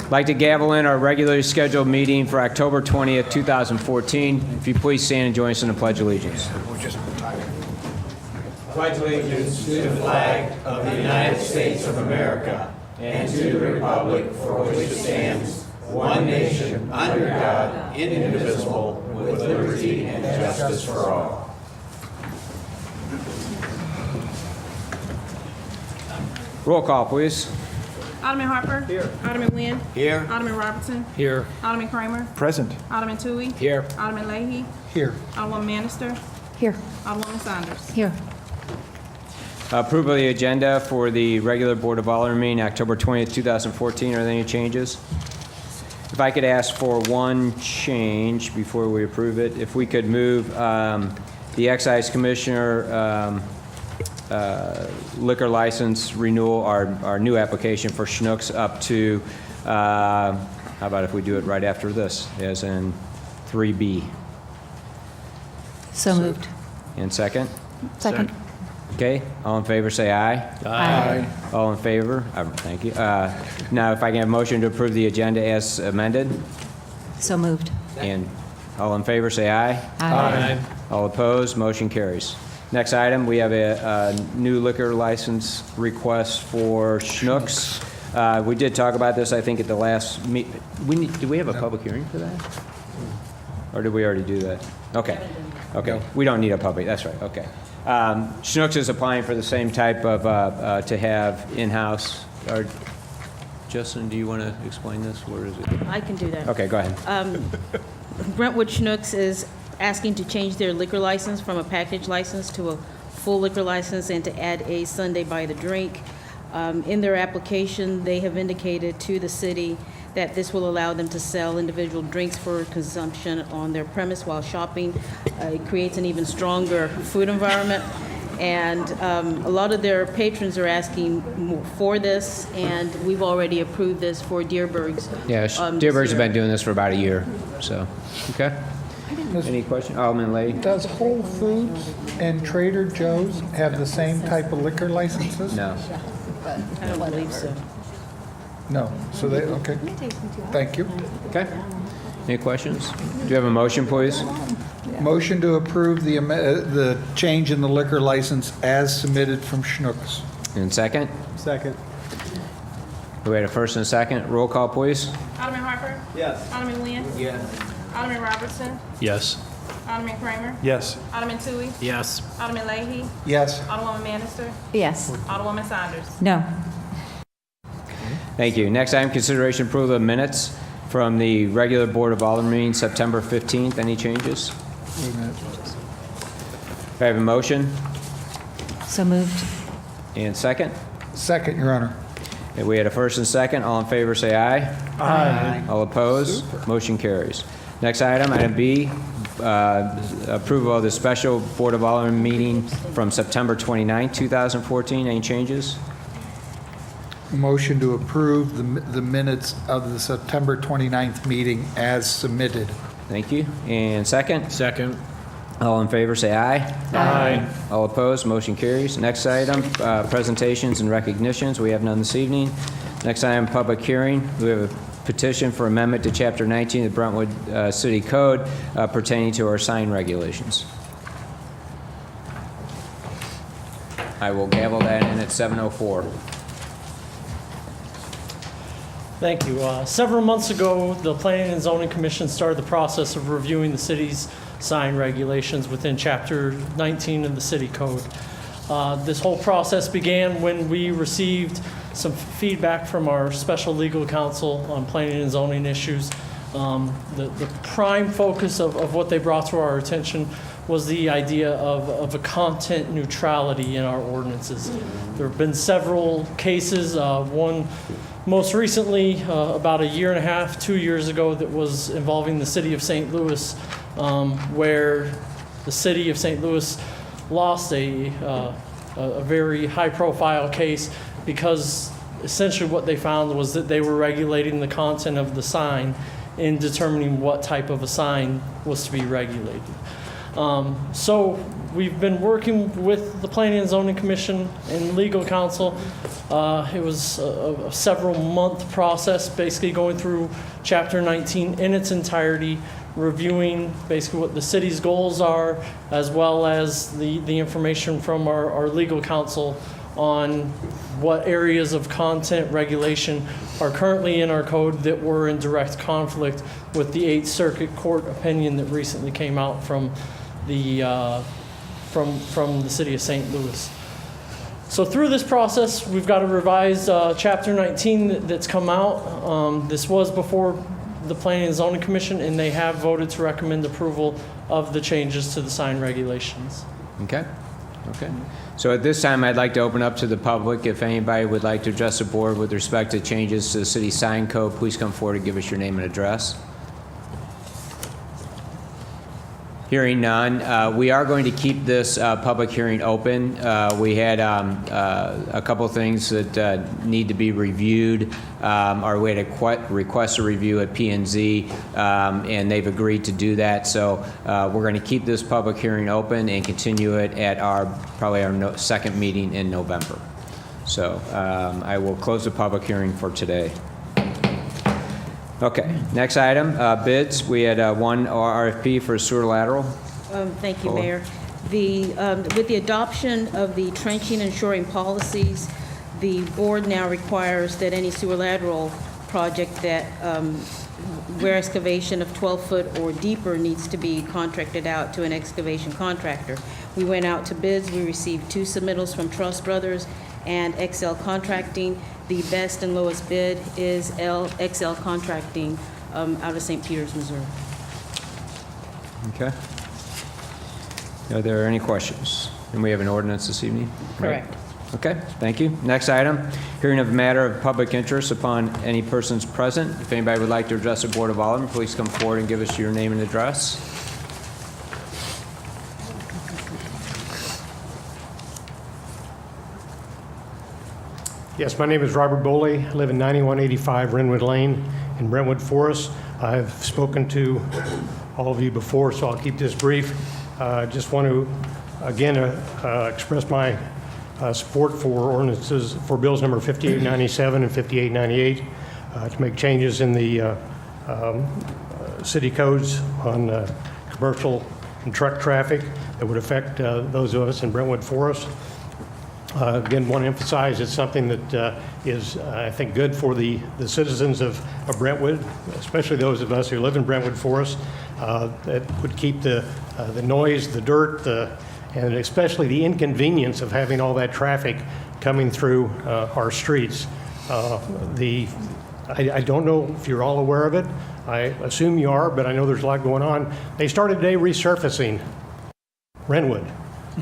I'd like to gavel in our regularly scheduled meeting for October 20th, 2014. If you please stand and join us in the Pledge of Allegiance. Pledge allegiance to the flag of the United States of America and to the republic for which it stands, one nation, under God, indivisible, with liberty and justice for all. Roll call, please. Alderman Harper. Here. Alderman Nguyen. Here. Alderman Robertson. Here. Alderman Kramer. Present. Alderman Toohey. Here. Alderman Leahy. Here. Alderwoman Manister. Here. Alderwoman Saunders. Here. Approval of the agenda for the regular Board of Alderman meeting, October 20th, 2014. Are there any changes? If I could ask for one change before we approve it, if we could move the Excise Commissioner liquor license renewal, our new application for Schnucks up to, how about if we do it right after this, as in 3B? So moved. And second? Second. Okay, all in favor say aye. Aye. All in favor? Thank you. Now, if I can have a motion to approve the agenda as amended, So moved. and all in favor say aye. Aye. All opposed, motion carries. Next item, we have a new liquor license request for Schnucks. We did talk about this, I think, at the last meet. Do we have a public hearing for that? Or did we already do that? Okay. Okay. We don't need a public, that's right, okay. Schnucks is applying for the same type of, to have in-house. Justin, do you want to explain this? Where is it? I can do that. Okay, go ahead. Brentwood Schnucks is asking to change their liquor license from a package license to a full liquor license and to add a Sunday by the drink. In their application, they have indicated to the city that this will allow them to sell individual drinks for consumption on their premise while shopping. It creates an even stronger food environment. And a lot of their patrons are asking for this, and we've already approved this for Deerberg's. Yeah, Deerberg's have been doing this for about a year, so, okay. Any question? Alderman Leahy? Does Whole Foods and Trader Joe's have the same type of liquor licenses? No. I don't believe so. No. So they, okay. Thank you. Okay. Any questions? Do you have a motion, please? Motion to approve the change in the liquor license as submitted from Schnucks. And second? Second. We had a first and a second. Roll call, please. Alderman Harper. Yes. Alderman Nguyen. Yes. Alderman Robertson. Yes. Alderman Kramer. Yes. Alderman Toohey. Yes. Alderman Leahy. Yes. Alderwoman Manister. Yes. Alderwoman Saunders. No. Thank you. Next item, consideration approval of minutes from the regular Board of Alderman meeting, September 15th. Any changes? Do I have a motion? So moved. And second? Second, Your Honor. And we had a first and second. All in favor, say aye. Aye. All opposed? Motion carries. Next item, item B, approval of the special Board of Alderman meeting from September 29th, 2014. Any changes? Motion to approve the minutes of the September 29th meeting as submitted. Thank you. And second? Second. All in favor, say aye. Aye. All opposed, motion carries. Next item, presentations and recognitions. We have none this evening. Next item, public hearing. We have a petition for amendment to Chapter 19 of the Brentwood City Code pertaining to our sign regulations. I will gavel that in at 7:04. Thank you. Several months ago, the Planning and Zoning Commission started the process of reviewing the city's sign regulations within Chapter 19 of the City Code. This whole process began when we received some feedback from our special legal counsel on planning and zoning issues. The prime focus of what they brought to our attention was the idea of a content neutrality in our ordinances. There have been several cases, one most recently about a year and a half, 2 years ago, that was involving the city of St. Louis, where the city of St. Louis lost a very high-profile case because essentially what they found was that they were regulating the content of the sign in determining what type of a sign was to be regulated. So we've been working with the Planning and Zoning Commission and legal counsel. It was a several-month process, basically going through Chapter 19 in its entirety, reviewing basically what the city's goals are, as well as the information from our legal counsel on what areas of content regulation are currently in our code that were in direct conflict with the 8th Circuit Court opinion that recently came out from the city of St. Louis. So through this process, we've got a revised Chapter 19 that's come out. This was before the Planning and Zoning Commission, and they have voted to recommend approval of the changes to the sign regulations. Okay, okay. So at this time, I'd like to open up to the public. If anybody would like to address the board with respect to changes to the city sign code, please come forward and give us your name and address. Hearing none, we are going to keep this public hearing open. We had a couple things that need to be reviewed. Or we had a request a review at P&Z, and they've agreed to do that. So we're going to keep this public hearing open and continue it at probably our second meeting in November. So I will close the public hearing for today. Okay, next item, bids. We had one RFP for sewer lateral. Thank you, Paula. Mayor. With the adoption of the trenching and shoring policies, the board now requires that any sewer lateral project that where excavation of 12-foot or deeper needs to be contracted out to an excavation contractor. We went out to bids. We received 2 submittals from Truss Brothers and XL Contracting. The best and lowest bid is XL Contracting out of St. Peters, Missouri. Okay. Are there any questions? And we have an ordinance this evening? Right? Correct. Okay, thank you. Next item, hearing of a matter of public interest upon any persons present. If anybody would like to address the Board of Alderman, please come forward and give us your name and address. Yes, my name is Robert Boley. I live in 9185 Renwood Lane in Brentwood Forest. I've spoken to all of you before, so I'll keep this brief. Just want to, again, express my support for ordinances, for bills number 5897 and 5898, to make changes in the city codes on commercial and truck traffic that would affect those of us in Brentwood Forest. Again, want to emphasize it's something that is, I think, good for the citizens of Brentwood, especially those of us who live in Brentwood Forest. That would keep the noise, the dirt, and especially the inconvenience of having all that traffic coming through our streets. I don't know if you're all aware of it. I assume you are, but I know there's a lot going on. They started today resurfacing Renwood.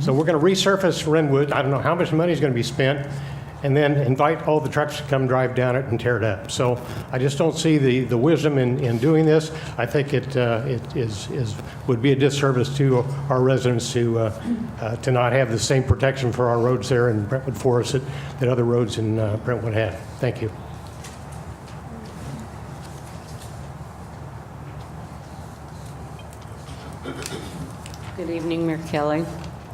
So we're going to resurface Brentwood. I don't know how much money is going to be spent, and then invite all the trucks to come drive down it and tear it up. So I just don't see the wisdom in doing this. I think it would be a disservice to our residents to not have the same protection for our roads there in Brentwood Forest that other roads in Brentwood have. Thank you. Good evening, Mayor Kelly,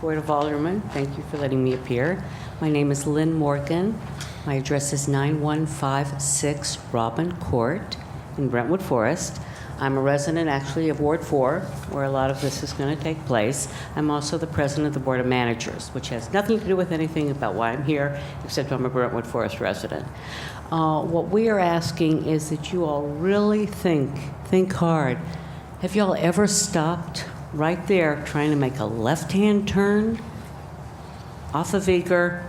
Board of Aldermen. Thank you for letting me appear. My name is Lynn Morgan. My address is 9156 Robin Court in Brentwood Forest. I'm a resident actually of Ward 4, where a lot of this is going to take place. I'm also the president of the Board of Managers, which has nothing to do with anything about why I'm here, except I'm a Brentwood Forest resident. What we are asking is that you all really think hard. Have you all ever stopped right there trying to make a left-hand turn off of Eager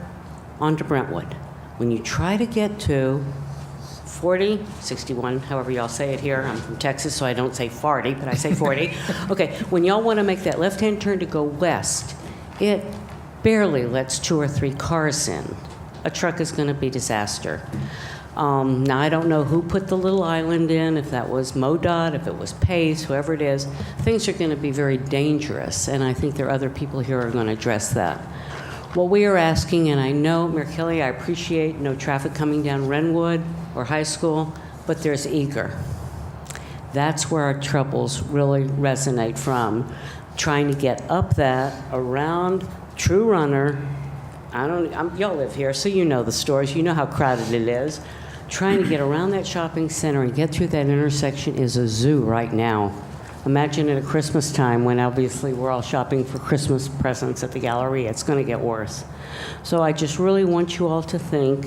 onto Brentwood? When you try to get to 40, 61, however y'all say it here. I'm from Texas, so I don't say 40, but I say 40. Okay, when y'all want to make that left-hand turn to go west, it barely lets 2 or 3 cars in. A truck is going to be disaster. Now, I don't know who put the little island in, if that was MoDOT, if it was PACE, whoever it is. Things are going to be very dangerous, and I think there are other people here who are going to address that. What we are asking, and I know, Mayor Kelly, I appreciate no traffic coming down Renwood or High School, but there's Eager. That's where our troubles really resonate from. trying to get up that around True Runner. Y'all live here, so you know the stores. You know how crowded it is. Trying to get around that shopping center and get through that intersection is a zoo right now. Imagine at a Christmas time when obviously we're all shopping for Christmas presents at the Galleria. It's going to get worse. So I just really want you all to think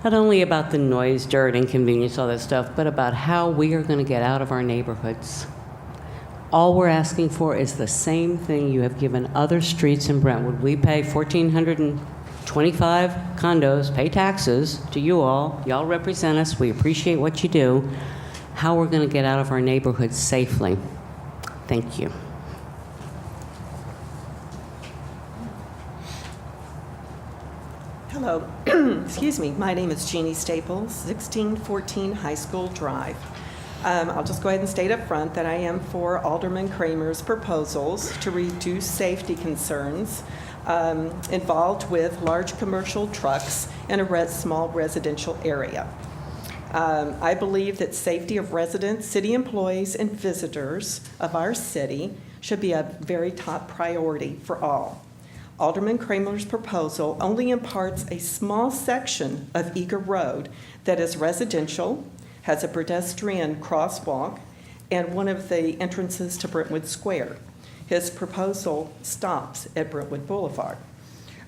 not only about the noise, dirt, inconvenience, all that stuff, but about how we are going to get out of our neighborhoods. All we're asking for is the same thing you have given other streets in Brentwood. We pay 1,425 condos, pay taxes to you all. Y'all represent us. We appreciate what you do. How we're going to get out of our neighborhoods safely. Thank you. Hello, excuse me. My name is Jeannie Staples, 1614 High School Drive. I'll just go ahead and state up front that I am for Alderman Kramer's proposals to reduce safety concerns involved with large commercial trucks in a small residential area. I believe that safety of residents, city employees, and visitors of our city should be a very top priority for all. Alderman Kramer's proposal only imparts a small section of Eager Road that is residential, has a pedestrian crosswalk, and one of the entrances to Brentwood Square. His proposal stops at Brentwood Boulevard.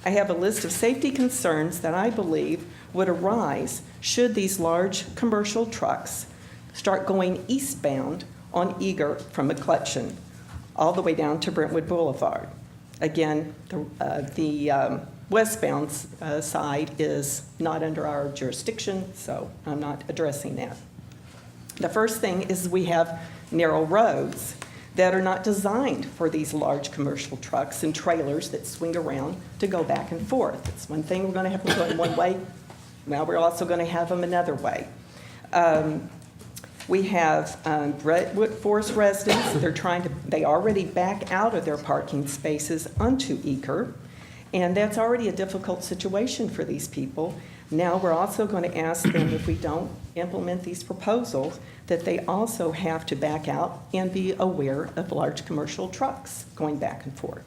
I have a list of safety concerns that I believe would arise should these large commercial trucks start going eastbound on Eager from McClutchin all the way down to Brentwood Boulevard. Again, the westbound side is not under our jurisdiction, so I'm not addressing that. The first thing is we have narrow roads that are not designed for these large commercial trucks and trailers that swing around to go back and forth. It's one thing we're going to have them going one way. Now we're also going to have them another way. We have Brentwood Forest residents. They already back out of their parking spaces onto Eager, and that's already a difficult situation for these people. Now we're also going to ask them, if we don't implement these proposals, that they also have to back out and be aware of large commercial trucks going back and forth.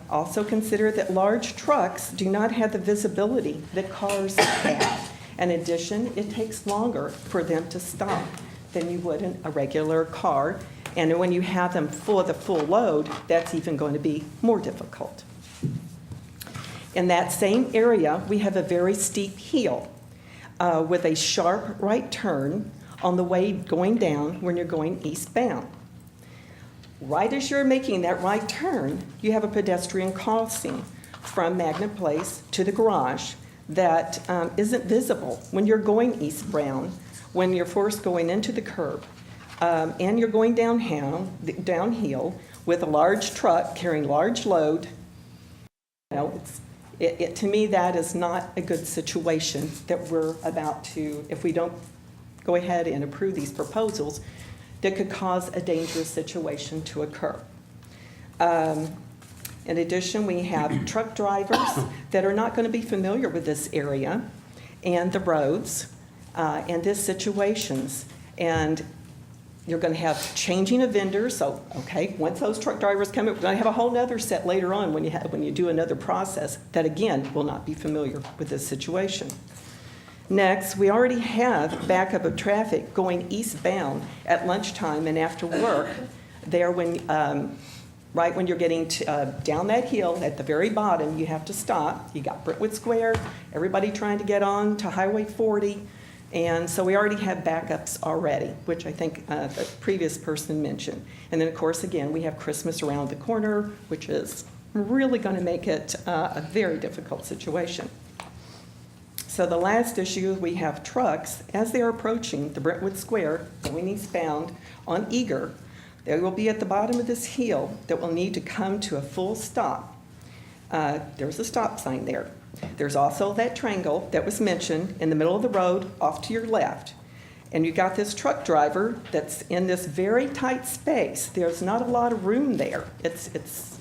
Also consider that large trucks do not have the visibility that cars have. In addition, it takes longer for them to stop than you would in a regular car. And when you have them full the full load, that's even going to be more difficult. In that same area, we have a very steep hill with a sharp right turn on the way going down when you're going eastbound. Right as you're making that right turn, you have a pedestrian crossing from Magnet Place to the garage that isn't visible when you're going eastbound, when you're forced going into the curb, and you're going downhill with a large truck carrying large load. You know, to me, that is not a good situation that we're about to, if we don't go ahead and approve these proposals, that could cause a dangerous situation to occur. In addition, we have truck drivers that are not going to be familiar with this area and the roads and these situations. And you're going to have changing of vendors. So, okay, once those truck drivers come in, we're going to have a whole other set later on when you do another process that, again, will not be familiar with this situation. Next, we already have backup of traffic going eastbound at lunchtime and after work there right when you're getting down that hill at the very bottom, you have to stop. You got Brentwood Square, everybody trying to get on to Highway 40. And so we already have backups already, which I think the previous person mentioned. And then, of course, again, we have Christmas around the corner, which is really going to make it a very difficult situation. So the last issue, we have trucks, as they're approaching the Brentwood Square, going eastbound on Eager, they will be at the bottom of this hill that will need to come to a full stop. There's a stop sign there. There's also that triangle that was mentioned in the middle of the road off to your left. And you got this truck driver that's in this very tight space. There's not a lot of room there.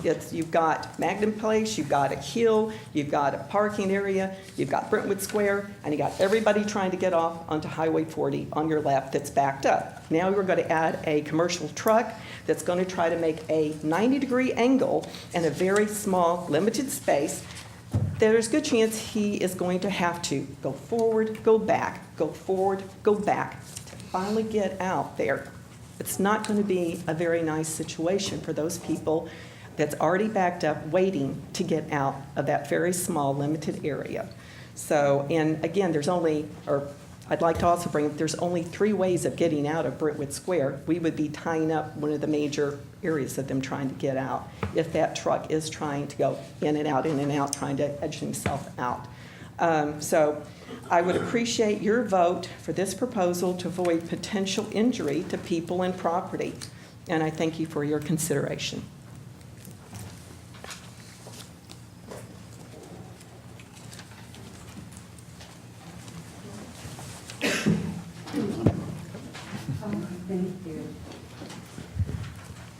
You've got Magnum Place, you've got a hill, you've got a parking area, you've got Brentwood Square, and you got everybody trying to get off onto Highway 40 on your left that's backed up. Now we're going to add a commercial truck that's going to try to make a 90-degree angle in a very small, limited space. There's a good chance he is going to have to go forward, go back, go forward, go back to finally get out there. It's not going to be a very nice situation for those people that's already backed up waiting to get out of that very small, limited area. So, and again, I'd like to also bring up, there's only 3 ways of getting out of Brentwood Square. We would be tying up one of the major areas of them trying to get out if that truck is trying to go in and out, trying to edge himself out. So I would appreciate your vote for this proposal to avoid potential injury to people and property. And I thank you for your consideration.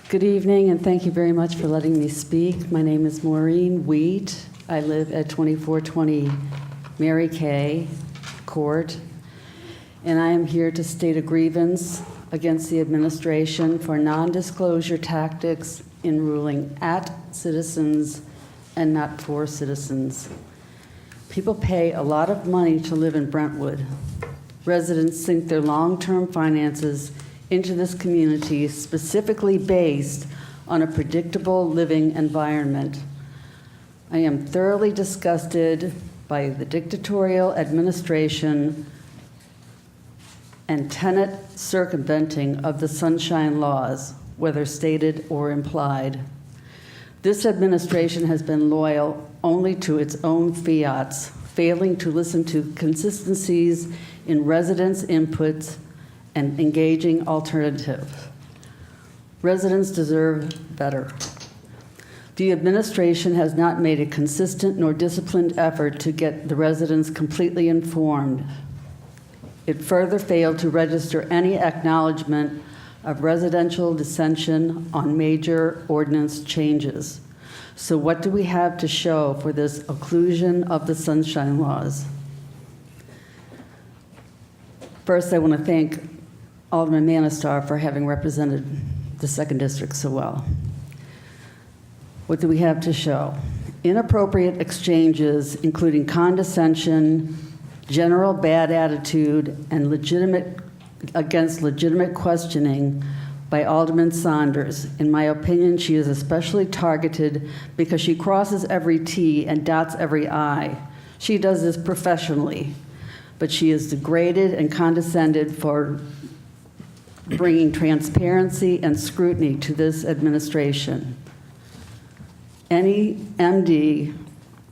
Good evening, and thank you very much for letting me speak. My name is Maureen Wheat. I live at 2420 Mary Kay Court, and I am here to state a grievance against the administration for non-disclosure tactics in ruling at citizens and not for citizens. People pay a lot of money to live in Brentwood. Residents sink their long-term finances into this community specifically based on a predictable living environment. I am thoroughly disgusted by the dictatorial administration and tenant circumventing of the sunshine laws, whether stated or implied. This administration has been loyal only to its own fiats, failing to listen to consistencies in residents' inputs and engaging alternative. Residents deserve better. The administration has not made a consistent nor disciplined effort to get the residents completely informed. It further failed to register any acknowledgement of residential dissension on major ordinance changes. So what do we have to show for this occlusion of the sunshine laws? First, I want to thank Alderman Manistar for having represented the 2nd District so well. What do we have to show? Inappropriate exchanges, including condescension, general bad attitude, and legitimate questioning by Alderman Saunders. In my opinion, she is especially targeted because she crosses every T and dots every I. She does this professionally, but she is degraded and condescended for bringing transparency and scrutiny to this administration. Any MD,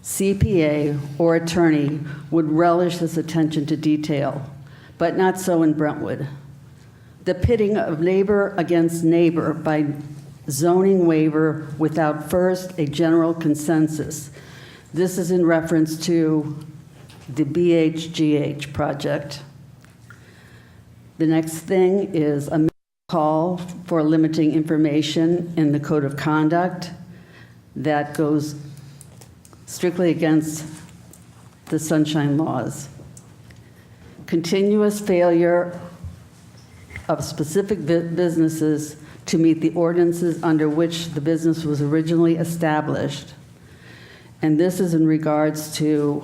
CPA, or attorney would relish this attention to detail, but not so in Brentwood. The pitting of neighbor against neighbor by zoning waiver without first a general consensus. This is in reference to the BHGH project. The next thing is a call for limiting information in the Code of Conduct that goes strictly against the sunshine laws. Continuous failure of specific businesses to meet the ordinances under which the business was originally established. And this is in regards to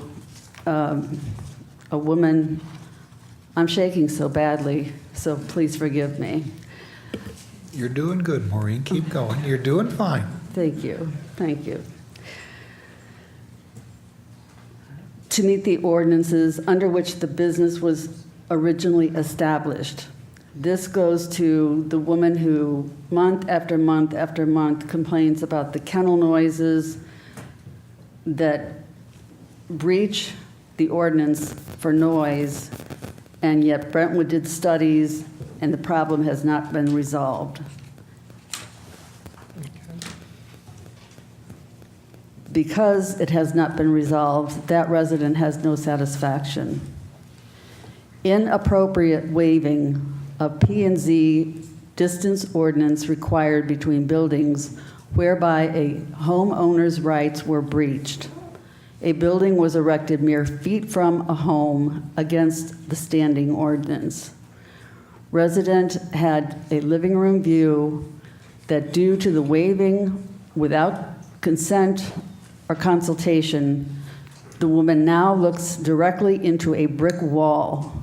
a woman. I'm shaking so badly, so please forgive me. You're doing good, Maureen. Keep going. You're doing fine. Thank you. Thank you. To meet the ordinances under which the business was originally established. This goes to the woman who month after month after month complains about the kennel noises that breach the ordinance for noise, and yet Brentwood did studies and the problem has not been resolved. Because it has not been resolved, that resident has no satisfaction. inappropriate waiving of P&Z distance ordinance required between buildings whereby a homeowner's rights were breached. A building was erected mere feet from a home against the standing ordinance. Resident had a living room view that, due to the waiving without consent or consultation, the woman now looks directly into a brick wall.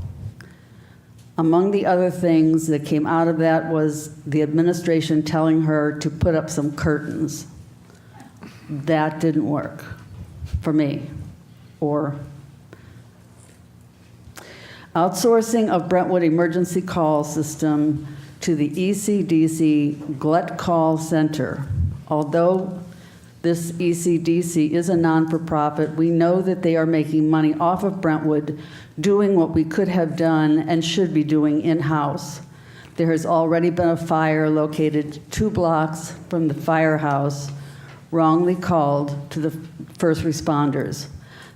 Among the other things that came out of that was the administration telling her to put up some curtains. That didn't work for me. Or outsourcing of Brentwood emergency call system to the ECDC Glut Call Center. Although this ECDC is a non-for-profit, we know that they are making money off of Brentwood, doing what we could have done and should be doing in-house. There has already been a fire located 2 blocks from the firehouse, wrongly called to the first responders.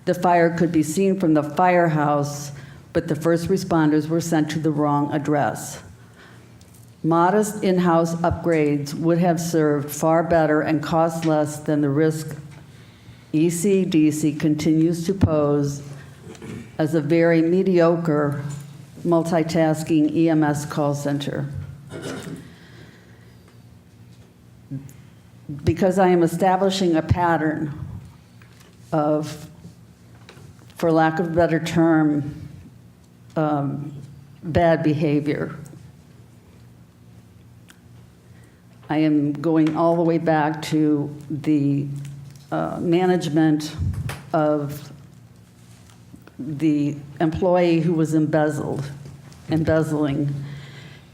The fire could be seen from the firehouse, but the first responders were sent to the wrong address. Modest in-house upgrades would have served far better and cost less than the risk ECDC continues to pose as a very mediocre multitasking EMS call center. Because I am establishing a pattern of, for lack of a better term, bad behavior. I am going all the way back to the management of the employee who was embezzling,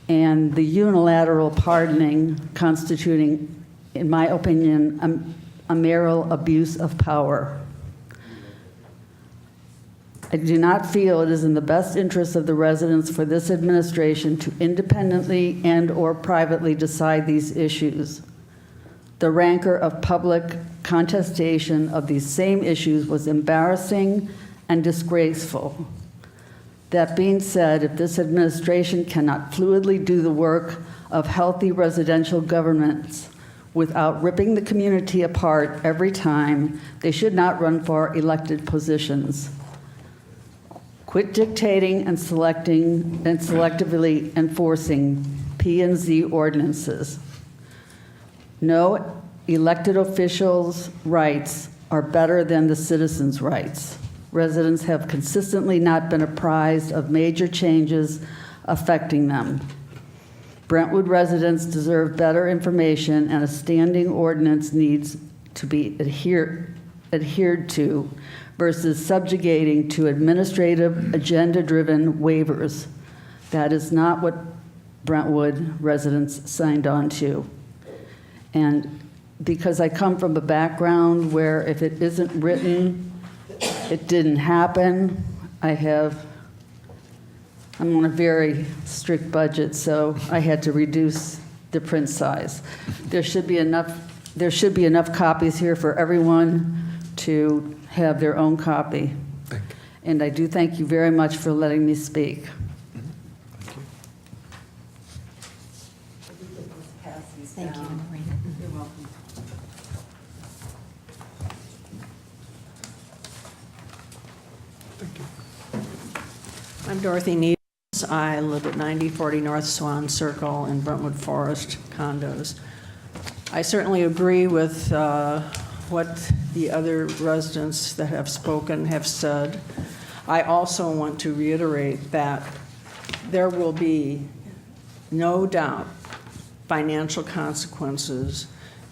and the unilateral pardoning constituting, in my opinion, a mayoral abuse of power. I do not feel it is in the best interest of the residents for this administration to independently and/or privately decide these issues. The rancor of public contestation of these same issues was embarrassing and disgraceful. That being said, if this administration cannot fluidly do the work of healthy residential governance without ripping the community apart every time, they should not run for elected positions. Quit dictating and selecting and selectively enforcing P&Z ordinances. No elected officials' rights are better than the citizens' rights. Residents have consistently not been apprised of major changes affecting them. Brentwood residents deserve better information, and a standing ordinance needs to be adhered to versus subjugating to administrative, agenda-driven waivers. That is not what Brentwood residents signed on to. And because I come from a background where if it isn't written, it didn't happen, I'm on a very strict budget, so I had to reduce the print size. There should be enough copies here for everyone to have their own copy. And I do thank you very much for letting me speak. Thank you, Marina. You're welcome. I'm Dorothy Needles. I live at 9040 North Swan Circle in Brentwood Forest condos. I certainly agree with what the other residents that have spoken have said. I also want to reiterate that there will be no doubt financial consequences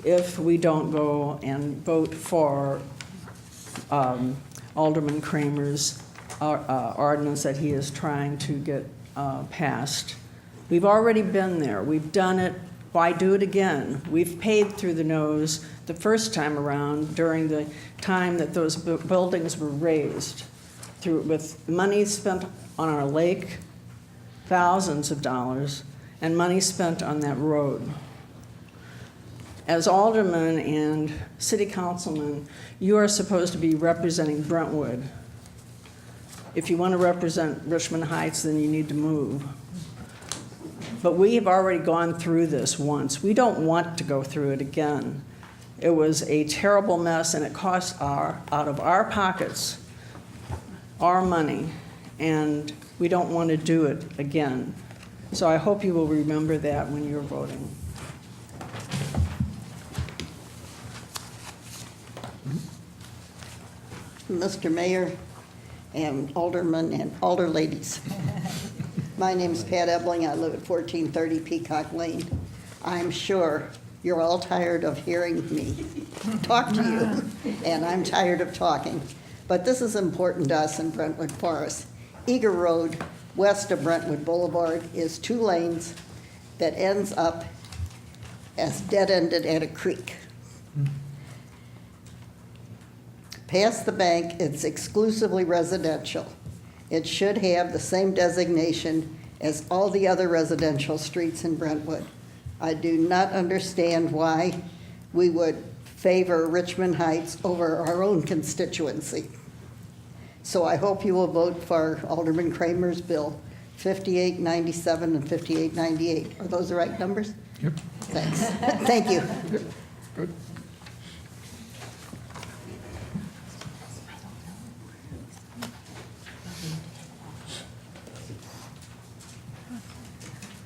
if we don't go and vote for Alderman Kramer's ordinance that he is trying to get passed. We've already been there. We've done it. Why do it again? We've paid through the nose the first time around during the time that those buildings were raised, with money spent on our lake, thousands of dollars, and money spent on that road. As alderman and city councilman, you are supposed to be representing Brentwood. if you want to represent Richmond Heights, then you need to move. But we have already gone through this once. We don't want to go through it again. It was a terrible mess, and it cost out of our pockets, our money, and we don't want to do it again. So I hope you will remember that when you're voting. Mr. Mayor and Alderman and Alder ladies. My name is Pat Ebling. I live at 1430 Peacock Lane. I'm sure you're all tired of hearing me talk to you, and I'm tired of talking. But this is important to us in Brentwood Forest. Eager Road, west of Brentwood Boulevard, is 2 lanes that ends up as dead-ended at a creek. Past the bank, it's exclusively residential. It should have the same designation as all the other residential streets in Brentwood. I do not understand why we would favor Richmond Heights over our own constituency. So I hope you will vote for Alderman Kramer's bill, 5897 and 5898. Are those the right numbers? Yep. Thanks. Thank you. Good.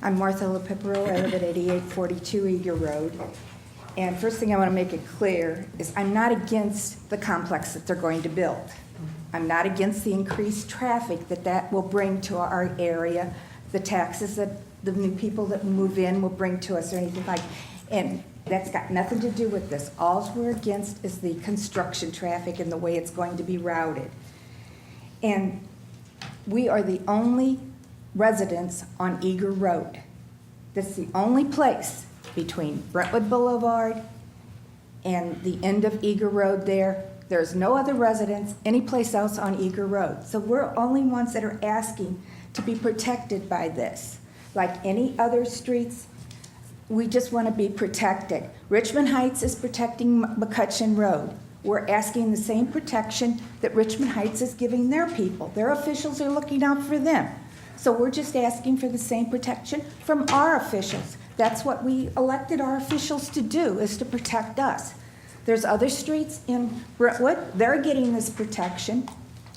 I'm Martha LaPipero. I live at 8842 Eager Road. And first thing I want to make it clear is I'm not against the complex that they're going to build. I'm not against the increased traffic that will bring to our area, the taxes that the new people that move in will bring to us or anything like. And that's got nothing to do with this. All we're against is the construction traffic and the way it's going to be routed. And we are the only residents on Eager Road. That's the only place between Brentwood Boulevard and the end of Eager Road there. There's no other residents anyplace else on Eager Road. So we're only ones that are asking to be protected by this. Like any other streets, we just want to be protected. Richmond Heights is protecting McCutcheon Road. We're asking the same protection that Richmond Heights is giving their people. Their officials are looking out for them. So we're just asking for the same protection from our officials. That's what we elected our officials to do, is to protect us. There's other streets in Brentwood, they're getting this protection,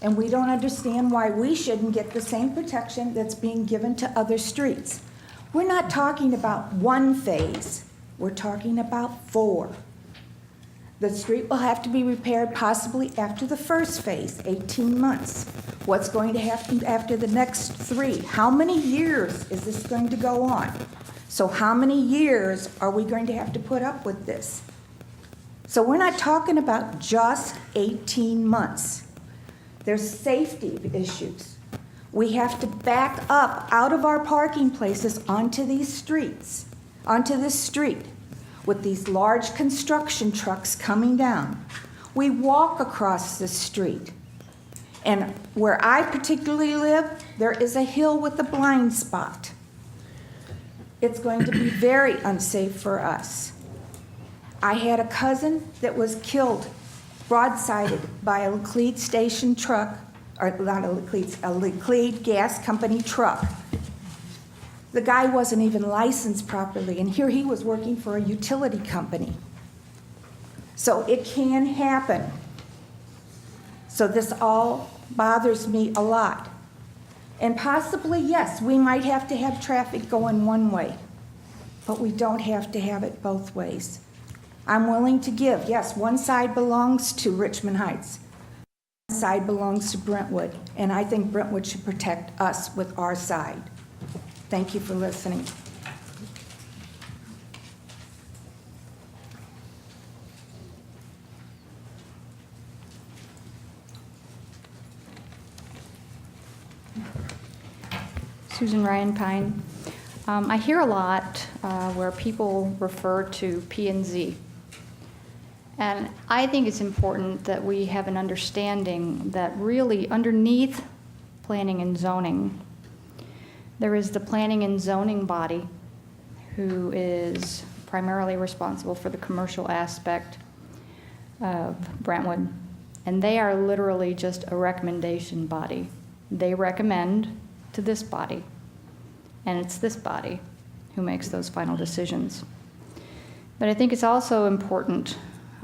and we don't understand why we shouldn't get the same protection that's being given to other streets. We're not talking about one phase, we're talking about 4. The street will have to be repaired possibly after the first phase, 18 months. What's going to happen after the next 3? How many years is this going to go on? So how many years are we going to have to put up with this? So we're not talking about just 18 months. There's safety issues. We have to back up out of our parking places onto these streets, onto this street, with these large construction trucks coming down. We walk across the street. And where I particularly live, there is a hill with a blind spot. It's going to be very unsafe for us. I had a cousin that was killed, broadsided by a Laclede station truck, or not a Laclede gas company truck. The guy wasn't even licensed properly, and here he was working for a utility company. So it can happen. So this all bothers me a lot. And possibly, yes, we might have to have traffic going one way, but we don't have to have it both ways. I'm willing to give, yes, one side belongs to Richmond Heights, one side belongs to Brentwood, and I think Brentwood should protect us with our side. Thank you for listening. Susan Ryan Pine. I hear a lot where people refer to P&Z. And I think it's important that we have an understanding that really underneath planning and zoning, there is the planning and zoning body who is primarily responsible for the commercial aspect of Brentwood. And they are literally just a recommendation body. they recommend to this body, and it's this body who makes those final decisions. But I think it's also important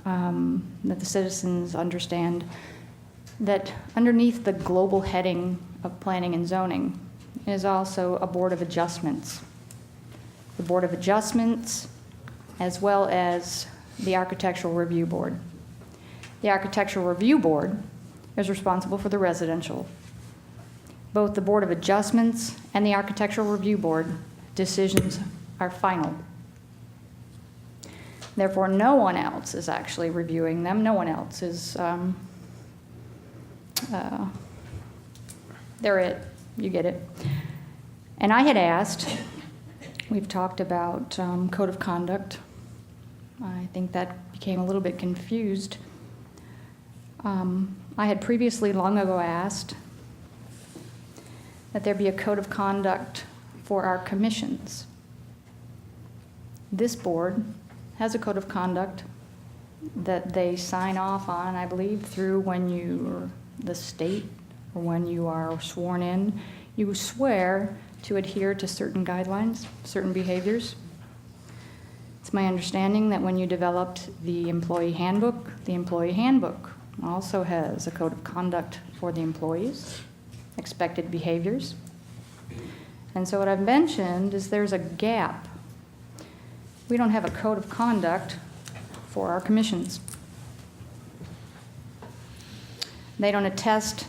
that the citizens understand that underneath the global heading of planning and zoning is also a Board of Adjustments. The Board of Adjustments, as well as the Architectural Review Board. The Architectural Review Board is responsible for the residential. Both the Board of Adjustments and the Architectural Review Board decisions are final. Therefore, no one else is actually reviewing them. No one else is, they're it. You get it. And I had asked, we've talked about code of conduct. I think that became a little bit confused. I had previously long ago asked that there be a code of conduct for our commissions. This board has a code of conduct that they sign off on, I believe, through when you're the state or when you are sworn in. You swear to adhere to certain guidelines, certain behaviors. It's my understanding that when you developed the employee handbook also has a code of conduct for the employees, expected behaviors. And so what I've mentioned is there's a gap. We don't have a code of conduct for our commissions. They don't attest,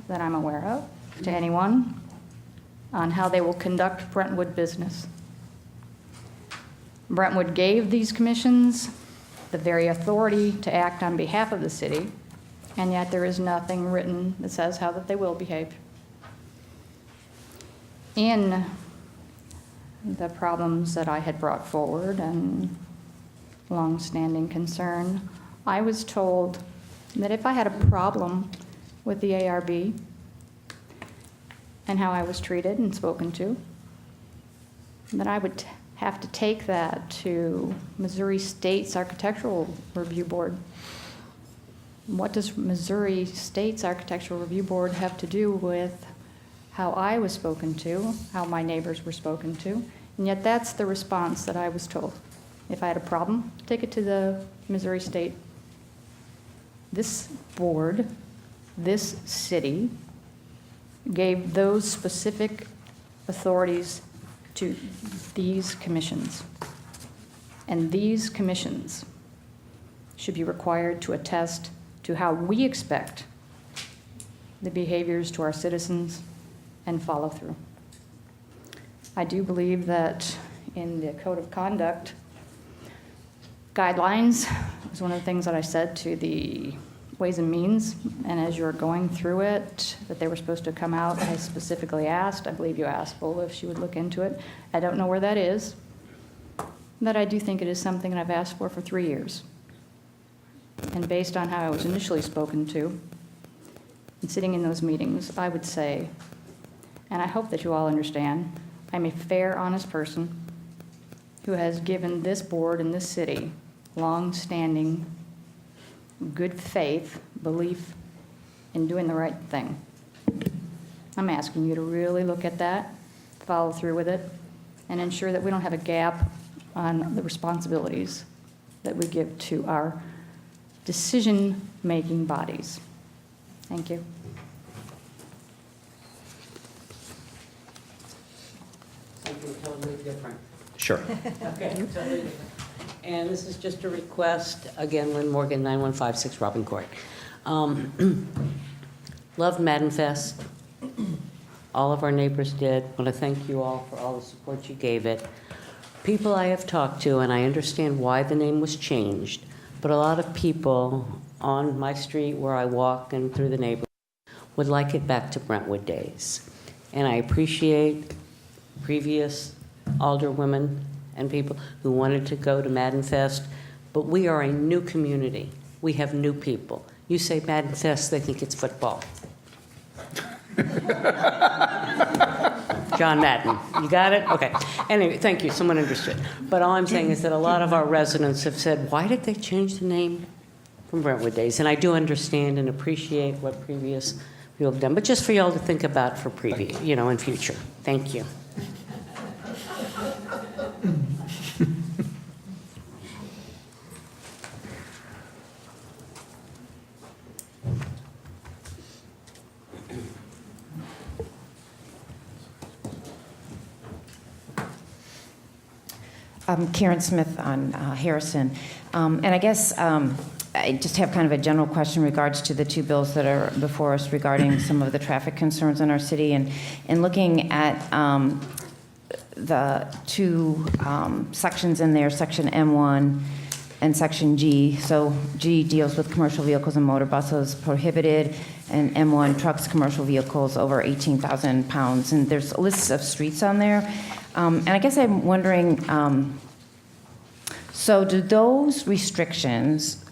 that I'm aware of, to anyone on how they will conduct Brentwood business. Brentwood gave these commissions the very authority to act on behalf of the city, and yet there is nothing written that says how that they will behave. In the problems that I had brought forward and long-standing concern, I was told that if I had a problem with the ARB and how I was treated and spoken to, that I would have to take that to Missouri State's Architectural Review Board. What does Missouri State's Architectural Review Board have to do with how I was spoken to, how my neighbors were spoken to? And yet that's the response that I was told. If I had a problem, take it to the Missouri State. This board, this city, gave those specific authorities to these commissions. And these commissions should be required to attest to how we expect the behaviors to our citizens and follow through. I do believe that in the code of conduct guidelines is one of the things that I said to the Ways and Means, and as you were going through it, that they were supposed to come out. I specifically asked, I believe you asked Bola if she would look into it. I don't know where that is, but I do think it is something that I've asked for 3 years. And based on how I was initially spoken to, and sitting in those meetings, I would say, and I hope that you all understand, I'm a fair, honest person who has given this board and this city long-standing good faith, belief in doing the right thing. I'm asking you to really look at that, follow through with it, and ensure that we don't have a gap on the responsibilities that we give to our decision-making bodies. Thank you. Something totally different. Sure. Okay, totally different. And this is just a request, again, Lynn Morgan, 9156 Robin Court. Loved Madden Fest. All of our neighbors did. Want to thank you all for all the support you gave it. People I have talked to, and I understand why the name was changed, but a lot of people on my street where I walk and through the neighborhood would like it back to Brentwood days. And I appreciate previous alderwomen and people who wanted to go to Madden Fest, but we are a new community. We have new people. You say Madden Fest, they think it's football. John Madden, you got it? Okay. Anyway, thank you, someone understood. But all I'm saying is that a lot of our residents have said, why did they change the name from Brentwood Days? And I do understand and appreciate what previous you'll have done, but just for y'all to think about for preview, in future. Thank you. Karen Smith on Harrison. And I guess I just have kind of a general question in regards to the two bills that are before us regarding some of the traffic concerns in our city. And looking at the two sections in there, Section M1 and Section G. So G deals with commercial vehicles and motor buses prohibited, and M1 trucks, commercial vehicles over 18,000 pounds. And there's lists of streets on there. And I guess I'm wondering, so do those restrictions,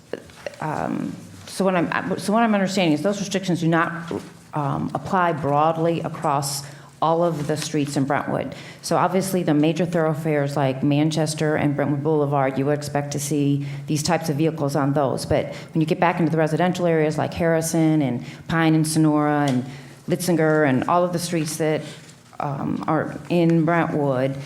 so what I'm understanding is those restrictions do not apply broadly across all of the streets in Brentwood. So obviously the major thoroughfares like Manchester and Brentwood Boulevard, you would expect to see these types of vehicles on those. But when you get back into the residential areas like Harrison and Pine and Sonora and Litzinger and all of the streets that are in Brentwood,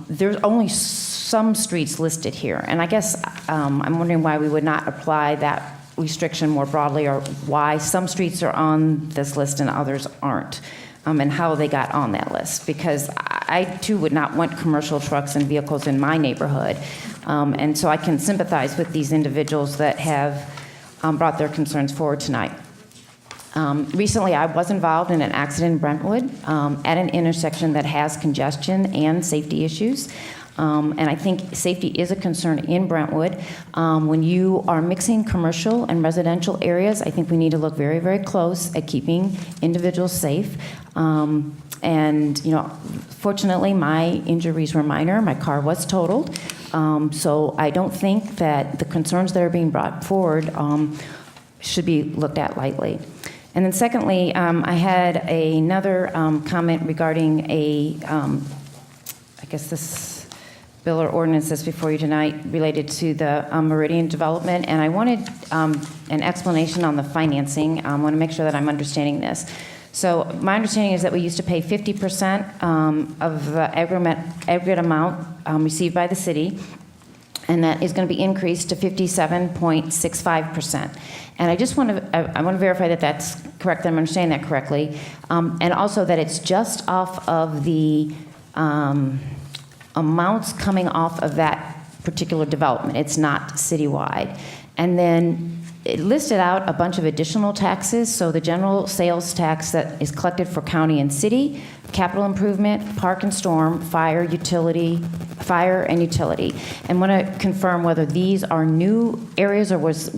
there's only some streets listed here. And I guess I'm wondering why we would not apply that restriction more broadly, or why some streets are on this list and others aren't, and how they got on that list. Because I too would not want commercial trucks and vehicles in my neighborhood. And so I can sympathize with these individuals that have brought their concerns forward tonight. Recently, I was involved in an accident in Brentwood at an intersection that has congestion and safety issues. And I think safety is a concern in Brentwood. When you are mixing commercial and residential areas, I think we need to look very, very close at keeping individuals safe. And, fortunately, my injuries were minor. My car was totaled. So I don't think that the concerns that are being brought forward should be looked at lightly. And then secondly, I had another comment regarding I guess this bill or ordinance that's before you tonight related to the Meridian development, and I wanted an explanation on the financing. I want to make sure that I'm understanding this. So my understanding is that we used to pay 50% of the aggregate amount received by the city, and that is going to be increased to 57.65%. And I just want to verify that that's correct, that I'm understanding that correctly, and also that it's just off of the amounts coming off of that particular development. It's not citywide. And then it listed out a bunch of additional taxes. So the general sales tax that is collected for county and city, capital improvement, park and storm, fire and utility. And want to confirm whether these are new areas, or was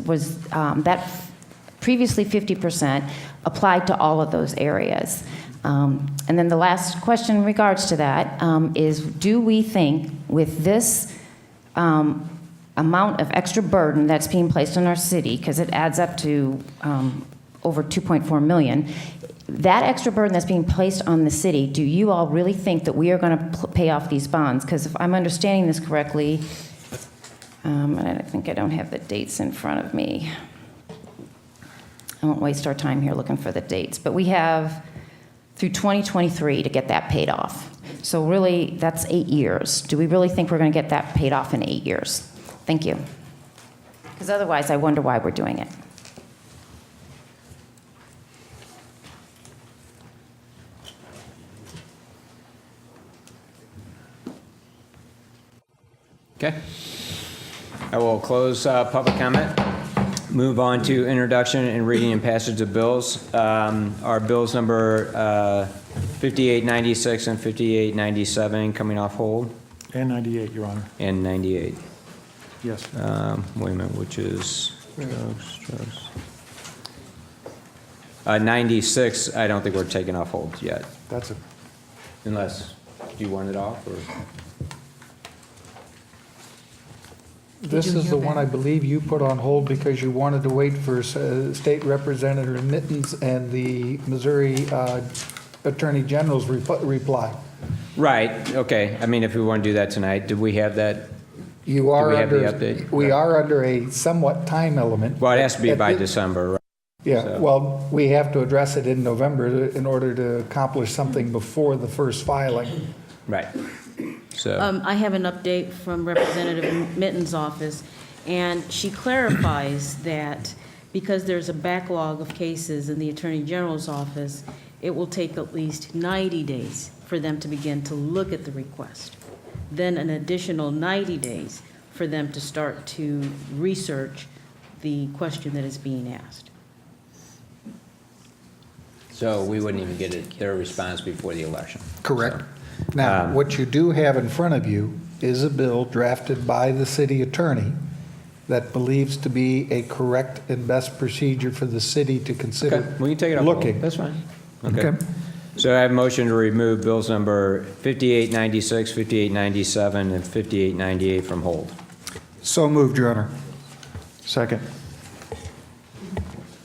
that previously 50% applied to all of those areas. And then the last question in regards to that is, do we think with this amount of extra burden that's being placed on our city, because it adds up to over 2.4 million, that extra burden that's being placed on the city, do you all really think that we are going to pay off these bonds? Because if I'm understanding this correctly, and I think I don't have the dates in front of me. I won't waste our time here looking for the dates, but we have through 2023 to get that paid off. So really, that's 8 years. Do we really think we're going to get that paid off in 8 years? Thank you. Because otherwise, I wonder why we're doing it. Okay. I will close public comment. Move on to introduction and reading and passage of bills. Our bills number 5896 and 5897 coming off hold. And 98, Your Honor. And 98. Yes. Wait a minute, which is 96. I don't think we're taking off hold yet. That's it. Unless, do you want it off, or? This is the one I believe you put on hold because you wanted to wait for State Representative Mittens and the Missouri Attorney General's reply. Right, okay. I mean, if we want to do that tonight, do we have that? You are Do we have the under, update? we are under a somewhat time element. Well, it has to be by December, right? Yeah, So- well, we have to address it in November in order to accomplish something before the first filing. Right. So, I have an update from Representative Mitten's office, and she clarifies that because there's a backlog of cases in the Attorney General's office, it will take at least 90 days for them to begin to look at the request. Then an additional 90 days for them to start to research the question that is being asked. so we wouldn't even get their response before the election. Correct. Now, what you do have in front of you is a bill drafted by the city attorney that believes to be a correct and best procedure for the city to consider Okay, we can take it up. looking. That's fine. Okay. Okay. So I have a motion to remove bills number 5896, 5897, and 5898 from hold. So moved, Your Honor. Second.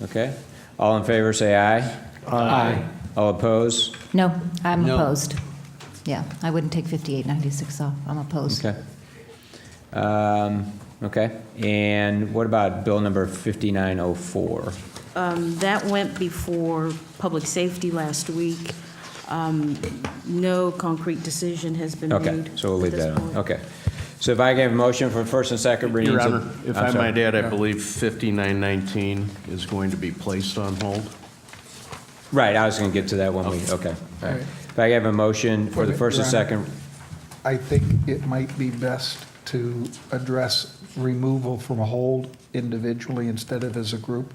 Okay? All in favor, say aye. Aye. All opposed? No, I'm No. opposed. Yeah, I wouldn't take 5896 off. I'm opposed. Okay. Okay. And what about bill number 5904? That went before Public Safety last week. No concrete decision has been made. Okay, so we'll leave at this that on. point. Okay. So if I can have a motion for first and second readings Your of... Honor, if I'm I sorry. might add, I believe 5919 is going to be placed on hold. Right, I was going to get to that when we, okay. All right. If I have a motion for the first and Your Honor. second, I think it might be best to address removal from a hold individually instead of as a group,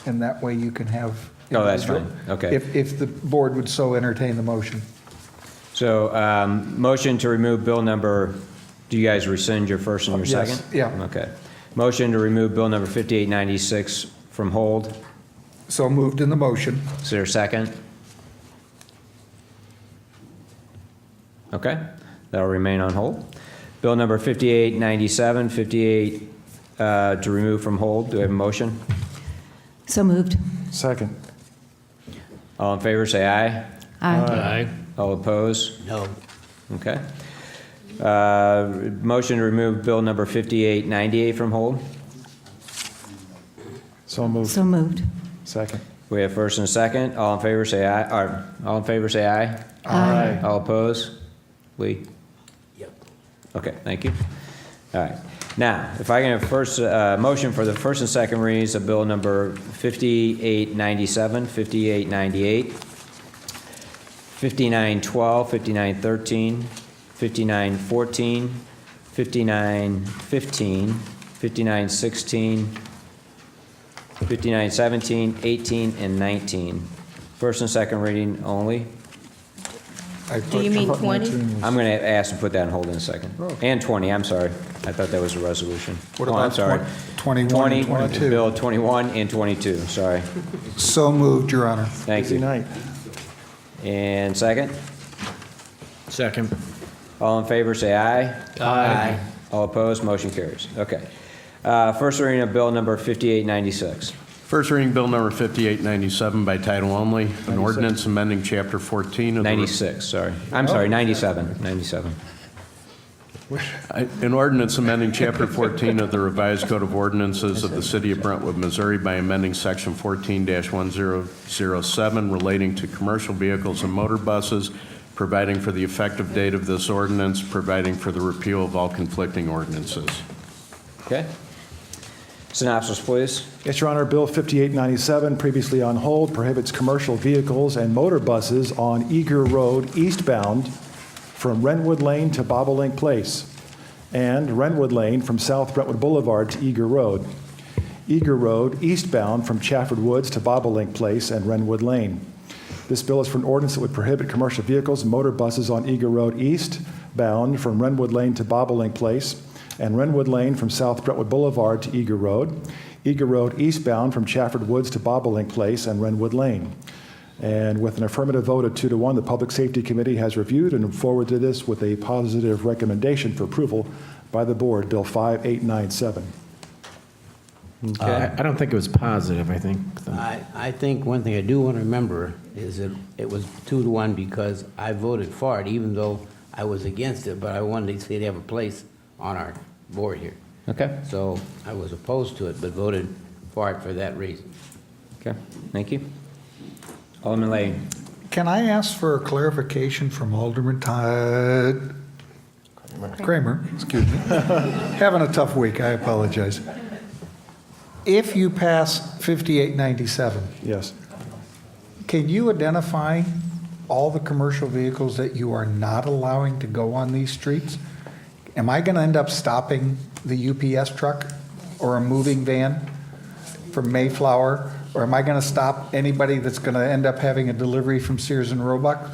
and that way you can have. Oh, that's fine. Okay. If the board would so entertain the motion. so motion to remove bill number, do you guys rescind your first and your Yes, second? yeah. Okay. Motion to remove bill number 5896 from hold. So moved in the motion. Is there a second? Okay, that'll remain on hold. Bill number 5897, 58 to remove from hold. Do I have a motion? So moved. Second. All in favor, say aye. Aye. All opposed? No. Okay. Motion to remove bill number 5898 from hold. So moved. So moved. Second. We have first and second. All in favor, say aye. Or, all in favor, say aye. Aye. All opposed? Lee? Yep. Okay, thank you. All right. Now, if I can have first, motion for the first and second readings of bill number 5897, 5898, 5912, 5913, 5914, 5915, 5916, 5917, 18, and 19. First and second reading only. Do you mean 20? I'm going to ask to put that on hold in a second. And 20, I'm sorry. I thought that was a resolution. What Oh, I'm about sorry. 21 and 20, 22? Bill 21 and 22, sorry. So moved, Your Honor. Thank Busy you. night. And second? Second. All in favor, say aye. Aye. All opposed, motion carries. Okay. First reading of bill number 5896. First reading bill number 5897 by title only, an ordinance amending chapter 14 of the... 96, sorry. I'm sorry, 97, 97. An ordinance amending Chapter 14 of the revised Code of Ordinances of the City of Brentwood, Missouri by amending Section 14-1007 relating to commercial vehicles and motor buses, providing for the effective date of this ordinance, providing for the repeal of all conflicting ordinances. Okay. Synopsis, please. Yes, Your Honor, Bill 5897, previously on hold, prohibits commercial vehicles and motor buses on Eager Road eastbound from Brentwood Lane to Bobolink Place, and Brentwood Lane from South Brentwood Boulevard to Eager Road. Eager Road eastbound from Chafford Woods to Bobolink Place and Brentwood Lane. This bill is for an ordinance that would prohibit commercial vehicles and motor buses on Eager Road eastbound from Brentwood Lane to Bobolink Place, and Brentwood Lane from South Brentwood Boulevard to Eager Road eastbound from Chafford Woods to Bobolink Place and Brentwood Lane. And with an affirmative vote of 2-1, the Public Safety Committee has reviewed and forwarded this with a positive recommendation for approval by the board, Bill 5897. Okay. I don't think it was positive, I think. I think one thing I do want to remember is that it was 2-1 because I voted for it, even though I was against it, but I wanted to see it have a place on our board here. Okay. So I was opposed to it, but voted for it for that reason. Okay, thank you. Alderman Lane. Can I ask for a clarification from Alderman Todd Kramer, excuse me. Having a tough week, I apologize. If you pass 5897, Yes. can you identify all the commercial vehicles that you are not allowing to go on these streets? Am I going to end up stopping the UPS truck or a moving van from Mayflower? Or am I going to stop anybody that's going to end up having a delivery from Sears and Roebuck?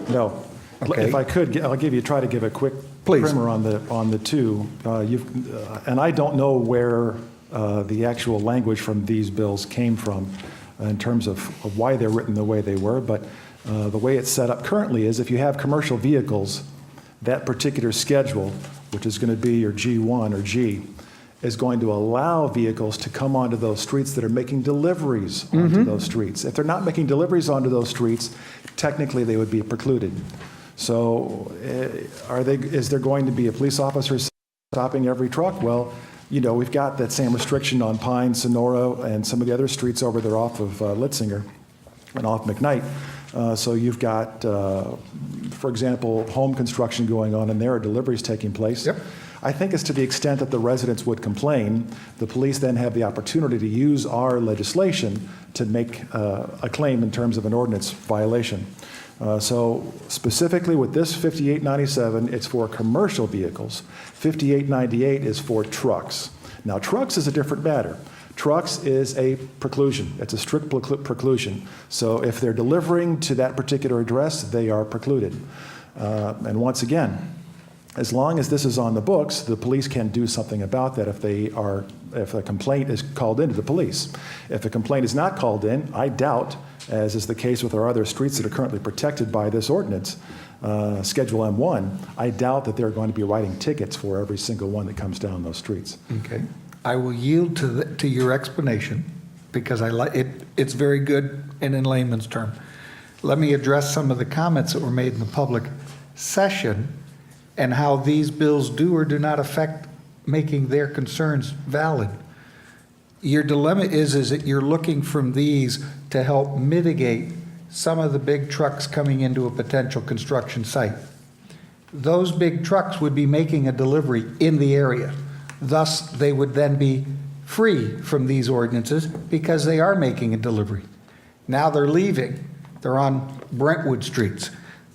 No. Okay. If I could, I'll try to give a quick Please. primer on the two. And I don't know where the actual language from these bills came from in terms of why they're written the way they were, but the way it's set up currently is if you have commercial vehicles, that particular schedule, which is going to be your G1 or G, is going to allow vehicles to come onto those streets that are making deliveries onto those streets. If they're not making deliveries onto those streets, technically they would be precluded. So is there going to be a police officer stopping every truck? Well, you know, we've got that same restriction on Pine, Sonora, and some of the other streets over there off of Litzinger and off McKnight. So you've got, for example, home construction going on, and there are deliveries taking place. Yep. I think it's to the extent that the residents would complain, the police then have the opportunity to use our legislation to make a claim in terms of an ordinance violation. So specifically with this 5897, it's for commercial vehicles. 5898 is for trucks. Now, trucks is a different matter. Trucks is a preclusion. It's a strict preclusion. So if they're delivering to that particular address, they are precluded. And once again, as long as this is on the books, the police can do something about that if a complaint is called into the police. If a complaint is not called in, I doubt, as is the case with our other streets that are currently protected by this ordinance, Schedule M1, I doubt that they're going to be writing tickets for every single one that comes down those streets. Okay. I will yield to your explanation because I like it. It's very good and in layman's term. Let me address some of the comments that were made in the public session and how these bills do or do not affect making their concerns valid. Your dilemma is that you're looking from these to help mitigate some of the big trucks coming into a potential construction site. Those big trucks would be making a delivery in the area. Thus, they would then be free from these ordinances because they are making a delivery. Now they're leaving. They're on Brentwood streets,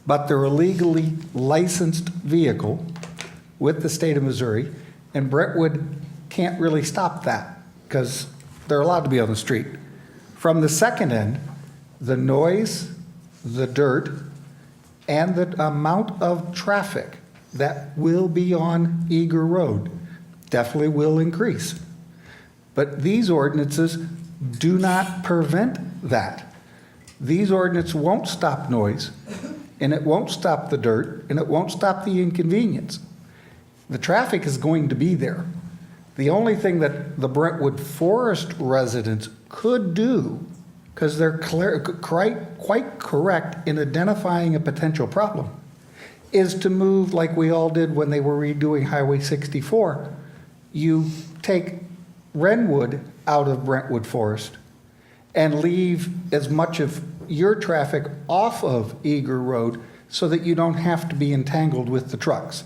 but they're a legally licensed vehicle with the state of Missouri, and Brentwood can't really stop that because they're allowed to be on the street. From the second end, the noise, the dirt, and the amount of traffic that will be on Eager Road definitely will increase. But these ordinances do not prevent that. These ordinances won't stop noise, and it won't stop the dirt, and it won't stop the inconvenience. The traffic is going to be there. The only thing that the Brentwood Forest residents could do, because they're quite correct in identifying a potential problem, is to move like we all did when they were redoing Highway 64. You take Wrenwood out of Brentwood Forest and leave as much of your traffic off of Eager Road so that you don't have to be entangled with the trucks.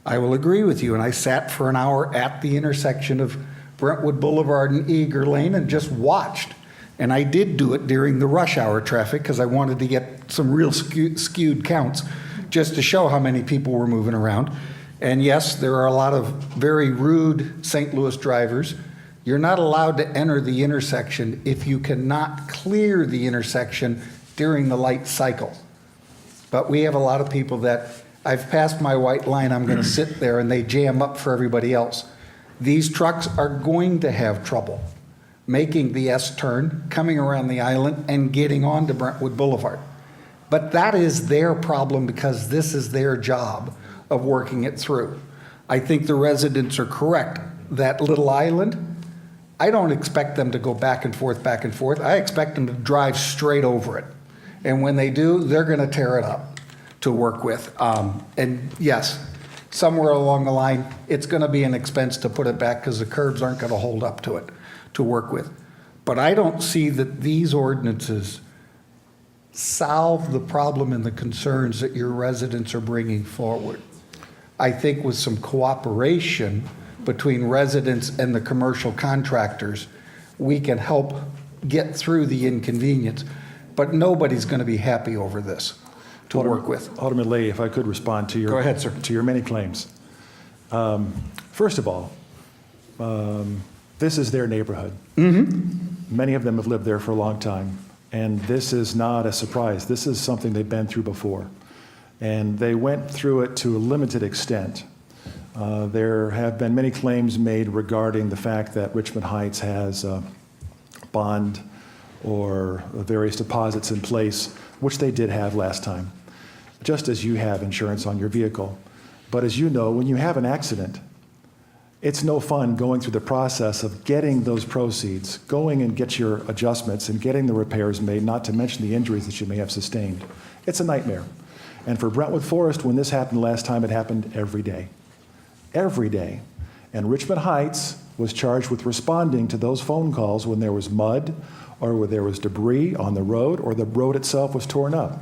I will agree with you, and I sat for an hour at the intersection of Brentwood Boulevard and Eager Lane and just watched. And I did do it during the rush hour traffic because I wanted to get some real skewed counts just to show how many people were moving around. And yes, there are a lot of very rude St. Louis drivers. You're not allowed to enter the intersection if you cannot clear the intersection during the light cycle. But we have a lot of people that, I've passed my white line, I'm going to sit there, and they jam up for everybody else. These trucks are going to have trouble making the S-turn, coming around the island, and getting onto Brentwood Boulevard. But that is their problem because this is their job of working it through. I think the residents are correct. That little island, I don't expect them to go back and forth, back and forth. I expect them to drive straight over it. And when they do, they're going to tear it up to work with. And yes, somewhere along the line, it's going to be an expense to put it back because the curbs aren't going to hold up to it to work with. But I don't see that these ordinances solve the problem and the concerns that your residents are bringing forward. I think with some cooperation between residents and the commercial contractors, we can help get through the inconvenience. But nobody's going to be happy over this to work with. Alderman Leahy, if I could respond to your, Go ahead, sir. To your many claims. First of all, this is their neighborhood. Many of them have lived there for a long time, and this is not a surprise. This is something they've been through before, and they went through it to a limited extent. There have been many claims made regarding the fact that Richmond Heights has bond or various deposits in place, which they did have last time, just as you have insurance on your vehicle. But as you know, when you have an accident, it's no fun going through the process of getting those proceeds, going and get your adjustments and getting the repairs made, not to mention the injuries that you may have sustained. It's a nightmare. And for Brentwood Forest, when this happened last time, it happened every day. Every day. And Richmond Heights was charged with responding to those phone calls when there was mud or where there was debris on the road or the road itself was torn up.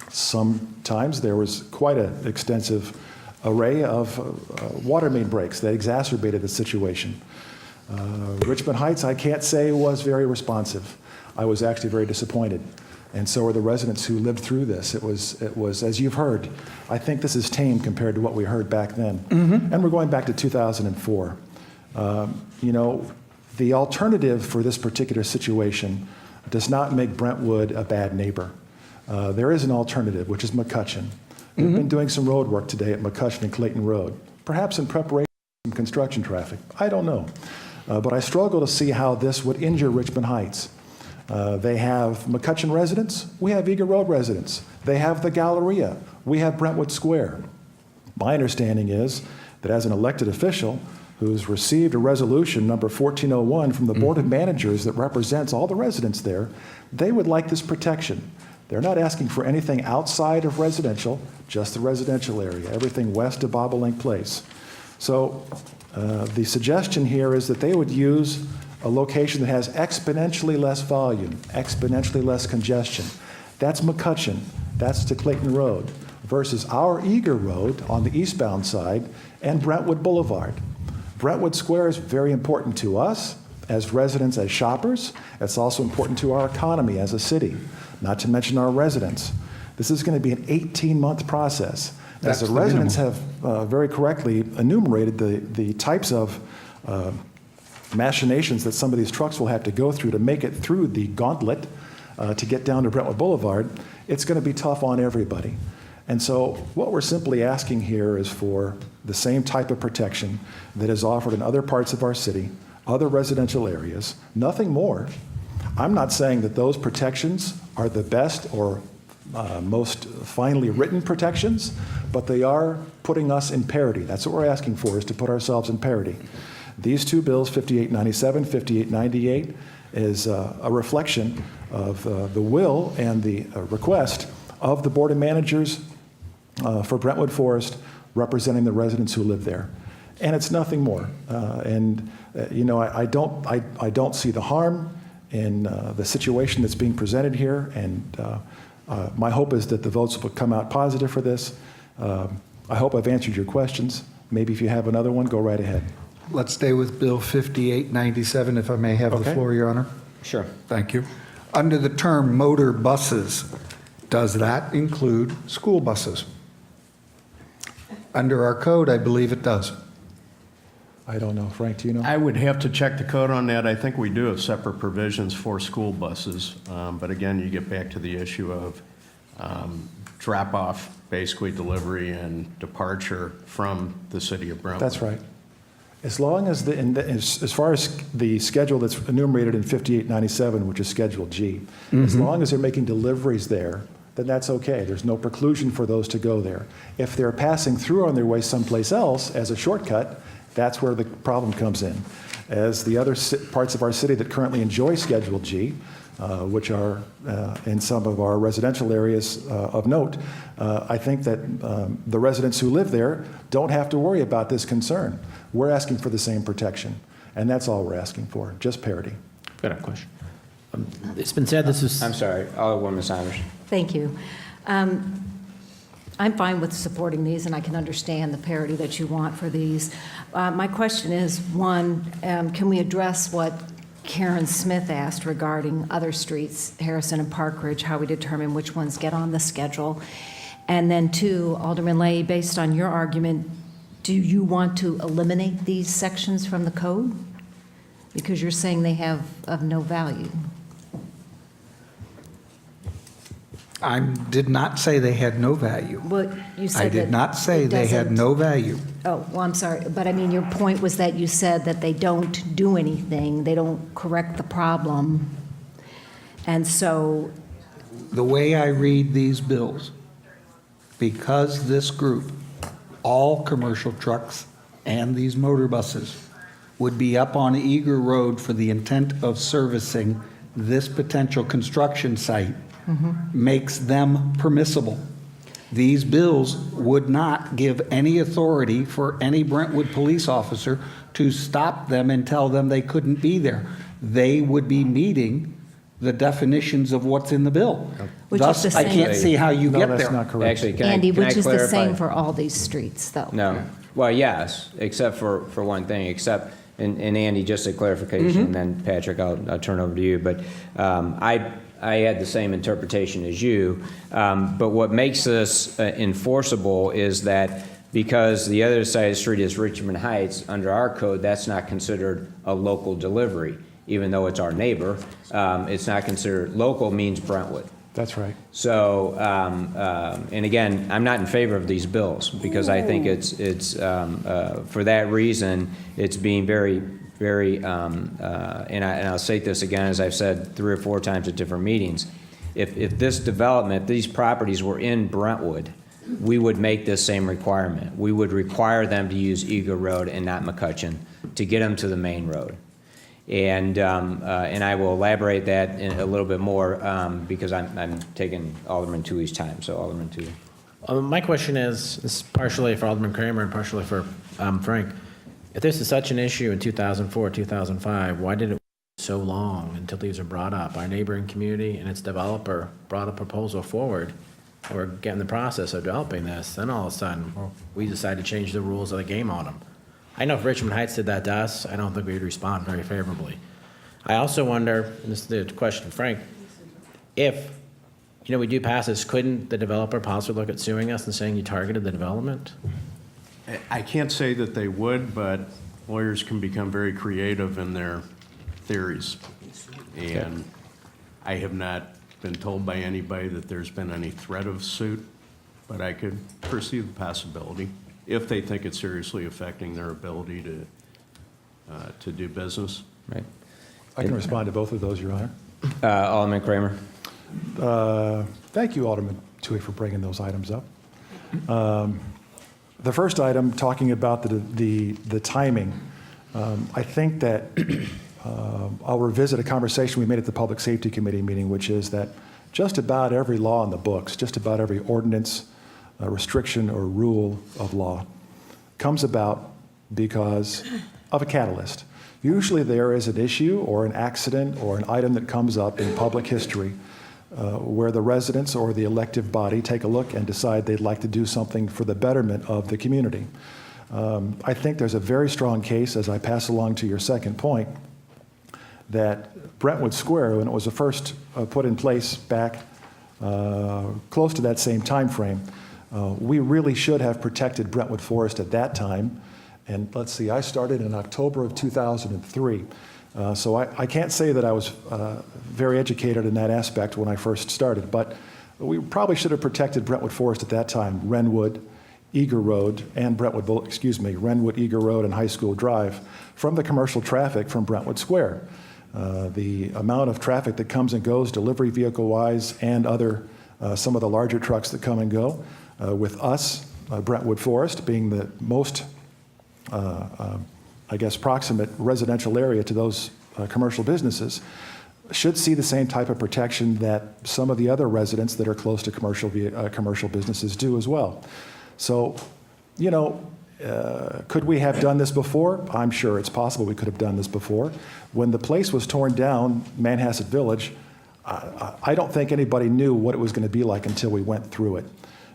Sometimes there was quite an extensive array of water main breaks that exacerbated the situation. Richmond Heights, I can't say, was very responsive. I was actually very disappointed. And so are the residents who lived through this. It was, as you've heard, I think this is tame compared to what we heard back then. And we're going back to 2004. You know, the alternative for this particular situation does not make Brentwood a bad neighbor. There is an alternative, which is McCutcheon. We've been doing some road work today at McCutcheon and Clayton Road, perhaps in preparation for some construction traffic. I don't know. But I struggle to see how this would injure Richmond Heights. They have McCutcheon residents. We have Eager Road residents. They have the Galleria. We have Brentwood Square. My understanding is that as an elected official who's received a resolution number 1401 from the Board of Managers that represents all the residents there, they would like this protection. They're not asking for anything outside of residential, just the residential area, everything west of Bobolink Place. So the suggestion here is that they would use a location that has exponentially less volume, exponentially less congestion. That's McCutcheon, that's to Clayton Road, versus our Eager Road on the eastbound side and Brentwood Boulevard. Brentwood Square is very important to us as residents, as shoppers. It's also important to our economy as a city, not to mention our residents. This is going to be an 18-month process. As the residents have very correctly enumerated the types of machinations that some of these trucks will have to go through to make it through the gauntlet to get down to Brentwood Boulevard, it's going to be tough on everybody. And so what we're simply asking here is for the same type of protection that is offered in other parts of our city, other residential areas, nothing more. I'm not saying that those protections are the best or most finely written protections, but they are putting us in parity. That's what we're asking for, is to put ourselves in parity. These two bills, 5897, 5898, is a reflection of the will and the request of the Board of Managers for Brentwood Forest, representing the residents who live there. And it's nothing more. You know, I don't see the harm in the situation that's being presented here, and my hope is that the votes will come out positive for this. I hope I've answered your questions. Maybe if you have another one, go right ahead. Let's stay with Bill 5897, if I may have the floor, Your Honor. Sure. Thank you. Under the term motor buses, does that include school buses? Under our code, I believe it does. I don't know. Frank, do you know? I would have to check the code on that. I think we do have separate provisions for school buses. But again, you get back to the issue of drop-off, basically delivery and departure from the city of Brentwood. That's right. As long as as far as the schedule that's enumerated in 5897, which is Schedule G, as long as they're making deliveries there, then that's okay. There's no preclusion for those to go there. If they're passing through on their way someplace else as a shortcut, that's where the problem comes in. As the other parts of our city that currently enjoy Schedule G, which are in some of our residential areas of note, I think that the residents who live there don't have to worry about this concern. We're asking for the same protection, and that's all we're asking for, just parity. I've got a question. It's been said this is... I'm sorry, Alderwoman Saunders. Thank you. I'm fine with supporting these, and I can understand the parity that you want for these. My question is, one, can we address what Karen Smith asked regarding other streets, Harrison and Park Ridge, how we determine which ones get on the schedule? And then two, Alderman Leahy, based on your argument, do you want to eliminate these sections from the code? Because you're saying they have of no value. I did not say they had no value. Well, you said I did that not say it they had doesn't- no value. Oh, well, I'm sorry, but I mean, your point was that you said that they don't do anything, they don't correct the problem. And so, The way I read these bills, because this group, all commercial trucks and these motor buses, would be up on Eager Road for the intent of servicing this potential construction site, makes them permissible. These bills would not give any authority for any Brentwood police officer to stop them and tell them they couldn't be there. They would be meeting the definitions of what's in the bill. Which is Thus, the I same- can't see how you No, get that's there. not correct. Actually, can Andy, I which is the clarify? same for all these streets, though. No. Well, yes, except for one thing, except, and Andy, just a clarification, and then Patrick, I'll turn over to you. But I had the same interpretation as you. But what makes this enforceable is that because the other side of the street is Richmond Heights, under our code, that's not considered a local delivery. Even though it's our neighbor, it's not considered, local means Brentwood. That's right. So, and again, I'm not in favor of these bills because I think it's for that reason, it's being very, and I'll say this again, as I've said 3 or 4 times at different meetings. If this development, these properties were in Brentwood, we would make this same requirement. We would require them to use Eagle Road and not McCutcheon to get them to the main road. And I will elaborate that in a little bit more because I'm taking Alderman Toohey's time. So Alderman Toohey. My question is partially for Alderman Kramer and partially for Frank. If this is such an issue in 2004, 2005, why did it so long until these are brought up? Our neighboring community and its developer brought a proposal forward. And we're getting the process of developing this. Then all of a sudden, we decided to change the rules of the game on them. I know if Richmond Heights did that to us, I don't think we would respond very favorably. I also wonder, and this is the question, Frank, if, we do pass this, couldn't the developer possibly look at suing us and saying you targeted the development? I can't say that they would, but lawyers can become very creative in their theories. And I have not been told by anybody that there's been any threat of suit, but I could perceive the possibility if they think it's seriously affecting their ability to do business. Right. I can respond to both of those, Your Honor. Alderman Kramer. Thank you, Alderman Toohey, for bringing those items up. The first item, talking about the timing, I think that I'll revisit a conversation we made at the Public Safety Committee meeting, which is that just about every law in the books, just about every ordinance, restriction or rule of law comes about because of a catalyst. Usually there is an issue or an accident or an item that comes up in public history where the residents or the elective body take a look and decide they'd like to do something for the betterment of the community. I think there's a very strong case, as I pass along to your second point, that Brentwood Square, when it was first put in place back close to that same time frame, we really should have protected Brentwood Forest at that time. And let's see, I started in October of 2003. So I can't say that I was very educated in that aspect when I first started, but we probably should have protected Brentwood Forest at that time, Wrenwood, Eager Road, and Wrenwood, Eager Road, and High School Drive from the commercial traffic from Brentwood Square. The amount of traffic that comes and goes, delivery vehicle-wise, and some of the larger trucks that come and go, with us, Brentwood Forest, being the most proximate residential area to those commercial businesses, should see the same type of protection that some of the other residents that are close to commercial businesses do as well. So, Could we have done this before? I'm sure it's possible we could have done this before. When the place was torn down, Manhasset Village, I don't think anybody knew what it was going to be like until we went through it.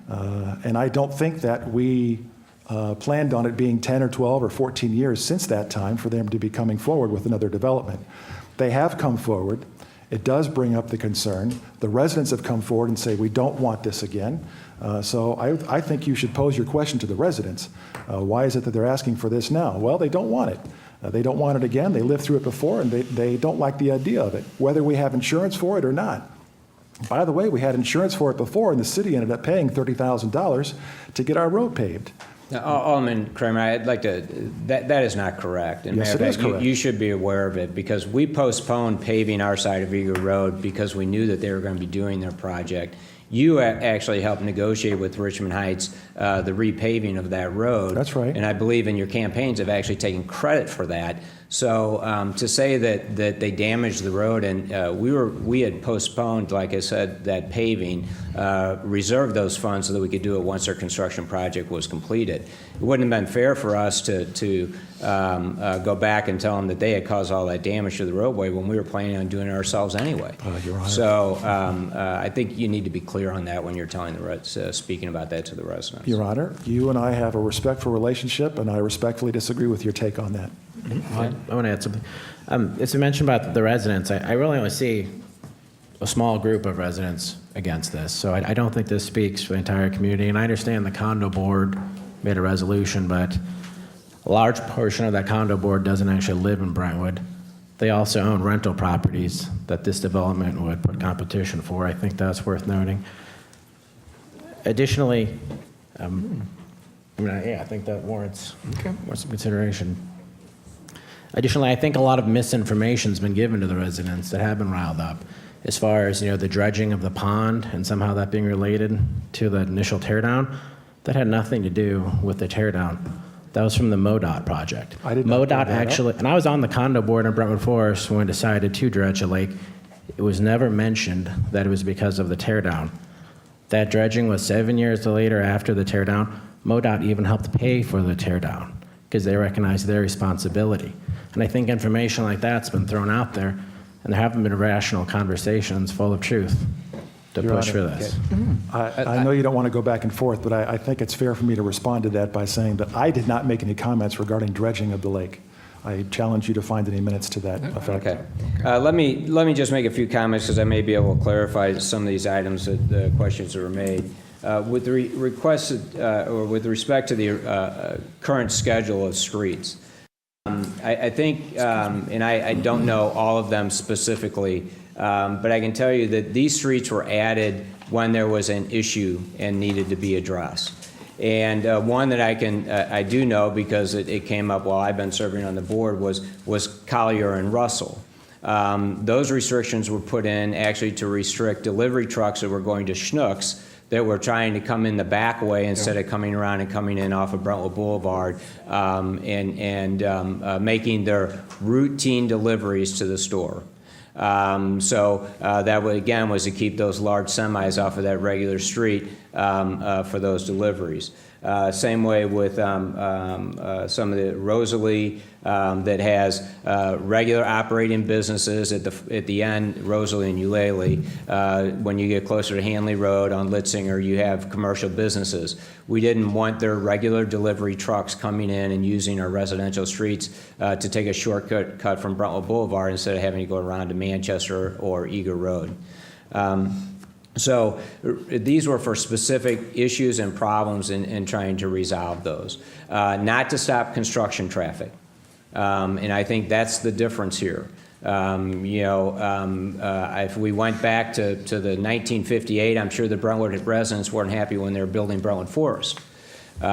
And I don't think that we planned on it being 10 or 12 or 14 years since that time for them to be coming forward with another development. They have come forward. It does bring up the concern. The residents have come forward and say, we don't want this again. So I think you should pose your question to the residents. Why is it that they're asking for this now? Well, they don't want it. They don't want it again. They lived through it before, and they don't like the idea of it, whether we have insurance for it or not. By the way, we had insurance for it before, and the city ended up paying $30,000 to get our road paved. Now, Alderman Kramer, I'd like to, that is not correct. And Yes, matter it of is fact, correct. You should be aware of it, because we postponed paving our side of Eagle Road because we knew that they were going to be doing their project. You actually helped negotiate with Richmond Heights the repaving of that road. That's right. And I believe in your campaigns have actually taken credit for that. So to say that they damaged the road, and we had postponed, like I said, that paving, reserved those funds so that we could do it once our construction project was completed. It wouldn't have been fair for us to go back and tell them that they had caused all that damage to the roadway when we were planning on doing it ourselves anyway. Your Honor. So I think you need to be clear on that when you're telling speaking about that to the residents. Your Honor, you and I have a respectful relationship, and I respectfully disagree with your take on that. I want to add something. As you mentioned about the residents, I really only see a small group of residents against this. So I don't think this speaks for the entire community. And I understand the condo board made a resolution, but a large portion of that condo board doesn't actually live in Brentwood. They also own rental properties that this development would put competition for. I think that's worth noting. Additionally, I think that warrants some consideration. Additionally, I think a lot of misinformation's been given to the residents that have been riled up, as far as the dredging of the pond and somehow that being related to the initial teardown. That had nothing to do with the teardown. That was from the MoDOT project. I did not bring MoDOT that up. actually, and I was on the condo board in Brentwood Forest when we decided to dredge a lake. It was never mentioned that it was because of the teardown. That dredging was 7 years later after the teardown. MoDOT even helped pay for the teardown because they recognized their responsibility. And I think information like that's been thrown out there, and there haven't been rational conversations full of truth to Your push for Honor, this. I know you don't want to go back and forth, but I think it's fair for me to respond to that by saying that I did not make any comments regarding dredging of the lake. I challenge you to find any minutes to that effect. Okay. Let me just make a few comments, because I may be able to clarify some of these items, the questions that were made. With the or with respect to the current schedule of streets, I think, and I don't know all of them specifically, but I can tell you that these streets were added when there was an issue and needed to be addressed. And one that I do know, because it came up while I've been serving on the board, was Collier and Russell. Those restrictions were put in actually to restrict delivery trucks that were going to Schnucks that were trying to come in the back way instead of coming around and coming in off of Brentwood Boulevard and making their routine deliveries to the store. So that again was to keep those large semis off of that regular street for those deliveries. Same way with some of the Rosalie that has regular operating businesses at the end, Rosalie and Eulalie. When you get closer to Hanley Road on Litzinger, you have commercial businesses. We didn't want their regular delivery trucks coming in and using our residential streets to take a shortcut from Brentwood Boulevard instead of having to go around to Manchester or Eager Road. So these were for specific issues and problems in trying to resolve those, not to stop construction traffic. And I think that's the difference here. If we went back to the 1958, I'm sure the Brentwood residents weren't happy when they were building Brentwood Forest. The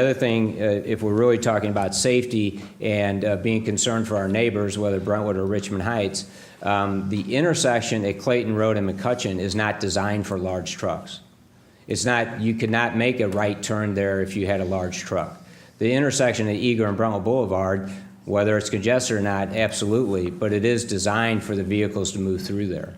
other thing, if we're really talking about safety and being concerned for our neighbors, whether Brentwood or Richmond Heights, the intersection at Clayton Road and McCutcheon is not designed for large trucks. It's not, you could not make a right turn there if you had a large truck. The intersection at Eager and Brentwood Boulevard, whether it's congested or not, absolutely, but it is designed for the vehicles to move through there.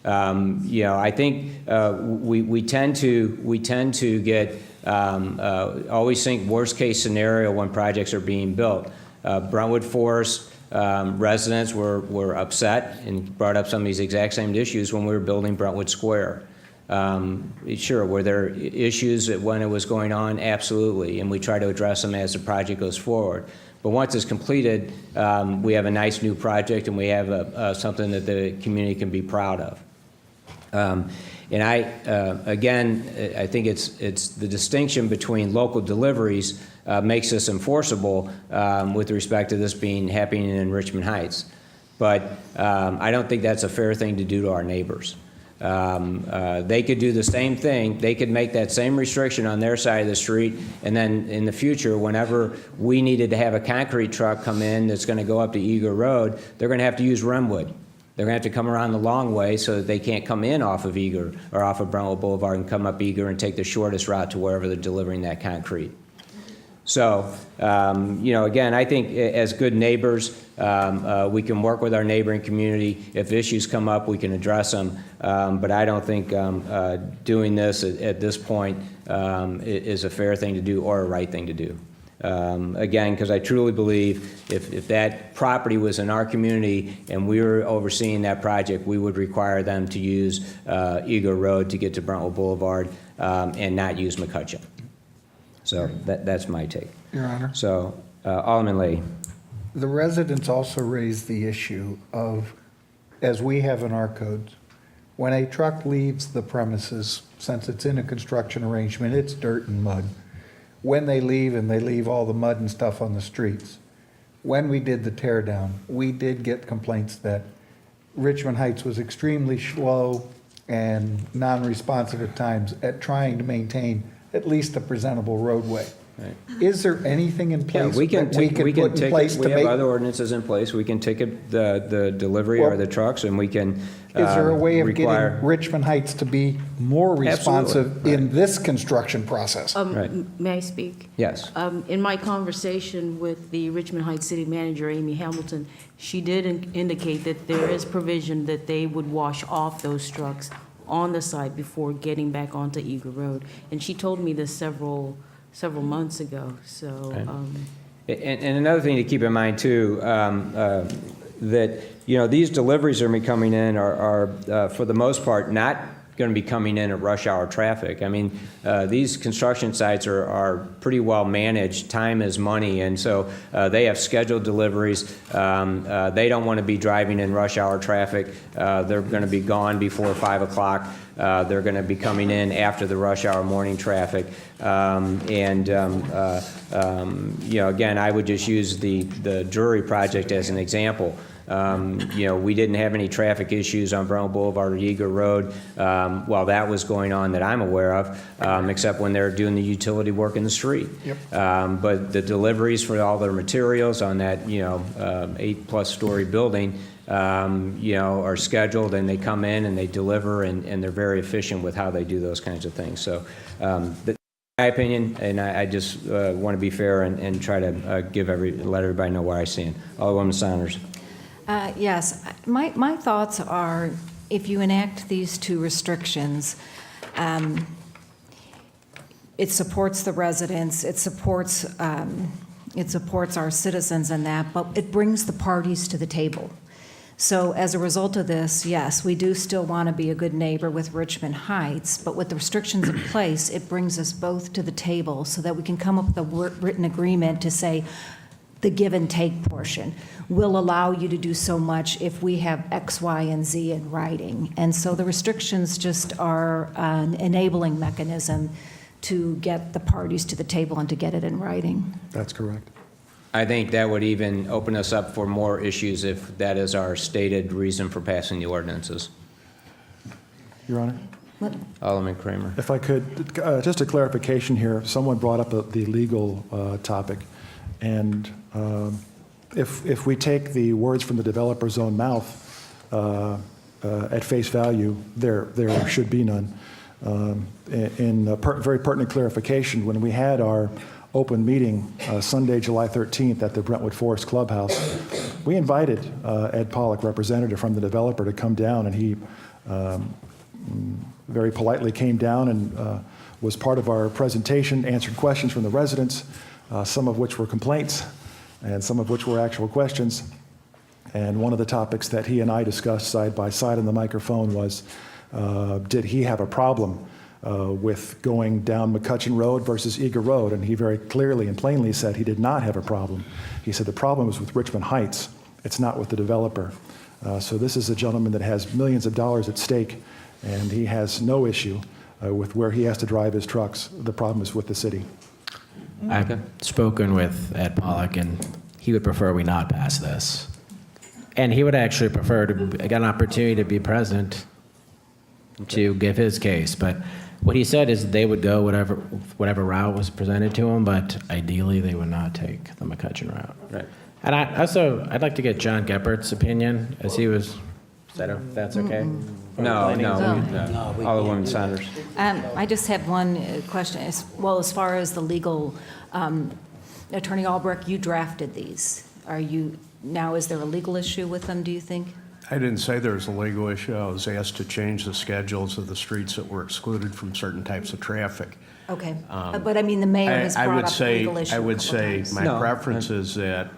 I think we tend to get always think worst-case scenario when projects are being built. Brentwood Forest residents were upset and brought up some of these exact same issues when we were building Brentwood Square. Sure, were there issues when it was going on? Absolutely, and we try to address them as the project goes forward. But once it's completed, we have a nice new project, and we have something that the community can be proud of. And again, I think it's the distinction between local deliveries makes this enforceable with respect to this being happening in Richmond Heights. But I don't think that's a fair thing to do to our neighbors. They could do the same thing. They could make that same restriction on their side of the street, and then in the future, whenever we needed to have a concrete truck come in that's going to go up to Eager Road, they're going to have to use Brentwood. They're going to have to come around the long way so that they can't come in off of Eager or off of Brentwood Boulevard and come up Eager and take the shortest route to wherever they're delivering that concrete. So, again, I think as good neighbors, we can work with our neighboring community. If issues come up, we can address them. But I don't think doing this at this point is a fair thing to do or a right thing to do. Again, because I truly believe if that property was in our community and we were overseeing that project, we would require them to use Eagle Road to get to Brentwood Boulevard and not use McCutcheon. So that's my take. Your Honor. So, Alderman Lee. The residents also raised the issue of, as we have in our codes, when a truck leaves the premises, since it's in a construction arrangement, it's dirt and mud. When they leave, and they leave all the mud and stuff on the streets. When we did the tear down, we did get complaints that Richmond Heights was extremely slow and non-responsive at times at trying to maintain at least a presentable roadway. Right. Is there anything in place we have make? other ordinances in place. We can ticket the delivery or the trucks, and we can Is there a way of require getting Richmond Heights to be more responsive Absolutely. in this construction process? May I speak? Yes. In my conversation with the Richmond Heights City Manager, Amy Hamilton, she did indicate that there is provision that they would wash off those trucks on the site before getting back onto Eagle Road. And she told me this several months ago, so. And another thing to keep in mind too, that, these deliveries that are coming in are for the most part, not going to be coming in at rush hour traffic. I mean, these construction sites are pretty well managed. Time is money, and so they have scheduled deliveries. They don't want to be driving in rush hour traffic. They're going to be gone before 5 o'clock. They're going to be coming in after the rush hour morning traffic. Again, I would just use the Drury project as an example. We didn't have any traffic issues on Brentwood Boulevard or Eager Road while that was going on that I'm aware of, except when they're doing the utility work in the street. Yep. But the deliveries for all their materials on that, 8+ story building, are scheduled, and they come in and they deliver, and they're very efficient with how they do those kinds of things. So, my opinion, and I just want to be fair and try to let everybody know where I stand. Alderwoman Saunders. Yes, my thoughts are, if you enact these two restrictions, it supports the residents, it supports our citizens in that, but it brings the parties to the table. So as a result of this, yes, we do still want to be a good neighbor with Richmond Heights, but with the restrictions in place, it brings us both to the table so that we can come up with a written agreement to say, the give and take portion will allow you to do so much if we have X, Y, and Z in writing. And so the restrictions just are an enabling mechanism to get the parties to the table and to get it in writing. That's correct. I think that would even open us up for more issues if that is our stated reason for passing the ordinances. Your Honor? Alderman Kramer. If I could, just a clarification here. Someone brought up the legal topic. And if we take the words from the developer's own mouth at face value, there should be none. Very pertinent clarification, when we had our open meeting Sunday, July 13th at the Brentwood Forest Clubhouse, we invited Ed Pollack, representative from the developer, to come down, and he very politely came down and was part of our presentation, answered questions from the residents, some of which were complaints and some of which were actual questions. And one of the topics that he and I discussed side by side on the microphone was, did he have a problem with going down McCutcheon Road versus Eager Road? And he very clearly and plainly said he did not have a problem. He said the problem was with Richmond Heights. It's not with the developer. So this is a gentleman that has millions of dollars at stake, and he has no issue with where he has to drive his trucks. The problem is with the city. I've spoken with Ed Pollack, and he would prefer we not pass this. And he would actually prefer to get an opportunity to be present to give his case. But what he said is they would go whatever route was presented to them, but ideally they would not take the McCutcheon route. Right. And I'd like to get John Geppert's opinion, as he was, that's okay? No. Alderwoman Saunders. I just have one question. As far as the legal, Attorney Albrecht, you drafted these. Now, is there a legal issue with them, do you think? I didn't say there was a legal issue. I was asked to change the schedules of the streets that were excluded from certain types of traffic. Okay. But I mean, the mayor has brought up the legal issue I would a couple say times. my preference is that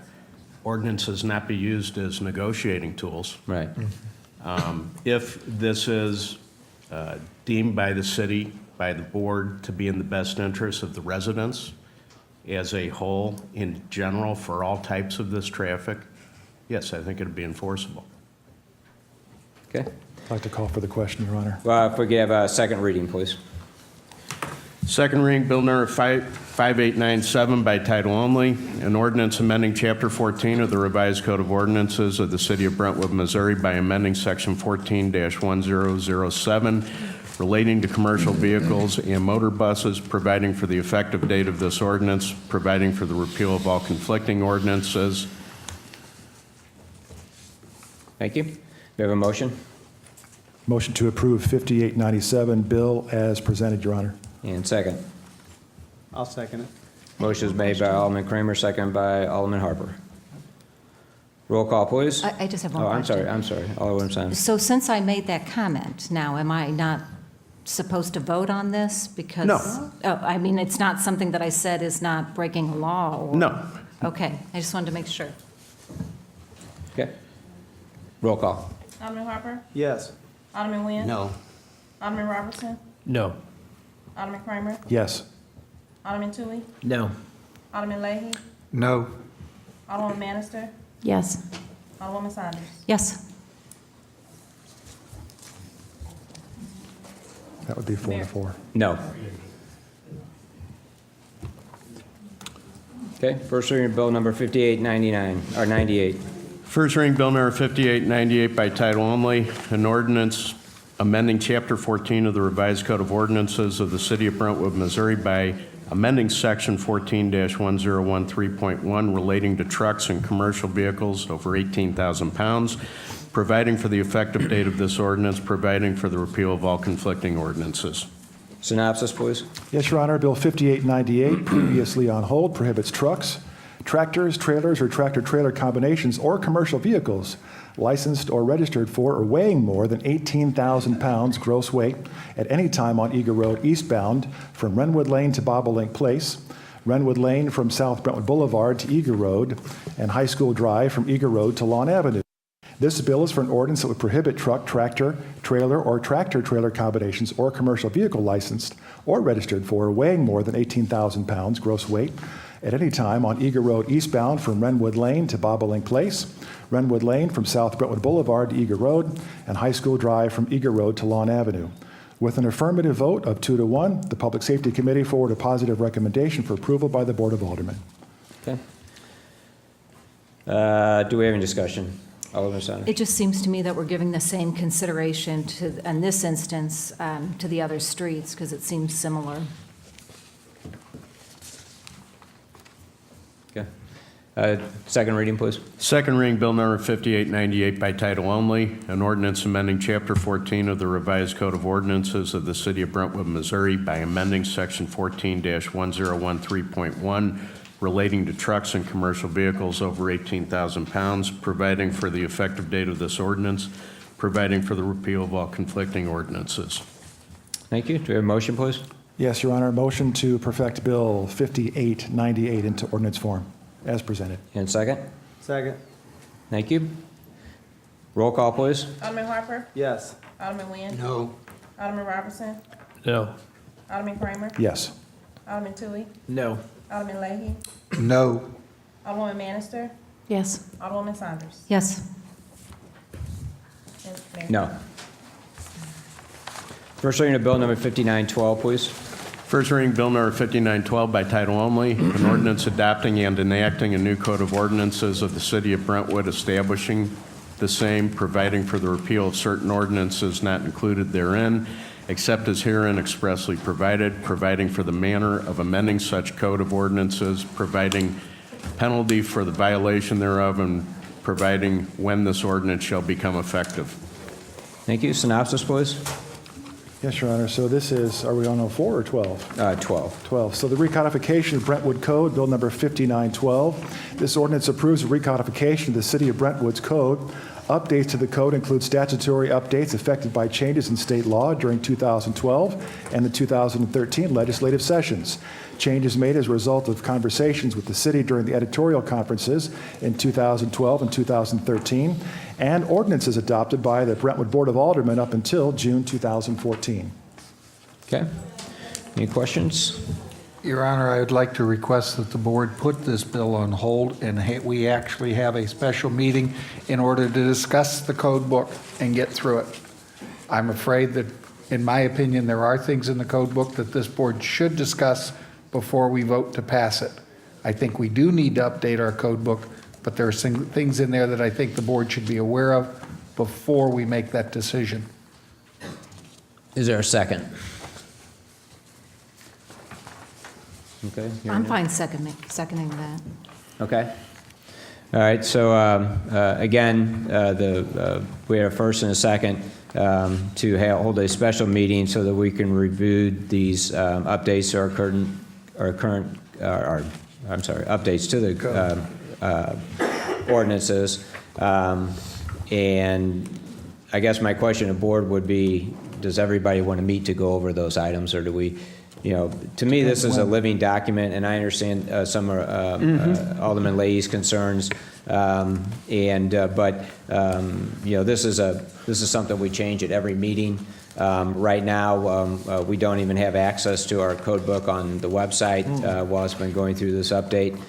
ordinances not be used as negotiating tools. Right. If this is deemed by the city, by the board, to be in the best interest of the residents as a whole, in general, for all types of this traffic, yes, I think it'd be enforceable. Okay. I'd like to call for the question, Your Honor. Well, if we could have a second reading, please. Second reading, Bill number 5897 by title only, an ordinance amending Chapter 14 of the Revised Code of Ordinances of the City of Brentwood, Missouri by amending Section 14-1007 relating to commercial vehicles and motor buses, providing for the effective date of this ordinance, providing for the repeal of all conflicting ordinances. Thank you. We have a motion? Motion to approve 5897, bill as presented, Your Honor. And second. I'll second it. Motion is made by Alderman Kramer, second by Alderman Harper. Roll call, please. I just have one Oh, question. I'm sorry. Alderman Saunders. So since I made that comment, now, am I not supposed to vote on this? Because No. Oh, I mean, it's not something that I said is not breaking a law? Or, No. Okay, I just wanted to make sure. Okay. Roll call. Alderman Harper? Yes. Alderman Nguyen? No. Alderman Robertson? No. Alderman Kramer? Yes. Alderman Toohey? No. Alderman Leahy? No. Alderwoman Bannister? Yes. Alderwoman Saunders? Yes. That would be 4-4. No. Okay, first reading of bill number 5899, or 98. First reading, Bill number 5898 by title only, an ordinance amending Chapter 14 of the Revised Code of Ordinances of the City of Brentwood, Missouri by amending Section 14-1013.1 relating to trucks and commercial vehicles over 18,000 pounds, providing for the effective date of this ordinance, providing for the repeal of all conflicting ordinances. Synopsis, please. Yes, Your Honor. Bill 5898, previously on hold, prohibits trucks, tractors, trailers, or tractor-trailer combinations or commercial vehicles licensed or registered for or weighing more than 18,000 pounds gross weight at any time on Eager Road eastbound from Brentwood Lane to Bobolink Place, Brentwood Lane from South Brentwood Boulevard to Eager Road, and High School Drive from Eager Road to Lawn Avenue. This bill is for an ordinance that would prohibit truck, tractor, trailer, or tractor-trailer combinations or commercial vehicle licensed or registered for or weighing more than 18,000 pounds gross weight at any time on Eager Road eastbound from Brentwood Lane to Bobolink Place, Brentwood Lane from South Brentwood Boulevard to Eager Road, and High School Drive from Eager Road to Lawn Avenue. With an affirmative vote of 2-1, the Public Safety Committee forwarded a positive recommendation for approval by the Board of Aldermen. Okay. Do we have any discussion? Alderman Saunders. It just seems to me that we're giving the same consideration to, in this instance, to the other streets, because it seems similar. Okay. Second reading, please. Second reading, Bill number 5898 by title only, an ordinance amending Chapter 14 of the Revised Code of Ordinances of the City of Brentwood, Missouri by amending Section 14-1013.1 relating to trucks and commercial vehicles over 18,000 pounds, providing for the effective date of this ordinance, providing for the repeal of all conflicting ordinances. Thank you. Do we have a motion, please? Yes, Your Honor. Motion to perfect Bill 5898 into ordinance form, as presented. And second? Second. Thank you. Roll call, please. Alderman Harper? Yes. Alderman Nguyen? No. Alderman Robertson? No. Alderman Kramer? Yes. Alderman Tui? No. Alderman Leahy? No. Alderwoman Bannister? Yes. Alderwoman Saunders? Yes. And Mayor. No. First reading of Bill number 5912, please. First reading Bill number 5912 by title only, an ordinance adopting and enacting a new code of ordinances of the city of Brentwood, establishing the same, providing for the repeal of certain ordinances not included therein, except as herein expressly provided, providing for the manner of amending such code of ordinances, providing penalty for the violation thereof, and providing when this ordinance shall become effective. Thank you. Synopsis, please. Yes, Your Honor. So this is, are we on 04 or 12? 12. 12. So the recodification of Brentwood Code, Bill number 5912. This ordinance approves the recodification of the City of Brentwood's code. Updates to the code include statutory updates affected by changes in state law during 2012 and the 2013 legislative sessions. Changes made as a result of conversations with the city during the editorial conferences in 2012 and 2013, and ordinances adopted by the Brentwood Board of Aldermen up until June 2014. Okay. Any questions? Your Honor, I would like to request that the board put this bill on hold and we actually have a special meeting in order to discuss the code book and get through it. I'm afraid that, in my opinion, there are things in the code book that this board should discuss before we vote to pass it. I think we do need to update our code book, but there are things in there that I think the board should be aware of before we make that decision. Is there a second? Okay. I'm fine seconding that. Okay. All right. So again, we had a first and a second to hold a special meeting so that we can review these updates to updates to the ordinances. And I guess my question to the board would be, does everybody want to meet to go over those items, or do we? To me, this is a living document, and I understand some are Alderman Leahy's concerns, but this is something we change at every meeting. Right now, we don't even have access to our code book on the website while it's been going through this update.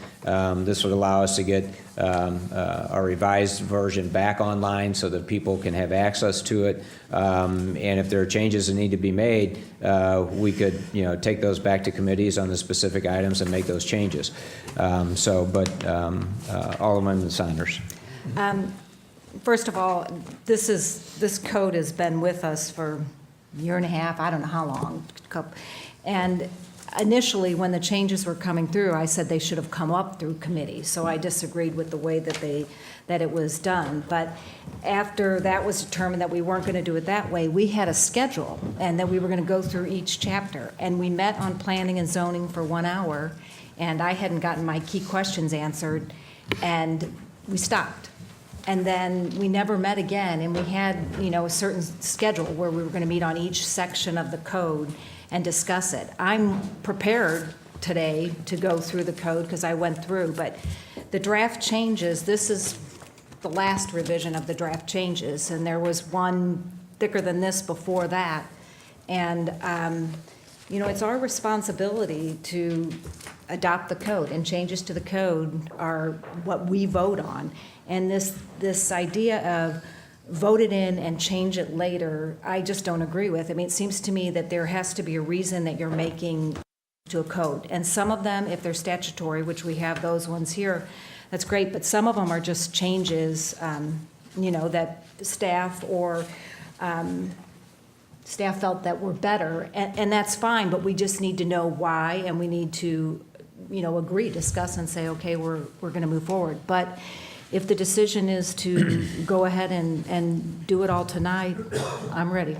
This would allow us to get our revised version back online so that people can have access to it. And if there are changes that need to be made, we could, take those back to committees on the specific items and make those changes. Alderman Saunders. First of all, this code has been with us for a year and a half, I don't know how long. And initially, when the changes were coming through, I said they should have come up through committee. So I disagreed with the way that it was done. But after that was determined that we weren't going to do it that way, we had a schedule, and that we were going to go through each chapter. And we met on planning and zoning for 1 hour, and I hadn't gotten my key questions answered, and we stopped. And then we never met again, and we had, a certain schedule where we were going to meet on each section of the code and discuss it. I'm prepared today to go through the code because I went through, but the draft changes, this is the last revision of the draft changes, and there was one thicker than this before that. And, it's our responsibility to adopt the code, and changes to the code are what we vote on. And this idea of vote it in and change it later, I just don't agree with. I mean, it seems to me that there has to be a reason that you're making to a code. And some of them, if they're statutory, which we have those ones here, that's great. But some of them are just changes, that staff felt that were better. And that's fine, but we just need to know why, and we need to, agree, discuss, and say, okay, we're going to move forward. But if the decision is to go ahead and do it all tonight, I'm ready.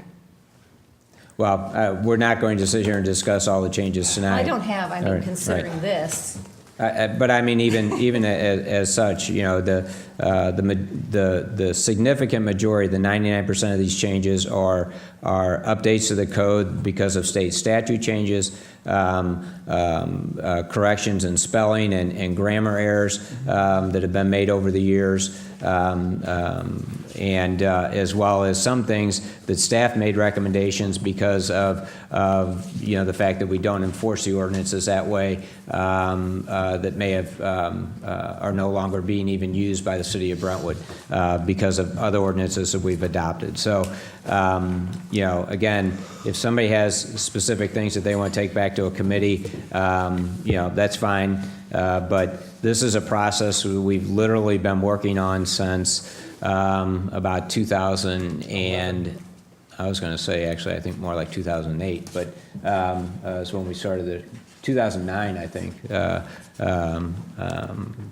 Well, we're not going to sit here and discuss all the changes tonight. I don't have, All right, considering right. this, But I mean, even as such, you know, the significant majority, the 99% of these changes are updates to the code because of state statute changes, corrections in spelling and grammar errors that have been made over the years, and as well as some things that staff made recommendations because of you know, the fact that we don't enforce the ordinances that way, that may have are no longer being even used by the city of Brentwood because of other ordinances that we've adopted. So, you know, again, if somebody has specific things that they want to take back to a committee, you know, that's fine. But this is a process we've literally been working on since about 2000 and I was going to say, actually, I think more like 2008, but is when we started the 2009, I think,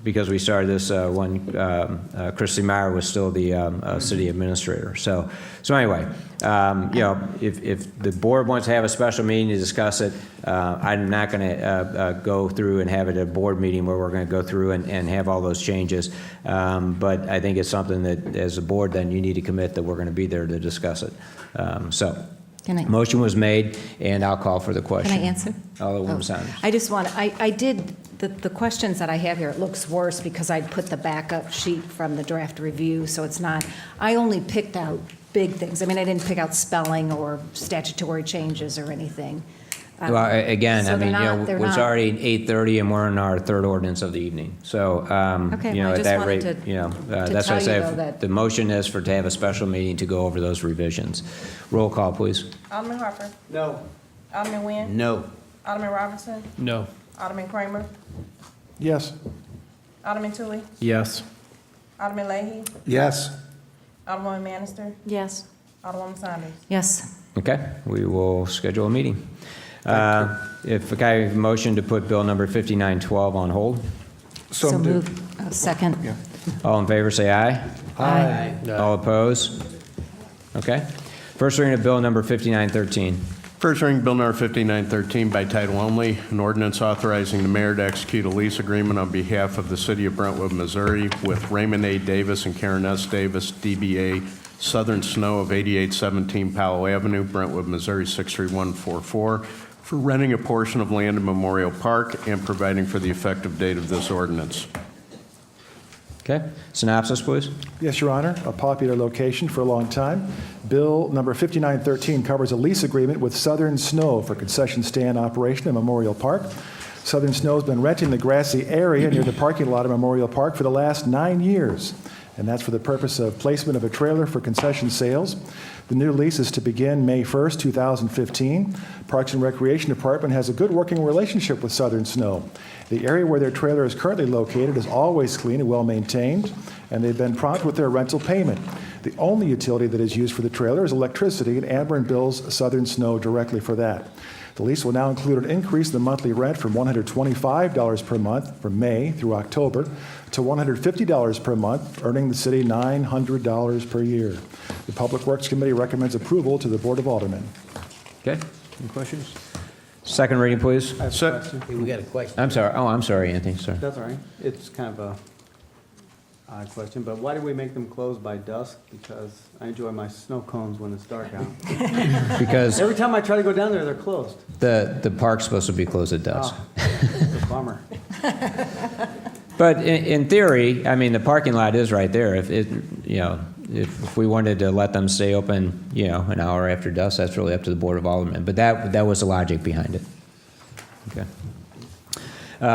because we started this when Christy Meyer was still the city administrator. So anyway, you know, if the board wants to have a special meeting to discuss it, I'm not going to go through and have it at a board meeting where we're going to go through and have all those changes. But I think it's something that, as a board, then you need to commit that we're going to be there to discuss it. Motion was made, and I'll call for the question. Can I answer? Alderwoman Saunders. I just want, I did, the questions that I have here, it looks worse because I put the backup sheet from the draft review, so it's not, I only picked out big things. I mean, I didn't pick out spelling or statutory changes or anything. Well, again, So I mean, you know, they're it's not- already 8:30 and we're in our third ordinance of the evening. So, Okay, you know, I at just that wanted rate, to- you know, to that's why I tell say you, though, that- the motion is to have a special meeting to go over those revisions. Roll call, please. Alderman Harper. No. Alderman Nguyen. No. Alderman Robinson. No. Alderman Kramer. Yes. Alderman Tui. Yes. Alderman Leahy. Yes. Alderwoman Bannister. Yes. Alderwoman Saunders. Yes. Okay, we will schedule a meeting. If I have a motion to put bill number 5912 on hold. So moved. Second. All in favor, say aye. Aye. All opposed? Okay. First reading of bill number 5913. First reading Bill Number 5913 by title only, an ordinance authorizing the mayor to execute a lease agreement on behalf of the city of Brentwood, Missouri with Raymond A. Davis and Karen S. Davis, DBA Southern Snow of 8817 Powell Avenue, Brentwood, Missouri 63144, for renting a portion of land in Memorial Park and providing for the effective date of this ordinance. Okay, synopsis, please. Yes, Your Honor, a popular location for a long time. Bill number 5913 covers a lease agreement with Southern Snow for concession stand operation in Memorial Park. Southern Snow has been renting the grassy area near the parking lot of Memorial Park for the last 9 years, and that's for the purpose of placement of a trailer for concession sales. The new lease is to begin May 1st, 2015. Parks and Recreation Department has a good working relationship with Southern Snow. The area where their trailer is currently located is always clean and well-maintained, and they've been prompt with their rental payment. The only utility that is used for the trailer is electricity, and Ameren bills Southern Snow directly for that. The lease will now include an increase in the monthly rent from $125 per month from May through October to $150 per month, earning the city $900 per year. The Public Works Committee recommends approval to the Board of Aldermen. Okay, any questions? Second reading, please. I have a question. We got a question. I'm sorry. Oh, I'm sorry, Anthony. Sorry. That's all right. It's kind of a odd question, but why do we make them close by dusk? Because I enjoy my snow cones when it's dark out. Because Every time I try to go down there, they're closed. the park's supposed to be closed at dusk. It's a bummer. But in theory, I mean, the parking lot is right there. If it, you know, if we wanted to let them stay open, you know, an hour after dusk, that's really up to the Board of Aldermen. But that was the logic behind it. Okay.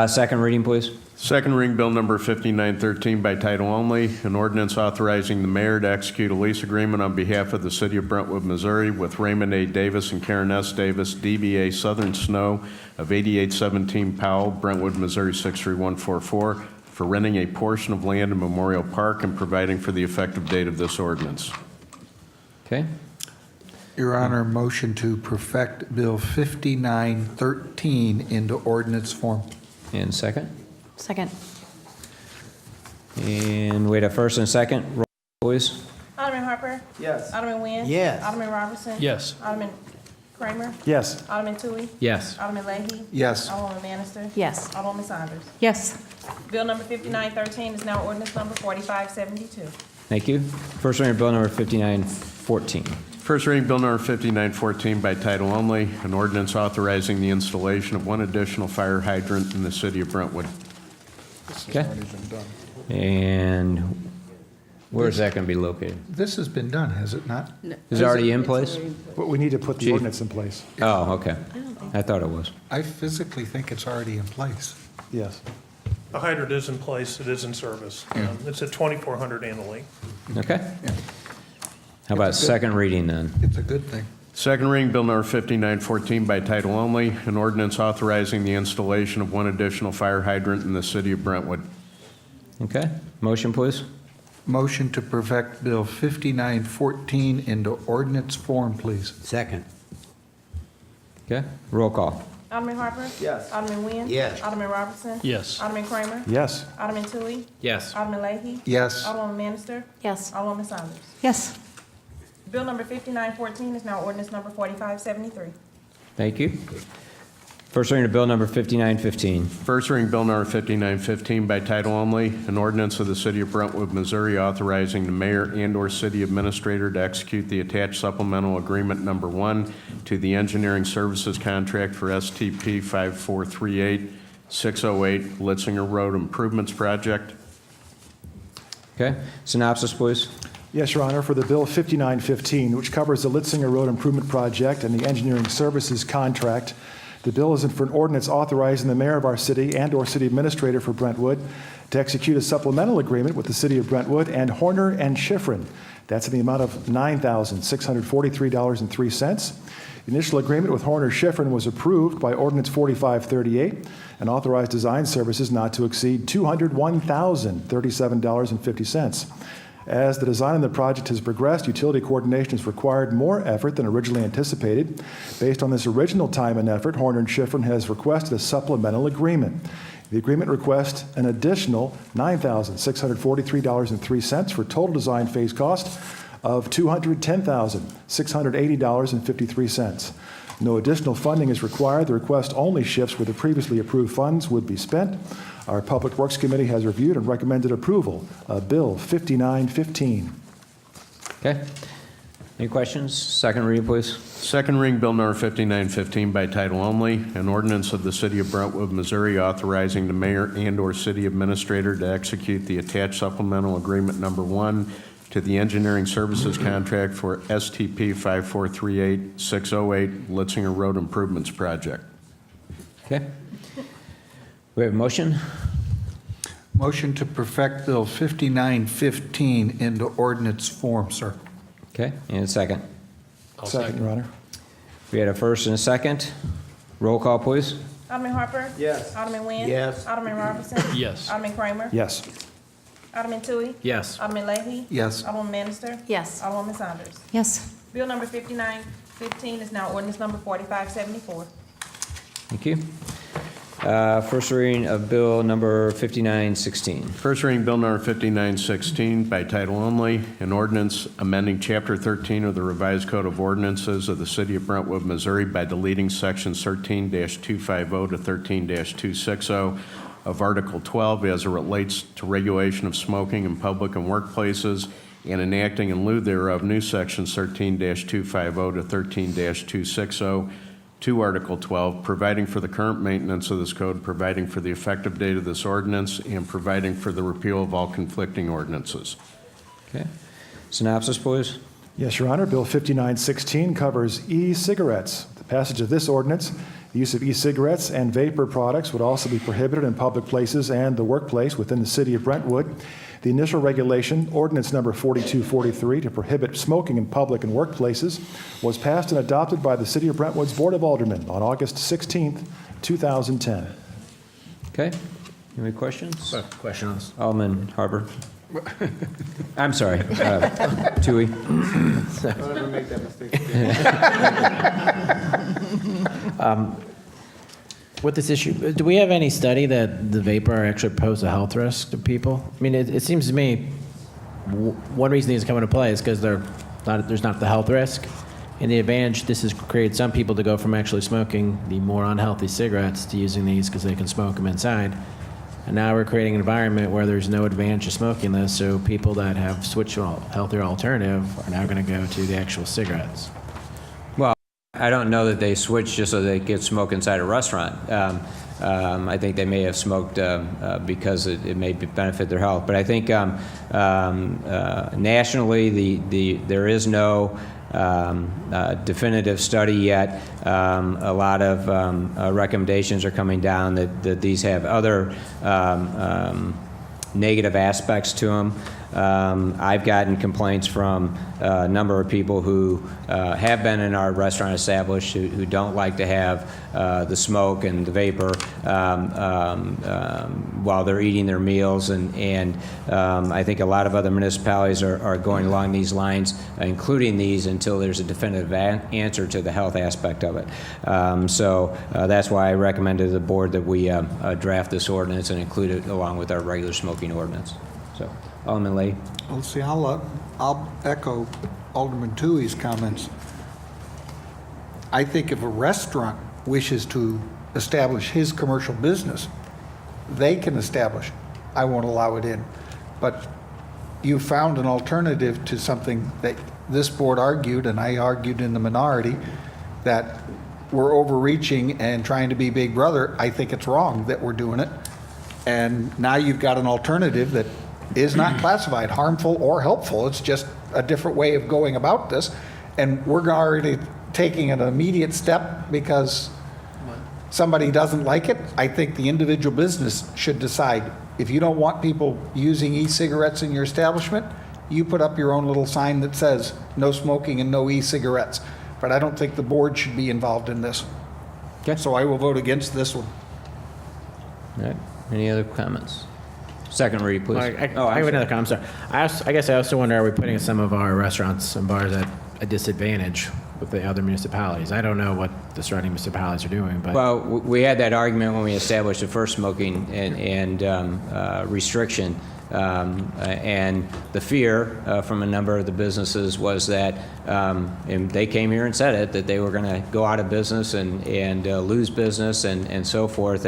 Second reading, please. Second reading Bill Number 5913 by title only, an ordinance authorizing the mayor to execute a lease agreement on behalf of the city of Brentwood, Missouri with Raymond A. Davis and Karen S. Davis, DBA Southern Snow of 8817 Powell, Brentwood, Missouri 63144, for renting a portion of land in Memorial Park and providing for the effective date of this ordinance. Okay. Your Honor, motion to perfect Bill 5913 into ordinance form. And second? Second. And we had a first and second. Roll, please. Alderman Harper. Yes. Alderman Nguyen. Yes. Alderman Robinson. Yes. Alderman Kramer? Yes. Alderman Tui? Yes. Alderman Leahy? Yes. Alderwoman Bannister? Yes. Alderwoman Saunders? Yes. Bill number 5913 is now ordinance number 4572. Thank you. First reading of bill number 5914. First reading Bill number 5914 by title only, an ordinance authorizing the installation of one additional fire hydrant in the city of Brentwood. Okay. And where is that going to be located? This has been done, has it not? Is it already in place? But we need to put the Chief. ordinance in place. Oh, okay. I thought it was. I physically think it's already in place. Yes. The hydrant is in place, it is in service. It's at 2,400 annually. Okay. How about second reading then? It's a good thing. Second reading Bill number 5914 by title only, an ordinance authorizing the installation of one additional fire hydrant in the city of Brentwood. Okay. Motion, please. Motion to perfect Bill 5914 into ordinance form, please. Second. Okay. Roll call. Alderman Harper? Yes. Alderman Nguyen? Yes. Alderman Robertson? Yes. Alderman Kramer? Yes. Alderman Tui? Yes. Alderman Leahy? Yes. Alderwoman Bannister? Yes. Alderwoman Saunders? Yes. Bill number 5914 is now ordinance number 4573. Thank you. First reading of bill number 5915. First reading Bill number 5915 by title only, an ordinance of the city of Brentwood, Missouri authorizing the mayor and/or city administrator to execute the attached supplemental agreement number 1 to the engineering services contract for STP 5438-608 Litzinger Road Improvements Project. Okay. Synopsis, please. Yes, Your Honor, for the Bill 5915, which covers the Litzinger Road Improvement Project and the engineering services contract, the bill is for an ordinance authorizing the mayor of our city and/or city administrator for Brentwood to execute a supplemental agreement with the city of Brentwood and Horner and Schifrin. That's in the amount of $9,643.03. The initial agreement with Horner Schifrin was approved by Ordinance 4538 and authorized design services not to exceed $201,037.50. As the design of the project has progressed, utility coordination has required more effort than originally anticipated. Based on this original time and effort, Horner and Schifrin has requested a supplemental agreement. The agreement requests an additional $9,643.03 for total design phase cost of $210,680.53. No additional funding is required. The request only shifts where the previously approved funds would be spent. Our Public Works Committee has reviewed and recommended approval of Bill 5915. Okay. Any questions? Second reading, please. Second reading Bill number 5915 by title only, an ordinance of the city of Brentwood, Missouri authorizing the mayor and/or city administrator to execute the attached supplemental agreement number 1 to the engineering services contract for STP 5438-608 Litzinger Road Improvements Project. Okay. We have a motion. Motion to perfect Bill 5915 into ordinance form, sir. Okay. And a second. Second, Your Honor. We had a first and a second. Roll call, please. Alderman Harper? Yes. Alderman Nguyen? Yes. Alderman Robertson? Yes. Alderman Kramer? Yes. Alderman Tui? Yes. Alderman Leahy? Yes. Alderwoman Bannister? Yes. Alderwoman Saunders? Yes. Bill number 5915 is now ordinance number 4574. Thank you. First reading of bill number 5916. First reading Bill number 5916 by title only, an ordinance amending Chapter 13 of the Revised Code of Ordinances of the City of Brentwood, Missouri by deleting Sections 13-250 to 13-260 of Article 12 as it relates to regulation of smoking in public and workplaces, and enacting in lieu thereof new Sections 13-250 to 13-260 to Article 12, providing for the current maintenance of this code, providing for the effective date of this ordinance, and providing for the repeal of all conflicting ordinances. Okay. Synopsis, please. Yes, Your Honor. Bill 5916 covers e-cigarettes. The passage of this ordinance, the use of e-cigarettes and vapor products would also be prohibited in public places and the workplace within the city of Brentwood. The initial regulation, ordinance number 4243, to prohibit smoking in public and workplaces, was passed and adopted by the City of Brentwood's Board of Aldermen on August 16th, 2010. Okay. Any questions? Question on this. Alderman Harper. I'm sorry. Tui. Don't ever make that mistake again. With this issue, do we have any study that the vapor actually pose a health risk to people? I mean, it seems to me one reason these come into play is because there's not the health risk, And the advantage, this has created some people to go from actually smoking the more unhealthy cigarettes to using these because they can smoke them inside. And now we're creating an environment where there's no advantage of smoking this, so people that have switched to a healthier alternative are now going to go to the actual cigarettes. Well, I don't know that they switch just so they could smoke inside a restaurant. I think they may have smoked because it may benefit their health. But I think nationally, there is no definitive study yet. A lot of recommendations are coming down that these have other negative aspects to them. I've gotten complaints from a number of people who have been in our restaurant established who don't like to have the smoke and the vapor while they're eating their meals. And I think a lot of other municipalities are going along these lines, including these, until there's a definitive answer to the health aspect of it. So that's why I recommended to the board that we draft this ordinance and include it along with our regular smoking ordinance. So, Alderman Lee. Well, see, I'll echo Alderman Toohey's comments. I think if a restaurant wishes to establish his commercial business, they can establish. I won't allow it in. But you found an alternative to something that this board argued, and I argued in the minority, that we're overreaching and trying to be Big Brother. I think it's wrong that we're doing it. And now you've got an alternative that is not classified harmful or helpful. It's just a different way of going about this. And we're already taking an immediate step because somebody doesn't like it. I think the individual business should decide. If you don't want people using e-cigarettes in your establishment, you put up your own little sign that says no smoking and no e-cigarettes. But I don't think the board should be involved in this. Okay. So I will vote against this one. All right. Any other comments? Second read, please. I have another comment. Sorry. I guess I also wonder, are we putting some of our restaurants and bars at a disadvantage with the other municipalities? I don't know what the surrounding municipalities are doing, but. Well, we had that argument when we established the first smoking and restriction. And the fear from a number of the businesses was that, and they came here and said it, that they were going to go out of business and lose business and so forth.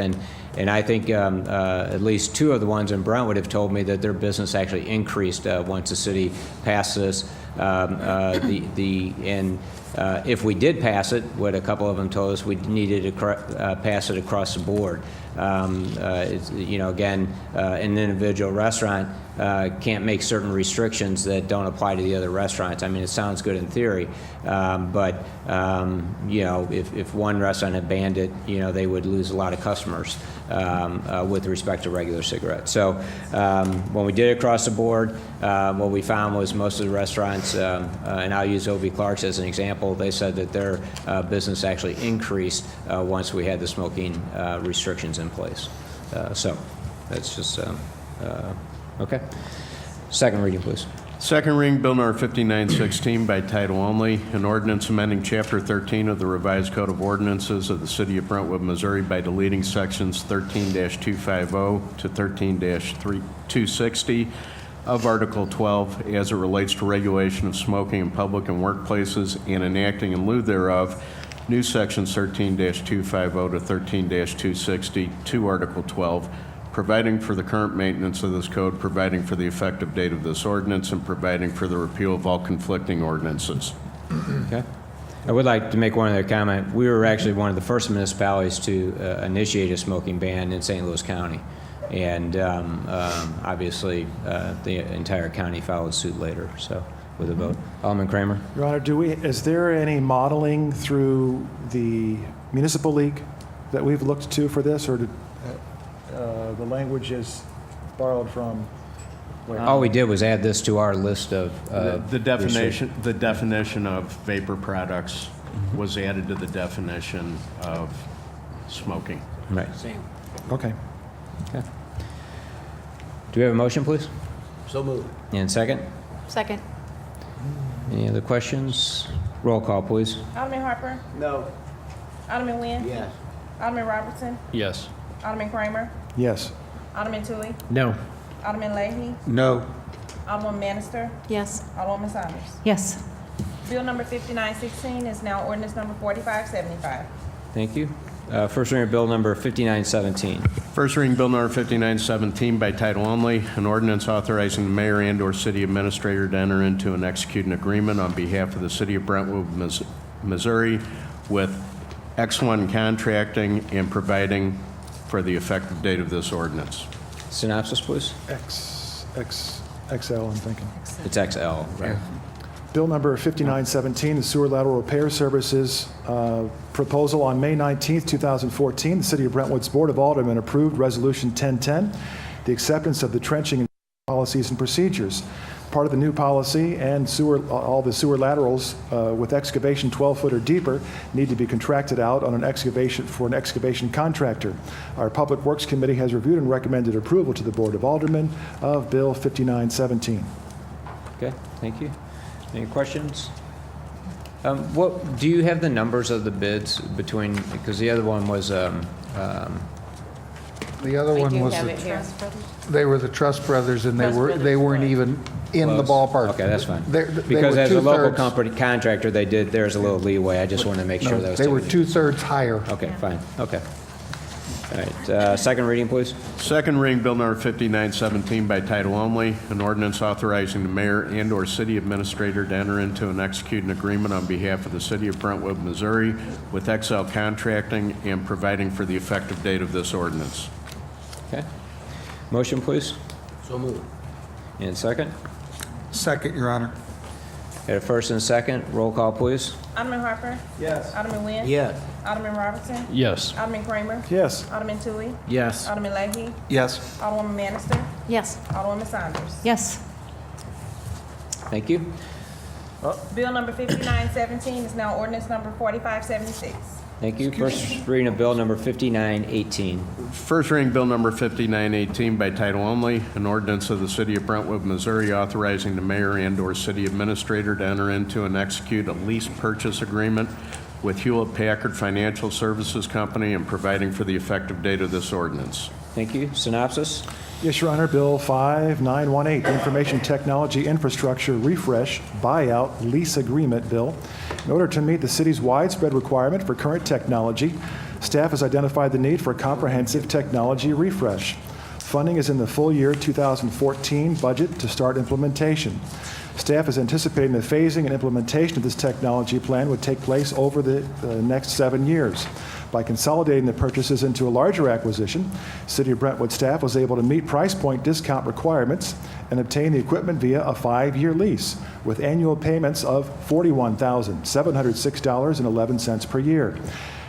And I think at least two of the ones in Brentwood have told me that their business actually increased once the city passed this. If we did pass it, what a couple of them told us, we needed to pass it across the board. Again, an individual restaurant can't make certain restrictions that don't apply to the other restaurants. I mean, it sounds good in theory, but if one restaurant had banned it, they would lose a lot of customers with respect to regular cigarettes. So when we did it across the board, what we found was most of the restaurants, and I'll use O.B. Clark's as an example, they said that their business actually increased once we had the smoking restrictions in place. So that's just, okay. Second reading, please. Second reading, Bill number 5916 by title only, an ordinance amending Chapter 13 of the Revised Code of Ordinances of the City of Brentwood, Missouri by deleting sections 13-250 to 13-260 of Article 12 as it relates to regulation of smoking in public and workplaces and enacting in lieu thereof new sections 13-250 to 13-260 to Article 12, providing for the current maintenance of this code, providing for the effective date of this ordinance, and providing for the repeal of all conflicting ordinances. Okay. I would like to make one other comment. We were actually one of the first municipalities to initiate a smoking ban in St. Louis County. And obviously, the entire county followed suit later, so with a vote. Alderman Kramer? Your Honor, is there any modeling through the municipal league that we've looked to for this, or did the language is borrowed from? All we did was add this to our list of The definition of vapor products was added to the definition of smoking. Right. Okay. Okay. Do we have a motion, please? So moved. And second? Second. Any other questions? Roll call, please. Alderman Harper? No. Alderman Nguyen? Yes. Alderman Robertson? Yes. Alderman Kramer? Yes. Alderman Toohey? No. Alderman Leahy? No. Alderman Manister? Yes. Alderwoman Saunders? Yes. Bill number 5916 is now ordinance number 4575. Thank you. First reading of Bill number 5917. First reading Bill number 5917 by title only, an ordinance authorizing the mayor and/or city administrator to enter into and execute an agreement on behalf of the city of Brentwood, Missouri with X1 Contracting and providing for the effective date of this ordinance. Synopsis, please. XL, I'm thinking. It's XL, right? Bill number 5917, the sewer lateral repair services proposal. On May 19th, 2014, the City of Brentwood's Board of Aldermen approved Resolution 1010, the acceptance of the trenching policies and procedures. Part of the new policy and all the sewer laterals with excavation 12-foot or deeper need to be contracted out on an excavation contractor. Our Public Works Committee has reviewed and recommended approval to the Board of Aldermen of Bill 5917. Okay, thank you. Any questions? What, do you have the numbers of the bids between, because the other one was, The other one was, they were the Trust Brothers, and they weren't even in the ballpark. Okay, that's fine. They Because were as a local two-thirds- company contractor, there's a little leeway. I just wanted to make sure that was. They were taken. two-thirds higher. Okay, fine, okay. All right, second reading, please. Second reading Bill number 5917 by title only, an ordinance authorizing the mayor and/or city administrator to enter into and execute an agreement on behalf of the city of Brentwood, Missouri with XL Contracting and providing for the effective date of this ordinance. Okay. Motion, please. So moved. And second? Second, Your Honor. Got a first and a second. Roll call, please. Alderman Harper. Yes. Alderman Nguyen. Yes. Alderman Robertson. Yes. Alderman Kramer. Yes. Alderman Tui. Yes. Alderman Leahy. Yes. Alderwoman Bannister. Yes. Alderwoman Saunders. Yes. Thank you. Bill number 5917 is now ordinance number 4576. Thank you. First reading of Bill number 5918. First reading Bill number 5918 by title only, an ordinance of the city of Brentwood, Missouri authorizing the mayor and/or city administrator to enter into and execute a lease purchase agreement with Hewlett-Packard Financial Services Company and providing for the effective date of this ordinance. Thank you. Synopsis? Yes, Your Honor. Bill 5918, the Information Technology Infrastructure Refresh Buyout Lease Agreement Bill. In order to meet the city's widespread requirement for current technology, staff has identified the need for a comprehensive technology refresh. Funding is in the full year 2014 budget to start implementation. Staff is anticipating the phasing and implementation of this technology plan would take place over the next 7 years. By consolidating the purchases into a larger acquisition, City of Brentwood staff was able to meet price point discount requirements and obtain the equipment via a 5-year lease with annual payments of $41,706.11 per year.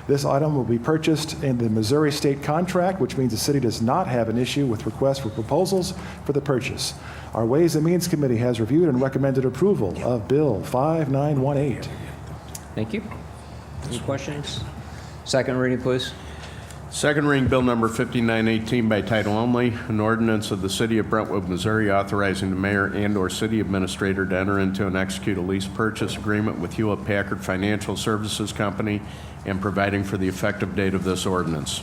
This item will be purchased in the Missouri state contract, which means the city does not have an issue with requests for proposals for the purchase. Our Ways and Means Committee has reviewed and recommended approval of Bill 5918. Thank you. Any questions? Second reading, please. Second reading Bill number 5918 by title only, an ordinance of the city of Brentwood, Missouri authorizing the mayor and/or city administrator to enter into and execute a lease purchase agreement with Hewlett-Packard Financial Services Company and providing for the effective date of this ordinance.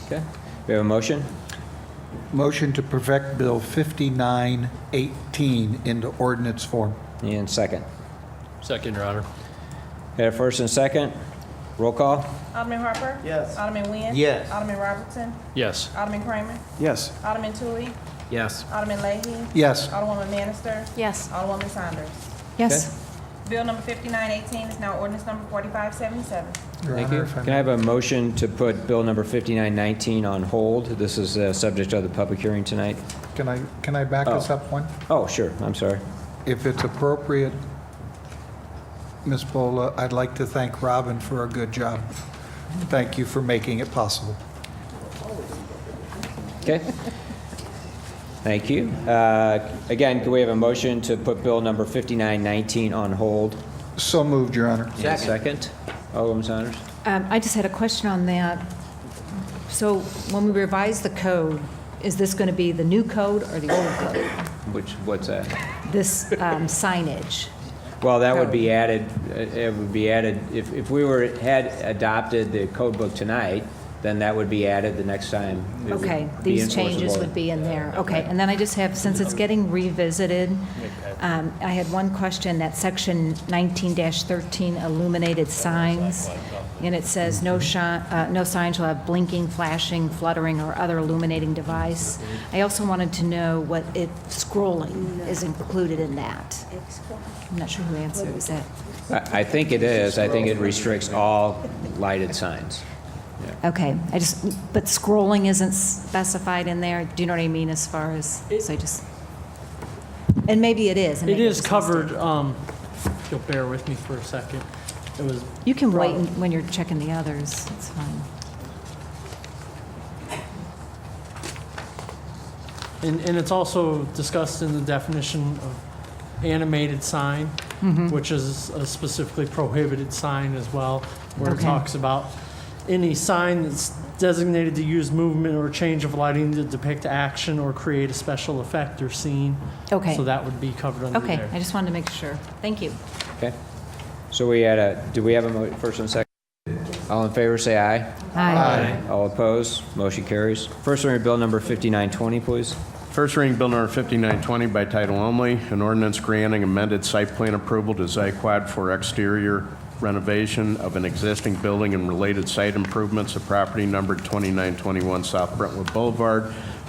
Okay. We have a motion? Motion to perfect Bill 5918 into ordinance form. And second. Second, Your Honor. Got a first and second. Roll call? Alderman Harper. Yes. Alderman Nguyen. Yes. Alderman Robertson. Yes. Alderman Kramer. Yes. Alderman Tui. Yes. Alderman Leahy. Yes. Alderwoman Bannister. Yes. Alderwoman Saunders. Yes. Bill number 5918 is now ordinance number 4577. Your Thank Honor, you. if I Can I have a motion to put Bill number 5919 on hold? This is subject to the public hearing tonight. Can I back us up one? Oh, sure. I'm sorry. If it's appropriate, Ms. Bola, I'd like to thank Robin for a good job. Thank you for making it possible. Okay. Thank you. Again, can we have a motion to put Bill number 5919 on hold? So moved, Your Honor. And second. Alderman Saunders? I just had a question on that. So when we revise the code, is this going to be the new code or the old code? What's that? This signage? Well, that would be added, it would be added, if we had adopted the code book tonight, then that would be added the next time. It would Okay, be these changes enforceable. would be in there. Okay, and then I just have, since it's getting revisited, I had one question, that section 19-13 illuminated signs, and it says no sign shall have blinking, flashing, fluttering, or other illuminating device. I also wanted to know what scrolling is included in that. I'm not sure who answers that. I think it is. I think it restricts all lighted signs. Okay, but scrolling isn't specified in there. Do you know what I mean as far as, and maybe it is. and It maybe I is just missed covered, it. if you'll bear with me for a second. It was You can wait when you're checking the others, it's fine. And it's also discussed in the definition of animated sign, Mhm. which is a specifically prohibited sign as well, where it Okay. talks about any sign that's designated to use movement or change of lighting to depict action or create a special effect or scene. Okay. So that would be covered under Okay, there. I just wanted to make sure. Thank you. Okay. So do we have a first and a second? All in favor, say aye. Aye. All opposed, motion carries. First reading of bill number 5920, please. First reading Bill Number 5920 by title only, an ordinance granting amended site plan approval to Zyquad for exterior renovation of an existing building and related site improvements of property numbered 2921 South Brentwood Boulevard,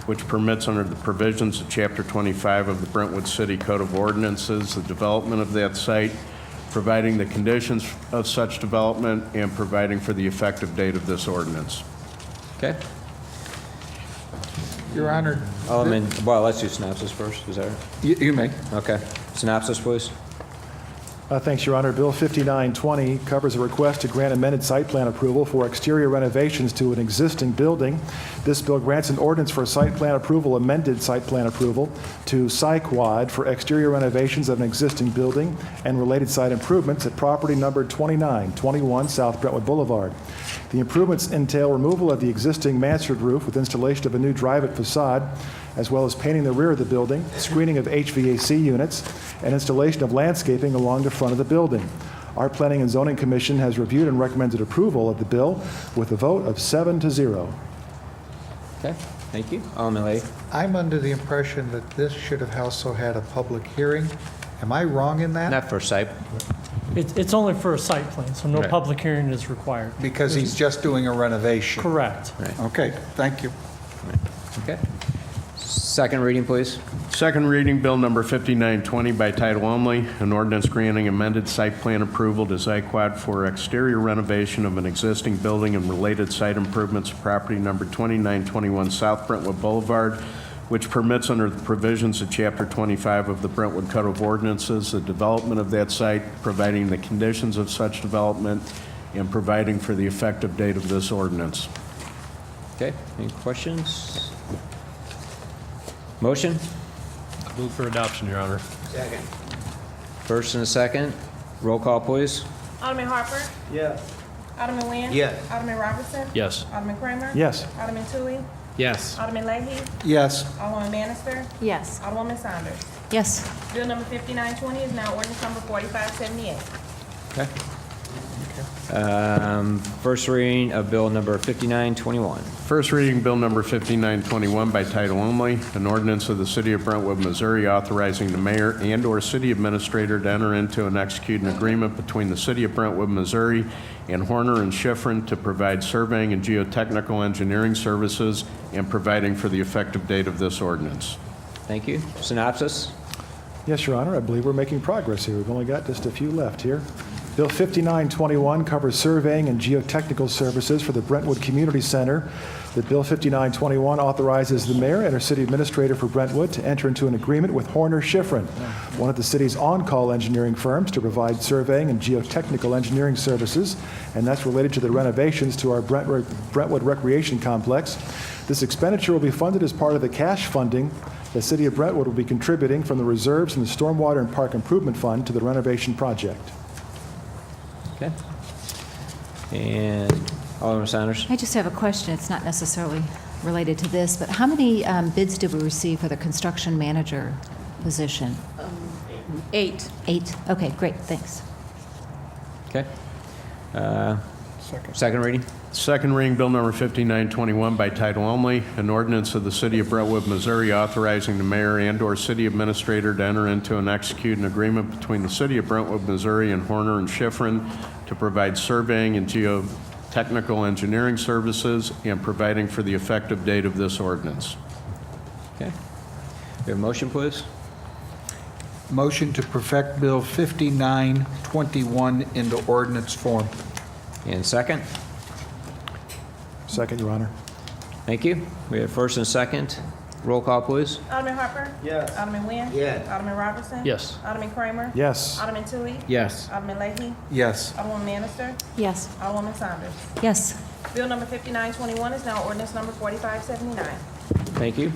which permits under the provisions of Chapter 25 of the Brentwood City Code of Ordinances the development of that site, providing the conditions of such development, and providing for the effective date of this ordinance. Okay. Your Honor. Alderman, well, let's do synopsis first. Is that right? You may. Okay. Synopsis, please. Thanks, Your Honor. Bill 5920 covers a request to grant amended site plan approval for exterior renovations to an existing building. This bill grants an ordinance for site plan approval, amended site plan approval, to Zyquad for exterior renovations of an existing building and related site improvements at property number 2921 South Brentwood Boulevard. The improvements entail removal of the existing mansard roof with installation of a new drive-up facade, as well as painting the rear of the building, screening of HVAC units, and installation of landscaping along the front of the building. Our Planning and Zoning Commission has reviewed and recommended approval of the bill with a vote of 7-0. Okay. Thank you. Alderman Lee. I'm under the impression that this should have also had a public hearing. Am I wrong in that? Not for site. It's only for a site plan, so no Right. public hearing is required. Because he's just doing a renovation. Correct. Right. Okay, thank you. Okay. Second reading, please. Second reading, Bill Number 5920 by title only, an ordinance granting amended site plan approval to Zyquad for exterior renovation of an existing building and related site improvements of property number 2921 South Brentwood Boulevard, which permits under the provisions of Chapter 25 of the Brentwood Code of Ordinances the development of that site, providing the conditions of such development, and providing for the effective date of this ordinance. Okay. Any questions? Motion? Move for adoption, Your Honor. Second. First and a second. Roll call, please. Alderman Harper? Yes. Alderman Nguyen? Yes. Alderman Robinson? Yes. Alderman Kramer? Yes. Alderman Tui? Yes. Alderman Leahy? Yes. Alderwoman Bannister? Yes. Alderwoman Saunders? Yes. Bill number 5920 is now ordinance number 4578. Okay. First reading of bill number 5921. First reading, Bill Number 5921 by title only, an ordinance of the City of Brentwood, Missouri authorizing the mayor and/or city administrator to enter into and execute an agreement between the City of Brentwood, Missouri and Horner and Schifrin to provide surveying and geotechnical engineering services and providing for the effective date of this ordinance. Thank you. Synopsis? Yes, Your Honor, I believe we're making progress here. We've only got just a few left here. Bill 5921 covers surveying and geotechnical services for the Brentwood Community Center. The Bill 5921 authorizes the mayor and our city administrator for Brentwood to enter into an agreement with Horner Schifrin, one of the city's on-call engineering firms, to provide surveying and geotechnical engineering services, and that's related to the renovations to our Brentwood Recreation Complex. This expenditure will be funded as part of the cash funding the City of Brentwood will be contributing from the reserves in the Stormwater and Park Improvement Fund to the renovation project. Okay. And Alderman Saunders? I just have a question. It's not necessarily related to this, but how many bids did we receive for the construction manager position? 8. 8. Okay, great, thanks. Okay. Second reading? Second reading Bill Number 5921 by title only, an ordinance of the City of Brentwood, Missouri authorizing the mayor and/or city administrator to enter into and execute an agreement between the City of Brentwood, Missouri and Horner and Schifrin to provide surveying and geotechnical engineering services and providing for the effective date of this ordinance. Okay. We have a motion, please? Motion to perfect Bill 5921 into ordinance form. And second? Second, Your Honor. Thank you. We have first and second. Roll call, please. Alderman Harper? Yes. Alderman Nguyen? Yes. Alderman Robertson? Yes. Alderman Kramer? Yes. Alderman Tui? Yes. Alderman Leahy? Yes. Alderwoman Bannister? Yes. Alderwoman Saunders? Yes. Bill number 5921 is now ordinance number 4579. Thank you.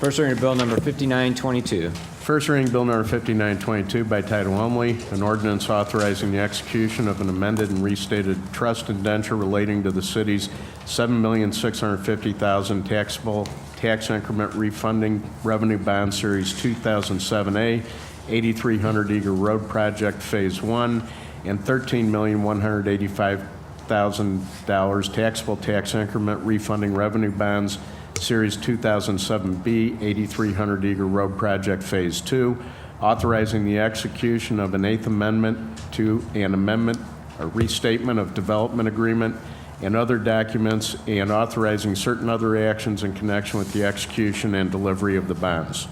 First reading of Bill number 5922. First reading Bill Number 5922 by title only, an ordinance authorizing the execution of an amended and restated trust indenture relating to the city's $7,650,000 taxable tax increment refunding revenue bond series 2007A, 8300 Eager Road Project Phase 1, and $13,185,000 taxable tax increment refunding revenue bonds Series 2007B, 8300 Eager Road Project Phase 2, authorizing the execution of an Eighth Amendment to an amendment, a restatement of development agreement, and other documents, and authorizing certain other actions in connection with the execution and delivery of the bonds.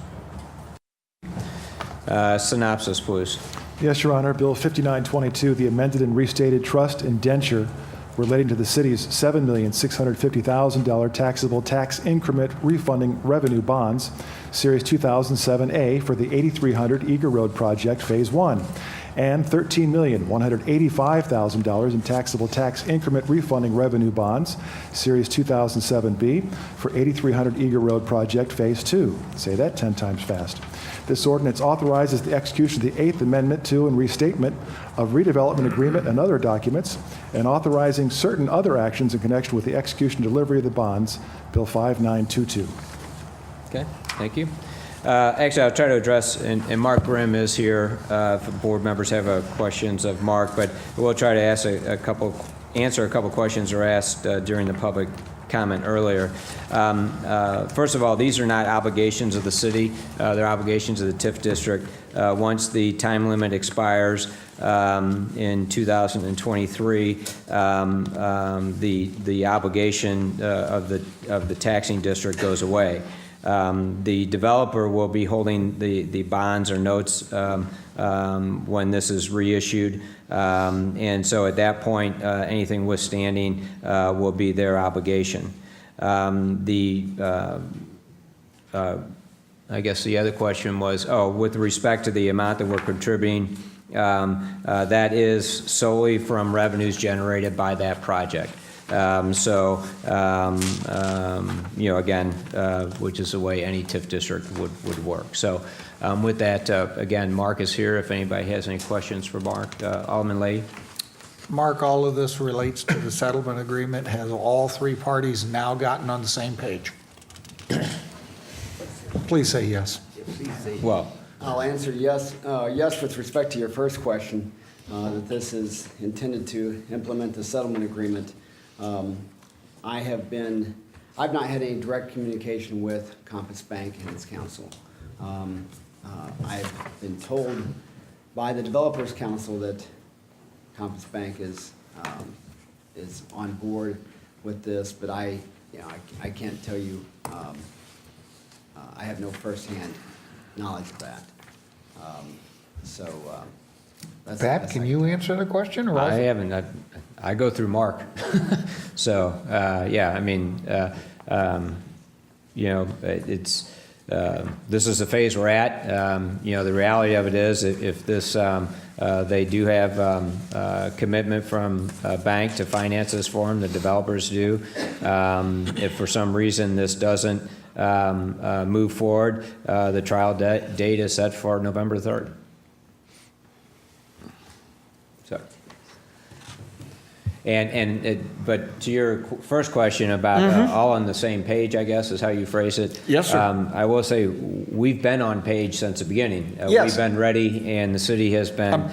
Synopsis, please. Yes, Your Honor. Bill 5922, the amended and restated trust indenture relating to the city's $7,650,000 taxable tax increment refunding revenue bonds, Series 2007A for the 8300 Eager Road Project Phase 1, and $13,185,000 in taxable tax increment refunding revenue bonds, Series 2007B for 8300 Eager Road Project Phase 2. Say that 10 times fast. This ordinance authorizes the execution of the Eighth Amendment to and restatement of redevelopment agreement and other documents, and authorizing certain other actions in connection with the execution and delivery of the bonds, Bill 5922. Okay, thank you. Actually, I'll try to address, and Mark Grimm is here if the board members have questions of Mark, but we'll try to answer a couple questions that were asked during the public comment earlier. First of all, these are not obligations of the city. They're obligations of the TIF district. Once the time limit expires in 2023, the obligation of the taxing district goes away. The developer will be holding the bonds or notes when this is reissued. And so at that point, anything withstanding will be their obligation. I guess the other question was, with respect to the amount that we're contributing, that is solely from revenues generated by that project. Again, which is the way any TIF district would work. So with that, again, Mark is here if anybody has any questions for Mark. Alderman Leahy. Mark, all of this relates to the settlement agreement. Has all three parties now gotten on the same page? Please say yes. Well, I'll answer yes. Yes, with respect to your first question, that this is intended to implement the settlement agreement. I've not had any direct communication with Compass Bank and its counsel. I've been told by the Developers Council that Compass Bank is on board with this, but I can't tell you. I have no firsthand knowledge of that. Pat, can you answer the question? Or I haven't. I go through Mark. So, yeah, I mean, it's, this is the phase we're at. The reality of it is if this, they do have commitment from a bank to finance this for them, the developers do. If for some reason this doesn't move forward, the trial date is set for November 3rd. So, But to your first question about all on the same page, I guess, is how you phrase it. Yes, sir. I will say, we've been on page since the beginning. Yes. We've been ready, and the city has been,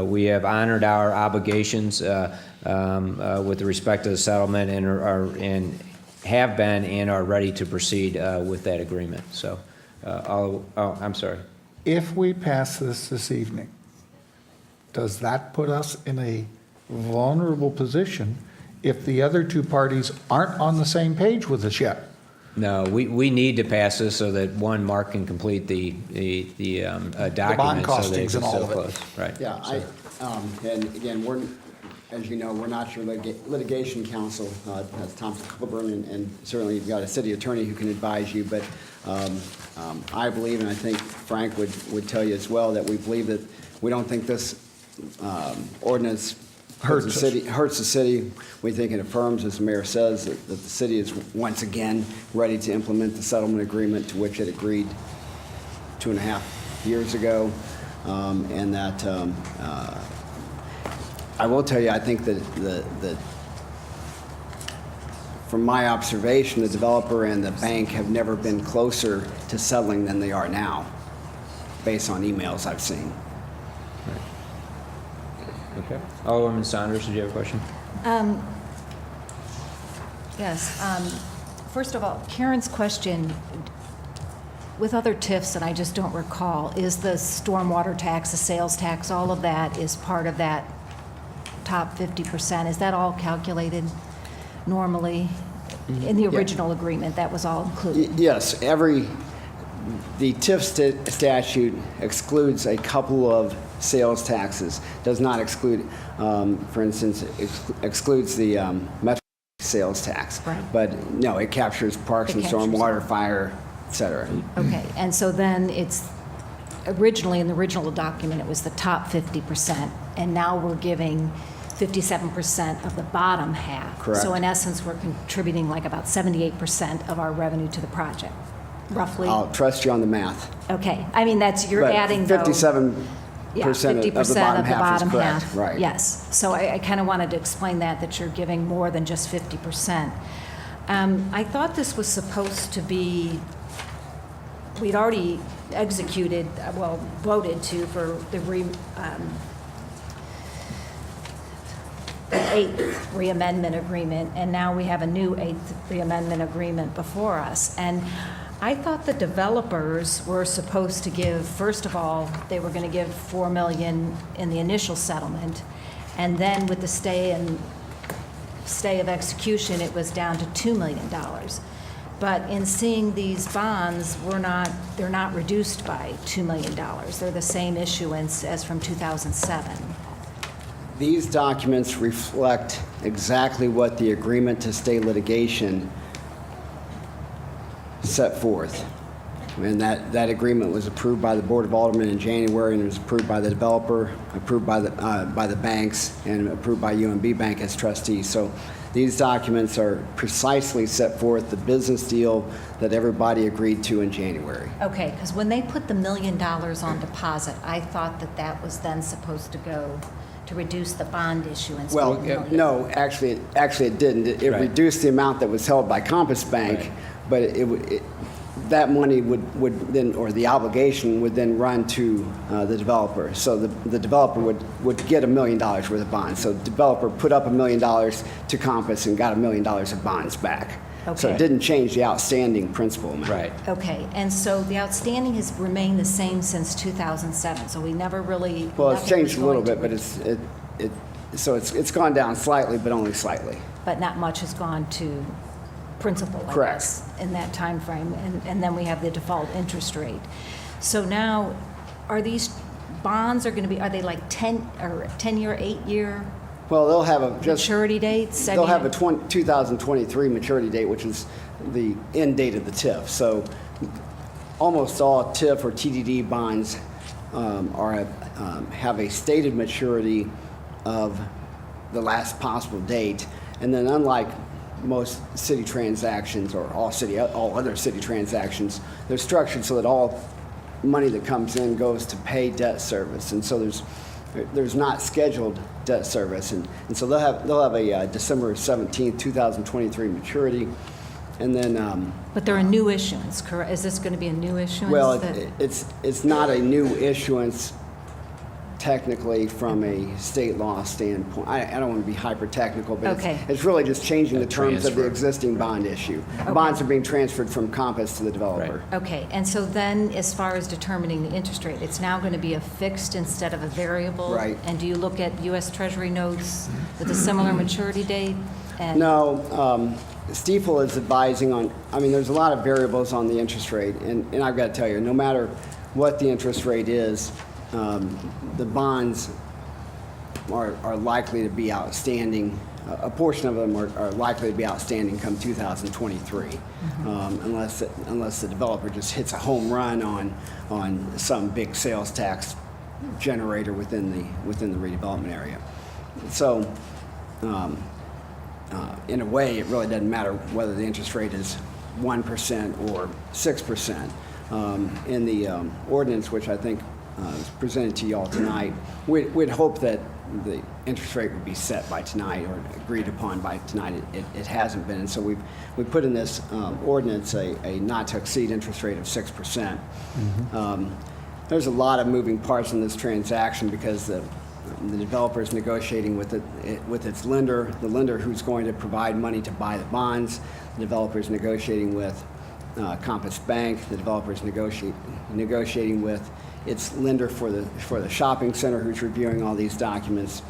we have honored our obligations with respect to the settlement and have been and are ready to proceed with that agreement. So, I'm sorry. If we pass this evening, does that put us in a vulnerable position if the other two parties aren't on the same page with us yet? No, we need to pass this so that, one, Mark can complete the document so that costings it's and all so of it. close. Right. Yeah, and again, as you know, we're not your litigation counsel, as Thompson Coburn, and certainly you've got a city attorney who can advise you, but I believe, and I think Frank would tell you as well, that we believe that we don't think this ordinance hurts the city. We think it affirms, as the mayor says, that the city is once again ready to implement the settlement agreement to which it agreed 2.5 years ago, and that I will tell you, I think that from my observation, the developer and the bank have never been closer to settling than they are now, based on emails I've seen. Okay. Alderman Saunders, did you have a question? Yes. First of all, Karen's question, with other TIFs that I just don't recall, is the stormwater tax, the sales tax, all of that is part of that top 50%. Is that all calculated normally? In the original agreement, that was all included? Yes, the TIF statute excludes a couple of sales taxes, does not exclude, for instance, excludes the metro sales tax. Right. But no, it captures parks and stormwater, fire, et cetera. Okay, and so then it's, originally in the original document, it was the top 50%, and now we're giving 57% of the bottom half. Correct. So in essence, we're contributing like about 78% of our revenue to the project, roughly? I'll trust you on the math. Okay, I mean, you're But adding though. 57% Yeah, of the 50% bottom of the half is bottom correct. half. Right. Yes, so I kind of wanted to explain that you're giving more than just 50%. I thought this was supposed to be, we'd already executed, voted to for the 8th reamendment agreement, and now we have a new 8th reamendment agreement before us. And I thought the developers were supposed to give, first of all, they were going to give $4 million in the initial settlement, and then with the stay of execution, it was down to $2 million. But in seeing these bonds, they're not reduced by $2 million. They're the same issuance as from 2007. These documents reflect exactly what the agreement to stay litigation set forth. And that agreement was approved by the Board of Aldermen in January, and it was approved by the developer, approved by the banks, and approved by UMB Bank as trustees. So these documents are precisely set forth the business deal that everybody agreed to in January. Okay, because when they put the $1 million on deposit, I thought that was then supposed to go to reduce the bond issuance. Well, no, actually it didn't. It reduced the amount that was held by Compass Bank, but that money would then, or the obligation would then run to the developer. So the developer would get $1 million worth of bonds. So the developer put up $1 million to Compass and got $1 million of bonds back. Okay. So it didn't change the outstanding principal amount. Right. Okay, and so the outstanding has remained the same since 2007, so we never really. Well, it's nothing was changed a little going bit, to- but so it's gone down slightly, but only slightly. But not much has gone to principal, I Correct. guess, in that time frame, and then we have the default interest rate. So now, are these bonds are they like 10-year, 8-year? Well, they'll have a maturity dates? They'll have a 2023 maturity date, which is the end date of the TIF. So almost all TIF or TDD bonds have a stated maturity of the last possible date, and then unlike most city transactions or all other city transactions, they're structured so that all money that comes in goes to pay debt service, and so there's there's not scheduled debt service, and so they'll have a December 17th, 2023 maturity, and then. But they're a new issuance, correct? Is this going to be a new issuance? Well, that- it's not a new issuance technically from a state law standpoint. I don't want to be hyper-technical, but Okay. it's really just changing the terms of the transfer. existing bond issue. Okay. Bonds are being transferred from Compass to the developer. Okay, and so then, as far as determining the interest rate, it's now going to be a fixed instead of a variable? Right. And do you look at U.S. Treasury notes with a similar maturity date? And- No, Stiefel is advising on, I mean, there's a lot of variables on the interest rate, and I've got to tell you, no matter what the interest rate is, the bonds are likely to be outstanding. A portion of them are likely to be outstanding come 2023, unless the developer just hits a home run on some big sales tax generator within the redevelopment area. So, in a way, it really doesn't matter whether the interest rate is 1% or 6%. In the ordinance, which I think is presented to you all tonight, we'd hope that the interest rate would be set by tonight or agreed upon by tonight. It hasn't been, and so we put in this ordinance a not to exceed interest rate of 6%. There's a lot of moving parts in this transaction because the developer is negotiating with its lender, the lender who's going to provide money to buy the bonds. The developer is negotiating with Compass Bank. The developer is negotiating with its lender for the shopping center, who's reviewing all these documents.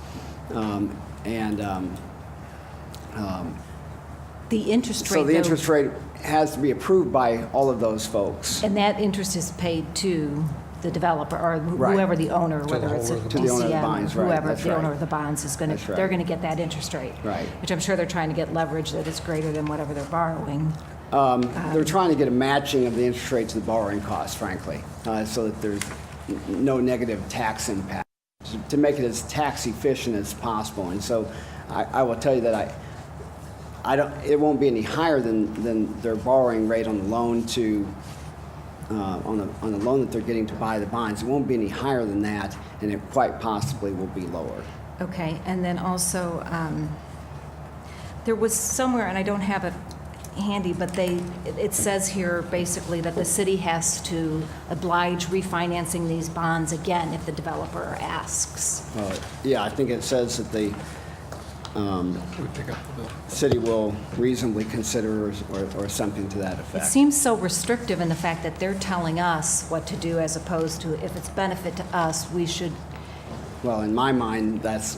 The interest rate, so the though- interest rate has to be approved by all of those folks. And that interest is paid to the developer or Right. whoever the owner, To the whether it's a holder of the bonds. To the owner of the DCM, bonds, right, whoever that's the owner right. of the bonds is going That's to, right. they're going to get that interest rate. Right. Which I'm sure they're trying to get leverage that is greater than whatever they're borrowing. They're trying to get a matching of the interest rate to the borrowing costs, frankly, so that there's no negative tax impact, to make it as tax efficient as possible. And so I will tell you that it won't be any higher than their borrowing rate on the loan on the loan that they're getting to buy the bonds. It won't be any higher than that, and it quite possibly will be lower. Okay, and then also, there was somewhere, and I don't have it handy, but it says here basically that the city has to oblige refinancing these bonds again if the developer asks. Yeah, I think it says that the city will reasonably consider or something to that It effect. seems so restrictive in the fact that they're telling us what to do as opposed to if it's benefit to us, we should. Well, in my mind, that's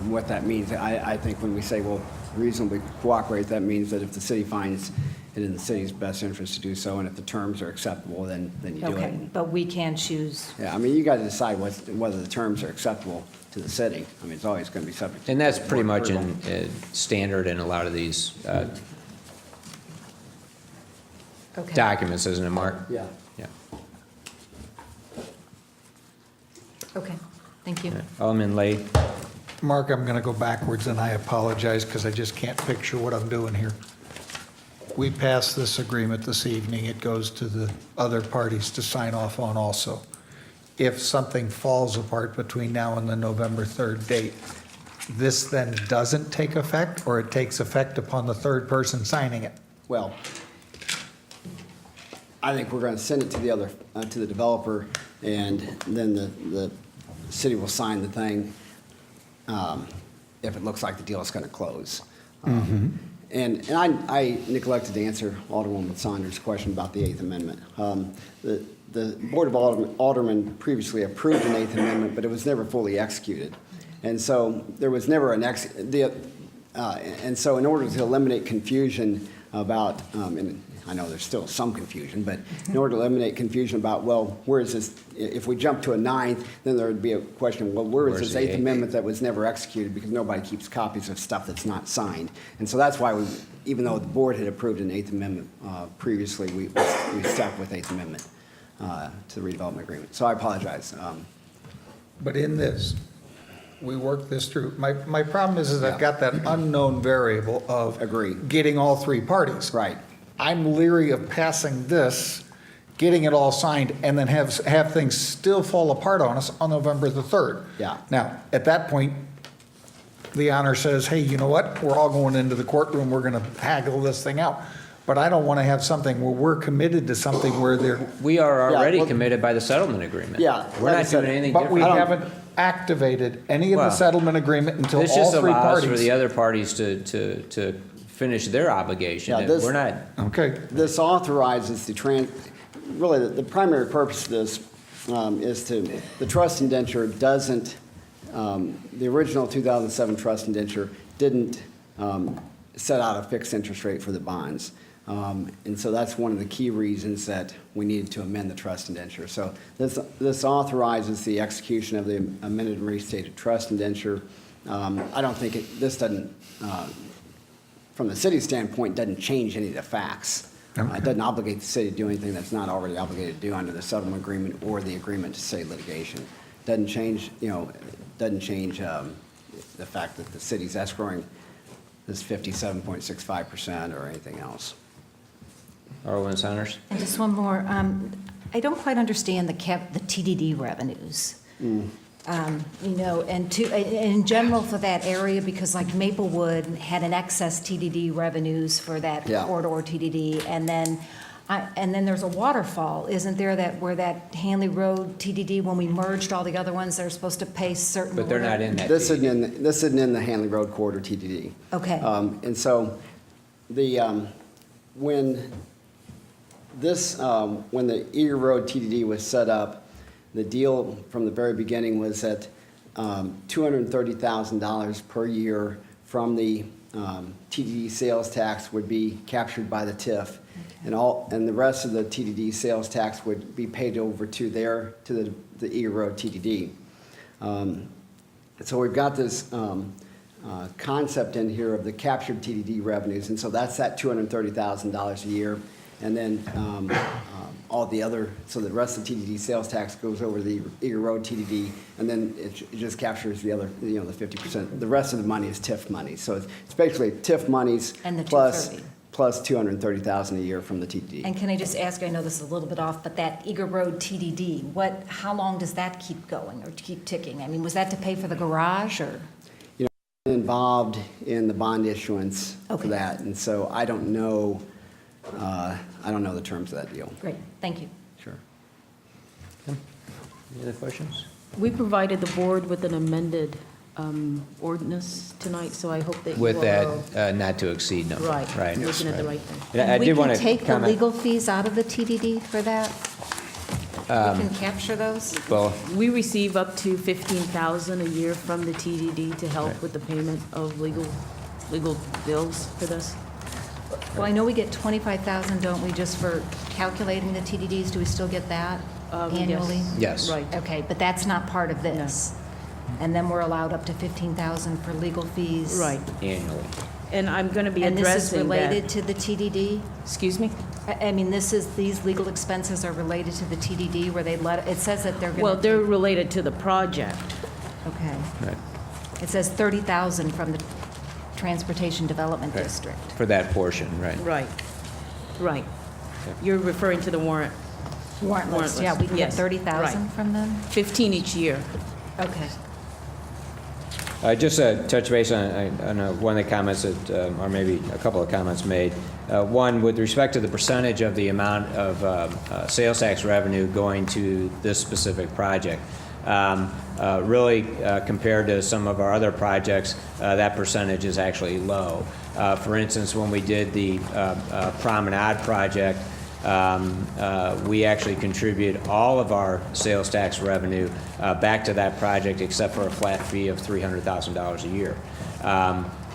what that means. I think when we say, well, reasonably cooperate, that means that if the city finds it in the city's best interest to do so, and if the terms are acceptable, then you do Okay, it. but we can choose. Yeah, I mean, you got to decide whether the terms are acceptable to the city. I mean, it's always going to be subject to. And that's pretty much approval. standard in a lot of these Okay. documents, isn't it, Mark? Yeah. Yeah. Okay, thank you. Alderman Lay. Mark, I'm going to go backwards, and I apologize because I just can't picture what I'm doing here. We passed this agreement this evening. It goes to the other parties to sign off on also. If something falls apart between now and the November 3rd date, this then doesn't take effect, or it takes effect upon the third person signing it? Well, I think we're going to send it to to the developer, and then the city will sign the thing if it looks like the deal is going to close. And I neglected to answer Alderwoman Saunders' question about the Eighth Amendment. The Board of Aldermen previously approved an Eighth Amendment, but it was never fully executed. And so there was never and so in order to eliminate confusion about, and I know there's still some confusion, but in order to eliminate confusion about, well, where is this, if we jump to a ninth, then there would be a question, well, where's this Eighth Amendment that was never executed, because nobody keeps copies of stuff that's not signed. And so that's why even though the board had approved an Eighth Amendment previously, we stuck with Eighth Amendment to the redevelopment agreement. So I apologize. But in this, we work this through. My problem is I've got that unknown variable of getting all three parties. Right. I'm leery of passing this, getting it all signed, and then have things still fall apart on us on November the 3rd. Yeah. Now, at that point, the honor says, hey, you know what? We're all going into the courtroom. We're going to haggle this thing out. But I don't want to have something where we're committed to something where they're. We are already well- committed by the settlement agreement. Yeah, We're like I not said, doing anything But we different. haven't activated any of the Well, settlement agreement until This all just three allows parties. for the other parties to finish their obligation. Yeah, this- We're not, Okay. This authorizes really, the primary purpose of this is the trust indenture doesn't, the original 2007 trust indenture didn't set out a fixed interest rate for the bonds. And so that's one of the key reasons that we needed to amend the trust indenture. So this authorizes the execution of the amended and restated trust indenture. I don't think this doesn't, from the city's standpoint, doesn't change any of the facts. It doesn't obligate the city to do anything that's not already obligated to do under the settlement agreement or the agreement to stay litigation. Doesn't change, doesn't change the fact that the city's escrowing this 57.65% or anything else. Alderman Saunders? And just one more, I don't quite understand the TDD revenues. And in general for that area, because like Maplewood had an excess TDD revenues for that Yeah. corridor TDD, and then there's a waterfall, isn't there, where that Hanley Road TDD, when we merged all the other ones, they're supposed to pay certain. But they're not in that. This isn't in the Hanley Road corridor TDD. Okay. And so when the Eager Road TDD was set up, the deal from the very beginning was that $230,000 per year from the TDD sales tax would be captured by the TIF, and the rest of the TDD sales tax would be paid over to the Eager Road TDD. So we've got this concept in here of the captured TDD revenues, and so that's that $230,000 a year, and then all the other, so the rest of the TDD sales tax goes over the Eager Road TDD, and then it just captures the other, the 50%. The rest of the money is TIF money. So it's basically TIF monies And the plus 230. $230,000 a year from the TDD. And can I just ask, I know this is a little bit off, but that Eager Road TDD, how long does that keep going or keep ticking? I mean, was that to pay for the garage or? Involved in the bond issuance for that, and so I don't know the terms of that deal. Great, thank you. Sure. Any other questions? We provided the board with an amended ordinance tonight, so I hope that you all With will- that not to exceed number. Right, Right. looking at the right thing. And I did want to We can take the comment. legal fees out of the TDD for that? We can capture those? Well, We receive up to $15,000 a year from the TDD to help with the payment of legal bills for this. Well, I know we get 25,000, don't we, just for calculating the TDDs? Do we still get that annually? Yes. Right. Okay, but that's not part of this? And then we're allowed up to 15,000 for legal fees? Right. Annually. And I'm going to be And this is addressing that. related to the TDD? Excuse me? I mean, these legal expenses are related to the TDD where it says that they're going to. Well, they're related to the project. Okay. Right. It says 30,000 from the Transportation Development Right. District. For that portion, right. Right. You're referring to the warrant. Warrant list, yeah, we can get Yes, 30,000 right. from them? 15 each year. Okay. Just touch base on one of the comments that, or maybe a couple of comments made. One, with respect to the percentage of the amount of sales tax revenue going to this specific project. Really, compared to some of our other projects, that percentage is actually low. For instance, when we did the Promenade project, we actually contribute all of our sales tax revenue back to that project except for a flat fee of $300,000 a year.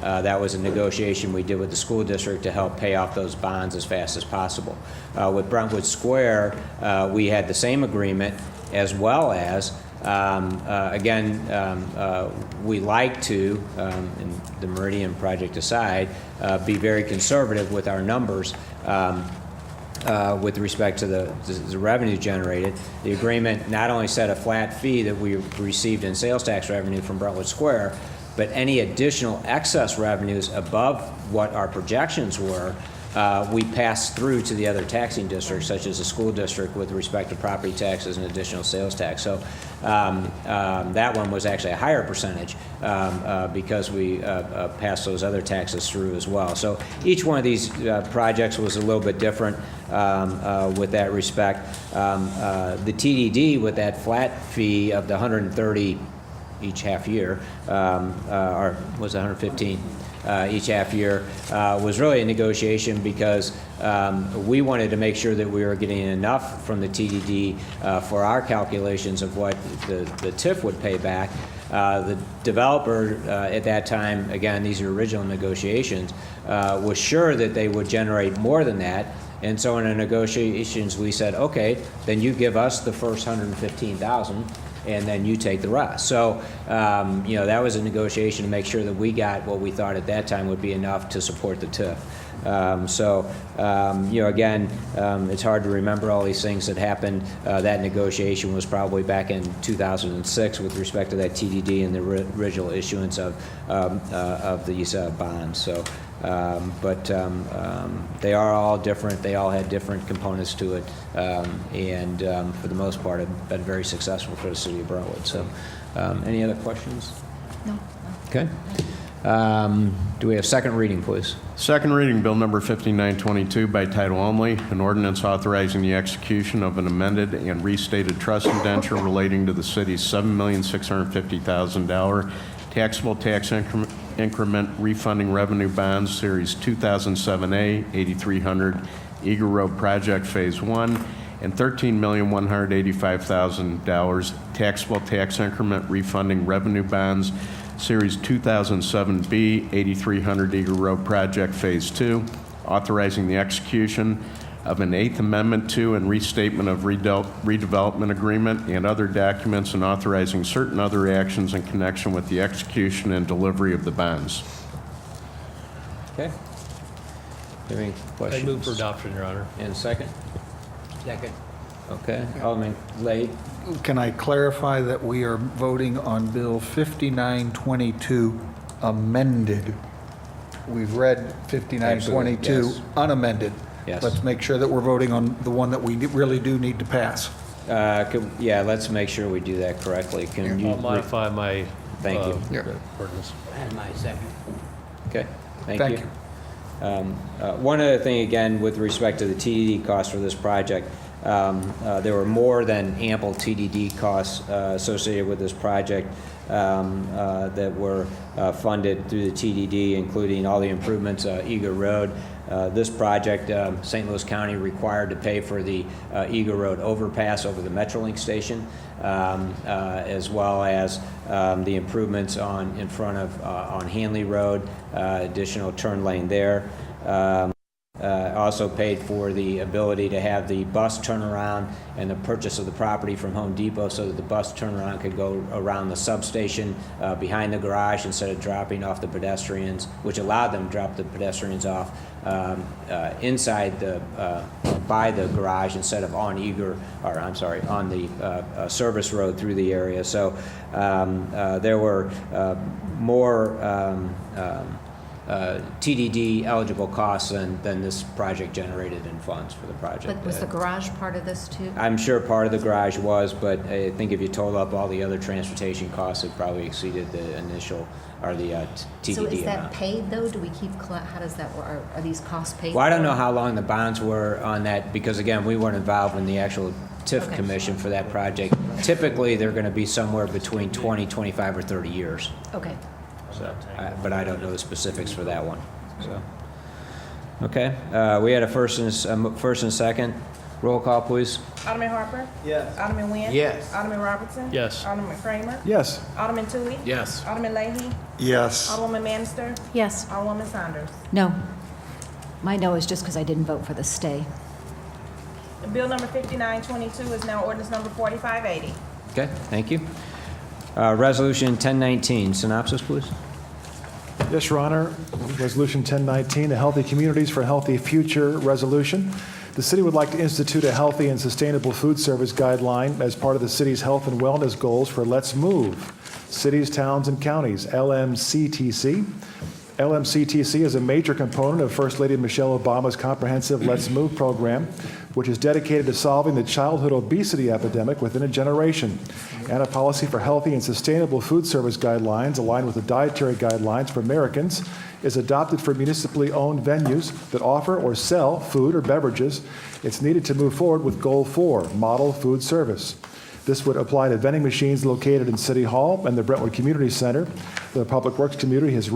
That was a negotiation we did with the school district to help pay off those bonds as fast as possible. With Brentwood Square, we had the same agreement, as well as we like to, and the Meridian project aside, be very conservative with our numbers with respect to the revenue generated. The agreement not only set a flat fee that we received in sales tax revenue from Brentwood Square, but any additional excess revenues above what our projections were we pass through to the other taxing districts, such as the school district, with respect to property taxes and additional sales tax. So that one was actually a higher percentage because we passed those other taxes through as well. So each one of these projects was a little bit different with that respect. The TDD with that flat fee of the 130 each half year, or was it 115 each half year, was really a negotiation because we wanted to make sure that we were getting enough from the TDD for our calculations of what the TIF would pay back. The developer at that time, again, these are original negotiations, was sure that they would generate more than that. And so in the negotiations, we said, okay, then you give us the first 115,000 and then you take the rest. So, you know, that was a negotiation to make sure that we got what we thought at that time would be enough to support the TIF. You know, again, it's hard to remember all these things that happened. That negotiation was probably back in 2006 with respect to that TDD and the original issuance of these bonds. So, they are all different. They all had different components to it, and for the most part, have been very successful for the city of Brentwood. So, any other questions? No. Okay. Do we have second reading, please? Second reading, Bill Number 5922 by title only, an ordinance authorizing the execution of an amended and restated trust indenture relating to the city's $7,650,000 taxable tax increment refunding revenue bonds, Series 2007A, 8300 Eagle Road Project Phase 1, and $13,185,000 taxable tax increment refunding revenue bonds, Series 2007B, 8300 Eagle Road Project Phase 2, authorizing the execution of an Eighth Amendment to and restatement of redevelopment agreement and other documents, and authorizing certain other actions in connection with the execution and delivery of the bonds. Okay. Any questions? I move for adoption, Your Honor. And second? Second. Okay. Alderman Lade. Can I clarify that we are voting on Bill 5922 amended? We've read 5922 Absolutely, yes. unamended. Yes. Let's make sure that we're voting on the one that we really do need to pass. Yeah, let's make sure we do that correctly. Can you I'll modify my Thank you. ordinance. And my second. Okay, thank Thank you. One other thing, again, with respect to the TDD costs for this project, there were more than ample TDD costs associated with this project that were funded through the TDD, including all the improvements, Eagle Road. This project, St. Louis County required to pay for the Eagle Road overpass over the Metrolink station, as well as the improvements in front of on Hanley Road, additional turn lane there. Also paid for the ability to have the bus turnaround and the purchase of the property from Home Depot so that the bus turnaround could go around the substation behind the garage instead of dropping off the pedestrians, which allowed them to drop the pedestrians off inside by the garage instead of on on the service road through the area. So there were more TDD eligible costs than this project generated in funds for the project. But was the garage part of this too? I'm sure part of the garage was, but I think if you total up all the other transportation costs, it probably exceeded the initial or the TDD So is that amount. paid though? Do we keep, how does that work? Are these costs paid? Well, I don't for? know how long the bonds were on that because again, we weren't involved in the actual TIF Okay. commission for that project. Typically, they're going to be somewhere between 20, 25, or 30 years. Okay. So, but I don't know the specifics for that one. So, okay, we had a first and second. Roll call, please. Alderman Harper? Yes. Alderman Nguyen? Yes. Alderman Robertson? Yes. Alderman Kramer? Yes. Alderman Toohey? Yes. Alderman Leahy? Yes. Alderwoman Manister? Yes. Alderwoman Saunders? No. My no is just because I didn't vote for the stay. Bill number 5922 is now ordinance number 4580. Okay, thank you. Resolution 1019, synopsis, please. Yes, Your Honor. Resolution 1019, the Healthy Communities for a Healthy Future resolution. The city would like to institute a healthy and sustainable food service guideline as part of the city's health and wellness goals for Let's Move, Cities, Towns, and Counties, LMCTC. LMCTC is a major component of First Lady Michelle Obama's comprehensive Let's Move program, which is dedicated to solving the childhood obesity epidemic within a generation, and a policy for healthy and sustainable food service guidelines aligned with the dietary guidelines for Americans is adopted for municipally owned venues that offer or sell food or beverages. It's needed to move forward with Goal 4, Model Food Service. This would apply to vending machines located in City Hall and the Brentwood Community Center. The Public Works Committee has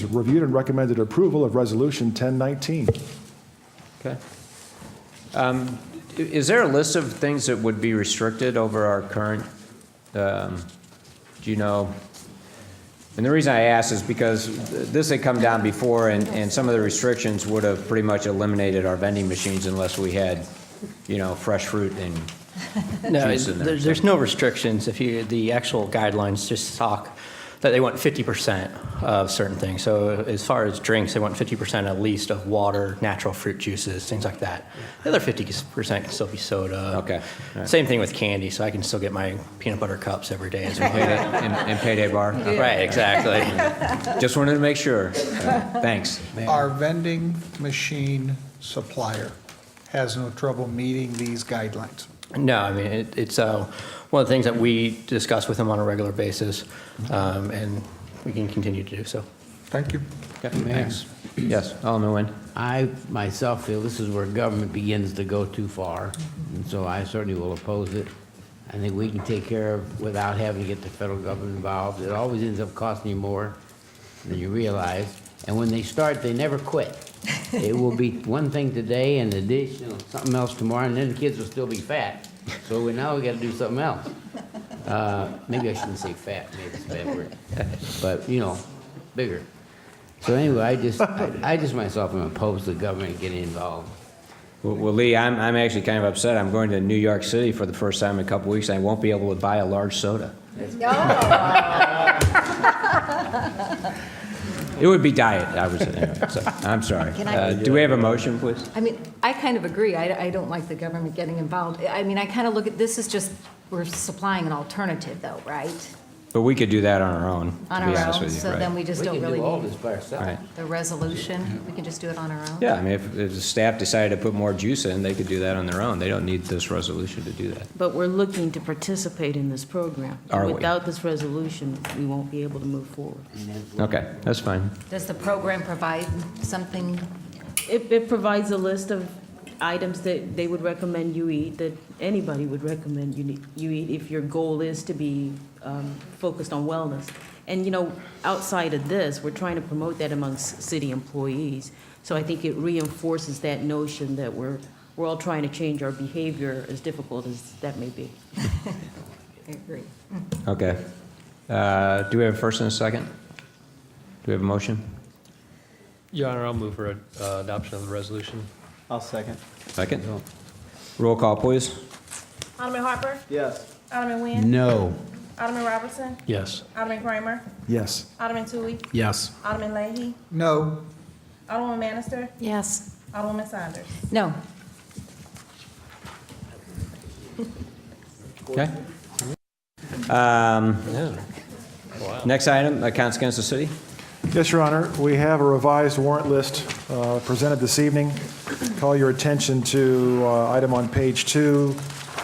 reviewed and recommended approval of Resolution 1019. Okay. Is there a list of things that would be restricted over our current, do you know? And the reason I ask is because this had come down before, and some of the restrictions would have pretty much eliminated our vending machines unless we had, you know, fresh fruit and No, juice in there. there's no restrictions. The actual guidelines just talk that they want 50% of certain things. So as far as drinks, they want 50% at least of water, natural fruit juices, things like that. The other 50% can still be soda. Okay. Right. Same thing with candy, so I can still get my peanut butter cups every day as well. In Payday Bar? Right, exactly. Just wanted to make sure. Thanks. Our vending machine supplier has no trouble meeting these guidelines. No, I mean, it's one of the things that we discuss with them on a regular basis, and we can continue to do so. Thank you. Okay, thanks. Yes, Alderman Nguyen. I myself feel this is where government begins to go too far, and so I certainly will oppose it. I think we can take care of without having to get the federal government involved. It always ends up costing you more than you realize, and when they start, they never quit. It will be one thing today and a dish, something else tomorrow, and then the kids will still be fat. So now we got to do something else. Maybe I shouldn't say fat, maybe it's a bad word. But, you know, bigger. So anyway, I just myself am opposed to the government getting involved. Well, Lee, I'm actually kind of upset. I'm going to New York City for the first time in a couple weeks, and I won't be able to buy a large soda. It would be diet, I was anyway, so I'm sorry. Do we have a motion, please? I mean, I kind of agree. I don't like the government getting involved. I mean, I kind of look at this as just, we're supplying an alternative though, right? But we could do that on our own, On to be our honest own, with you. so right. then we just don't really We can do all need this by ourselves. Right. the resolution. We can just do it on our own. Yeah, I mean, if the staff decided to put more juice in, they could do that on their own. They don't need this resolution to do that. But we're looking to participate in this program. Are we? Without this resolution, we won't be able to move forward. Okay, that's fine. Does the program provide something? It provides a list of items that they would recommend you eat, that anybody would recommend you eat if your goal is to be focused on wellness. And, you know, outside of this, we're trying to promote that amongst city employees. So I think it reinforces that notion that we're all trying to change our behavior, as difficult as that may be. I agree. Okay. Do we have a first and a second? Do we have a motion? Your Honor, I'll move for adoption of the resolution. I'll second. Second? Roll call, please. Alderman Harper? Yes. Alderman Nguyen? No. Alderman Robertson? Yes. Alderman Kramer? Yes. Alderman Tui? Yes. Alderman Leahy? No. Alderwoman Bannister? Yes. Alderwoman Saunders? No. Okay. Next item, accounts against the city. Yes, Your Honor. We have a revised warrant list presented this evening. Call your attention to item on page 2,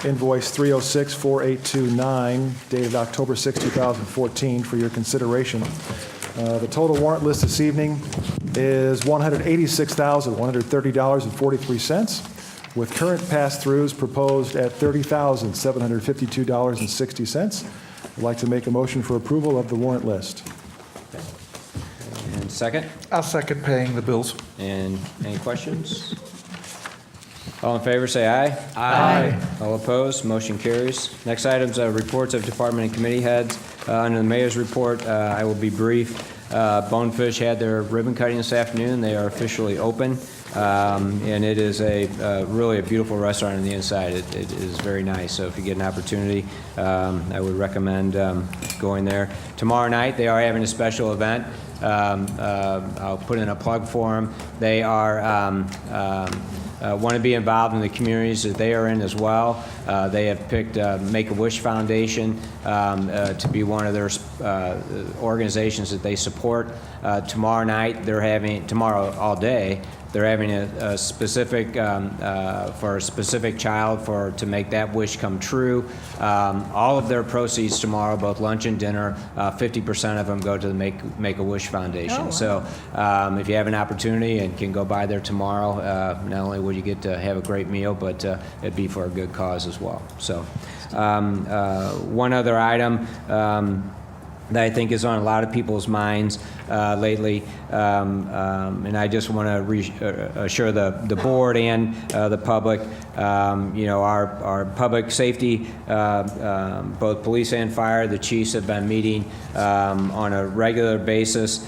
invoice 306-4829, dated October 6, 2014, for your consideration. The total warrant list this evening is $186,130.43, with current pass-throughs proposed at $30,752.60. I'd like to make a motion for approval of the warrant list. And second? I'll second paying the bills. And any questions? All in favor, say aye. Aye. All opposed, motion carries. Next items are reports of department and committee heads. Under the mayor's report, I will be brief. Bonefish had their ribbon cutting this afternoon. They are officially open. And it is really a beautiful restaurant on the inside. It is very nice. So if you get an opportunity, I would recommend going there. Tomorrow night, they are having a special event. I'll put in a plug for them. They are want to be involved in the communities that they are in as well. They have picked Make-A-Wish Foundation to be one of their organizations that they support. Tomorrow night, tomorrow all day, they're having a specific, for a specific child to make that wish come true. All of their proceeds tomorrow, both lunch and dinner, 50% of them go to the Make-A-Wish Foundation. Oh, wow. So if you have an opportunity and can go by there tomorrow, not only will you get to have a great meal, but it'd be for a good cause as well. So one other item that I think is on a lot of people's minds lately, and I just want to assure the board and the public, our public safety, both police and fire, the chiefs have been meeting on a regular basis,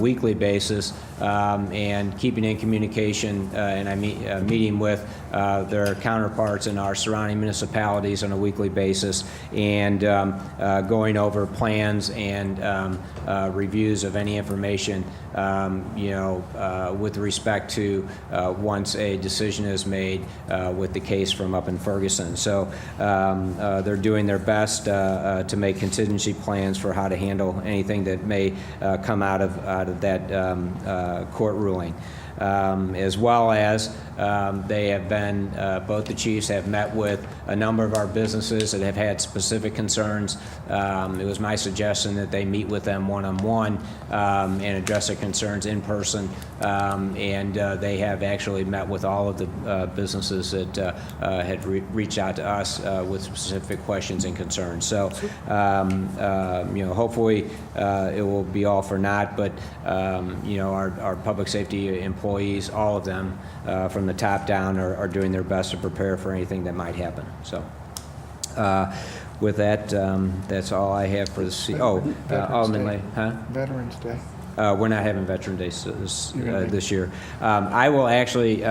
weekly basis, and keeping in communication, and I'm meeting with their counterparts in our surrounding municipalities on a weekly basis, and going over plans and reviews of any information, with respect to once a decision is made with the case from up in Ferguson. So they're doing their best to make contingency plans for how to handle anything that may come out of that court ruling. As well as they have been, both the chiefs have met with a number of our businesses that have had specific concerns. It was my suggestion that they meet with them one-on-one and address their concerns in person, and they have actually met with all of the businesses that had reached out to us with specific questions and concerns. So, hopefully it will be all for naught, but our public safety employees, all of them, from the top down, are doing their best to prepare for anything that might happen. So, with that, that's all I have for this. Alderman Lay, huh? Veterans Day. We're not having Veteran Day this year. I will actually be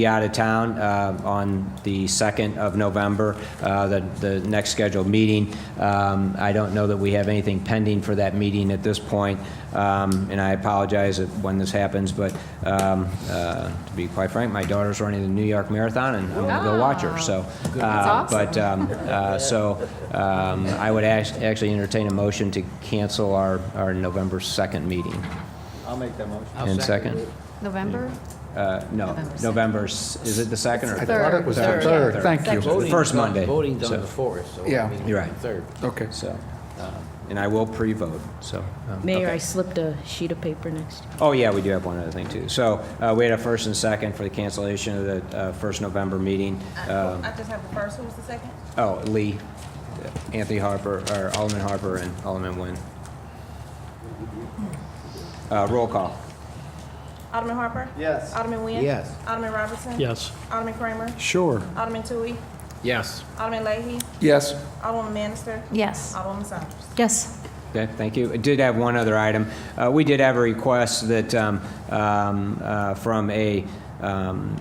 out of town on the 2nd of November, the next scheduled meeting. I don't know that we have anything pending for that meeting at this point, and I apologize when this happens, but to be quite frank, my daughter's running the New York Marathon, and I'm going to go watch her. So, I would actually entertain a motion to cancel our November 2nd meeting. I'll make that motion. And second? November? No, November, is it the 2nd or I 3rd? thought it was the 3rd. Thank you. The first Monday. Voting's So- on the 4th, so. Yeah. You're right. Third. Okay. So, and I will pre-vote, so. Mayor, okay. I slipped a sheet of paper next to you. Oh, yeah, we do have one other thing, too. So we had a first and second for the cancellation of the first November meeting. I just have the first, who was the second? Oh, Lee, Anthony Harper, or Alderman Harper and Alderman Nguyen. Roll call. Alderman Harper? Yes. Alderman Nguyen? Yes. Alderman Robertson? Yes. Alderman Kramer? Sure. Alderman Tui? Yes. Alderman Leahy? Yes. Alderwoman Manister? Yes. Alderwoman Saunders? Yes. Okay, thank you. I did have one other item. We did have a request that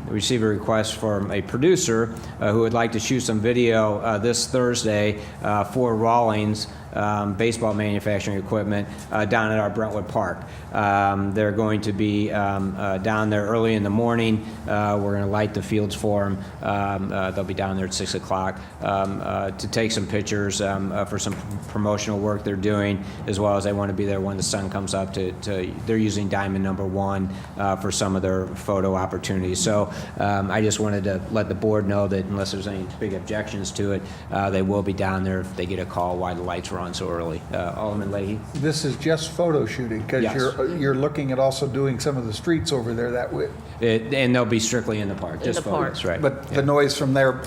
receive a request from a producer who would like to shoot some video this Thursday for Rawlings baseball manufacturing equipment down at our Brentwood Park. They're going to be down there early in the morning. We're going to light the fields for them. They'll be down there at 6 o'clock to take some pictures for some promotional work they're doing, as well as they want to be there when the sun comes up. They're using diamond number 1 for some of their photo opportunities. So I just wanted to let the board know that unless there's any big objections to it, they will be down there if they get a call why the lights were on so early. Alderman Leahy? This is just photo shooting, because Yes. you're looking at also doing some of the streets over there that way. And they'll be strictly in the park, In just the park. photos, right? But the noise from there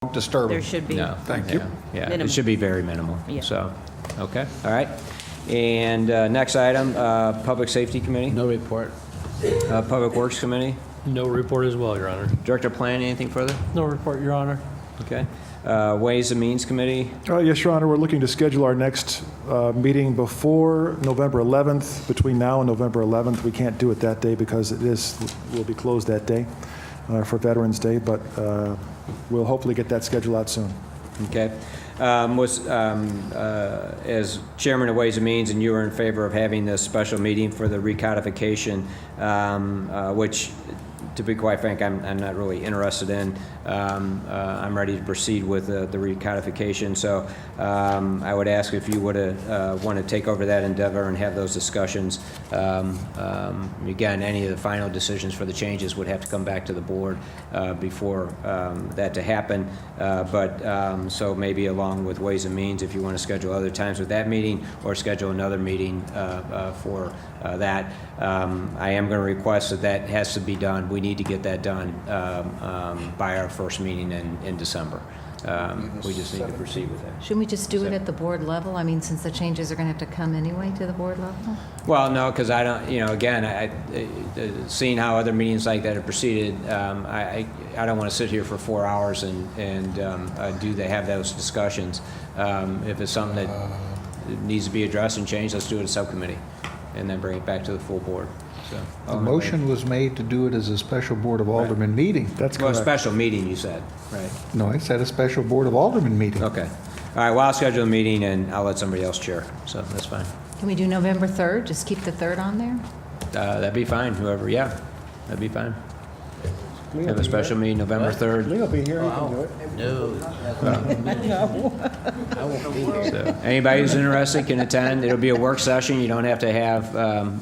won't disturb There them. should be. No. Thank you. Yeah, Minimum. it should be very minimal. Yeah. So, okay, all right. And next item, Public Safety Committee, No report. Public Works Committee, No report as well, Your Honor. Director of Planning, anything further? No report, Your Honor. Okay. Ways and Means Committee, Yes, Your Honor, we're looking to schedule our next meeting before November 11th, between now and November 11th. We can't do it that day because will be closed that day for Veterans Day, but we'll hopefully get that schedule out soon. okay. As Chairman of Ways and Means, and you were in favor of having this special meeting for the recodification, which to be quite frank, I'm not really interested in. I'm ready to proceed with the recodification, so I would ask if you would want to take over that endeavor and have those discussions. Again, any of the final decisions for the changes would have to come back to the board before that to happen. So maybe along with Ways and Means, if you want to schedule other times with that meeting or schedule another meeting for that. I am going to request that has to be done. We need to get that done by our first meeting in December. We just need to proceed with that. Shouldn't we just do it at the board level? I mean, since the changes are going to have to come anyway to the board level? Well, no, because I don't, again, seeing how other meetings like that have proceeded, I don't want to sit here for 4 hours and have those discussions. If it's something that needs to be addressed and changed, let's do it as a subcommittee and then bring it back to the full board. So The motion was made to do it as a special Board of Alderman meeting. That's Well, a correct. special meeting, you said, right? No, I said a special Board of Alderman meeting. Okay. All right, well, I'll schedule a meeting and I'll let somebody else chair, so that's fine. Can we do November 3rd? Just keep the 3rd on there? That'd be fine, whoever, yeah, that'd be fine. Have a special meeting November 3rd. Lee will be here, he can do it. I won't be here. So anybody who's interested can attend. It'll be a work session. You don't have to have,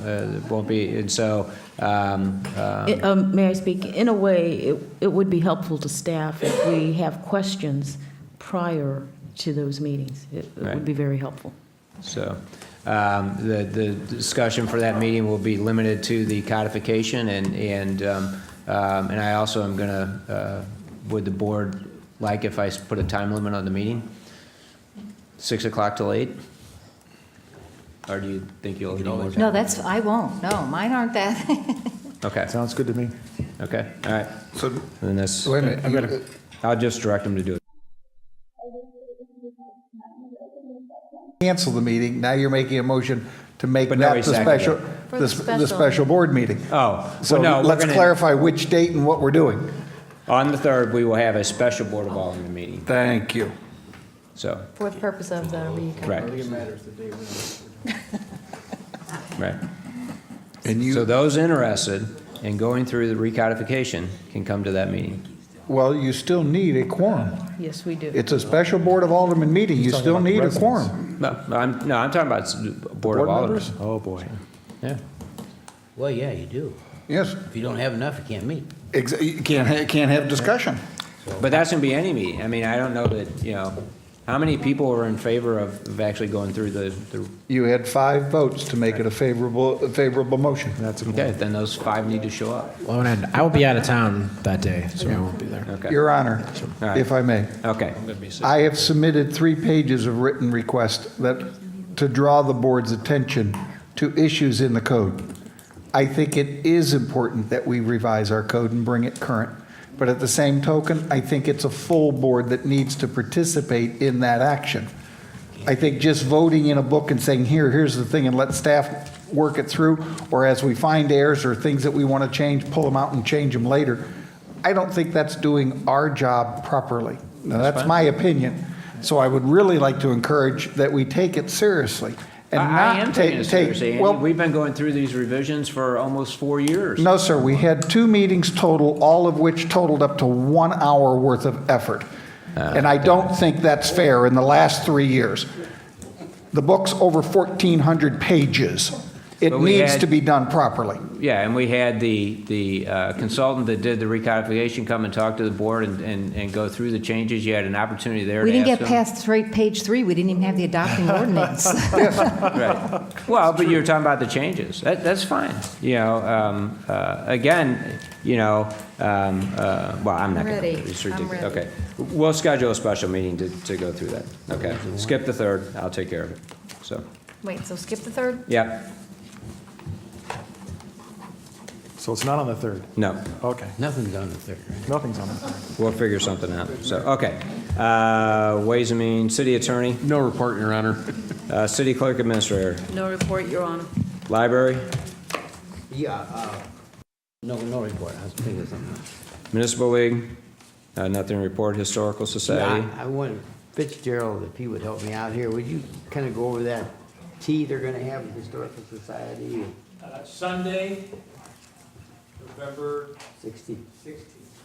it won't be, and so. May I speak? In a way, it would be helpful to staff if we have questions prior to those meetings. It would be very helpful. So the discussion for that meeting will be limited to the codification, and I also am going to, would the board like if I put a time limit on the meeting? 6 o'clock till 8? Or do you think you'll need more time? No, I won't. No, mine aren't that. Okay. Sounds good to me. Okay, all right. So, Then that's, wait a minute. I'll just direct them to do it. Cancel the meeting. Now you're making a motion to make But that nobody the seconded special, it. For the the special board meeting. Oh, So well, no, we're let's gonna- clarify which date and what we're doing. On the 3rd, we will have a special Board of Alderman meeting, Thank you. so, For the purpose of the right, It matters the day we right. And So you, those interested in going through the recodification can come to that meeting. well, you still need a quorum. Yes, we do. It's a special Board of Alderman meeting. You still need a quorum. No, I'm talking about Board of Alderman. members? Oh, boy. Yeah. Well, yeah, you do. Yes. If you don't have enough, you can't meet. You can't have discussion. But that's going to be any meeting. I mean, I don't know that, how many people are in favor of actually going through the You had 5 votes to make it a favorable motion. That's okay, then those 5 need to show up. Well, I will be out of town that day, so I won't be there. Okay. Your Honor, All right. if I may. Okay. I have submitted 3 pages of written request to draw the board's attention to issues in the code. I think it is important that we revise our code and bring it current. But at the same token, I think it's a full board that needs to participate in that action. I think just voting in a book and saying, here's the thing, and let staff work it through, or as we find errors or things that we want to change, pull them out and change them later. I don't think that's doing our job properly. Now, that's my opinion. So I would really like to encourage that we take it seriously. And I am not taking it seriously, Andy. well, We've been going through these revisions for almost 4 years. no, sir, we had 2 meetings total, all of which totaled up to 1 hour worth of effort. And I don't think that's fair in the last 3 years. The book's over 1,400 pages. It But we needs had- to be done properly. Yeah, and we had the consultant that did the recodification come and talk to the board and go through the changes. You had an opportunity there We to didn't ask get them. past page 3. We didn't even have the adopting ordinance. Right. Well, but you were talking about the changes. That's fine. Again, well, I'm not going Ready. to. It's ridiculous. I'm ready. Okay. We'll schedule a special meeting to go through that. Okay. Skip the 3rd. I'll take care of it. So, Wait, so skip the 3rd? yeah. So it's not on the 3rd? No. Okay. Nothing's on the 3rd, right? Nothing's on the 3rd. We'll figure something out. So, okay. Ways and Means, City Attorney, No report, Your Honor. City Clerk Administrator, No report, Your Honor. Library, Yeah, no report. I was thinking of something else. Municipal League, nothing to report, Historical Society. I want Fitzgerald, if he would help me out here, would you kind of go over that tea they're going to have with Historical Society? Sunday, November 16th.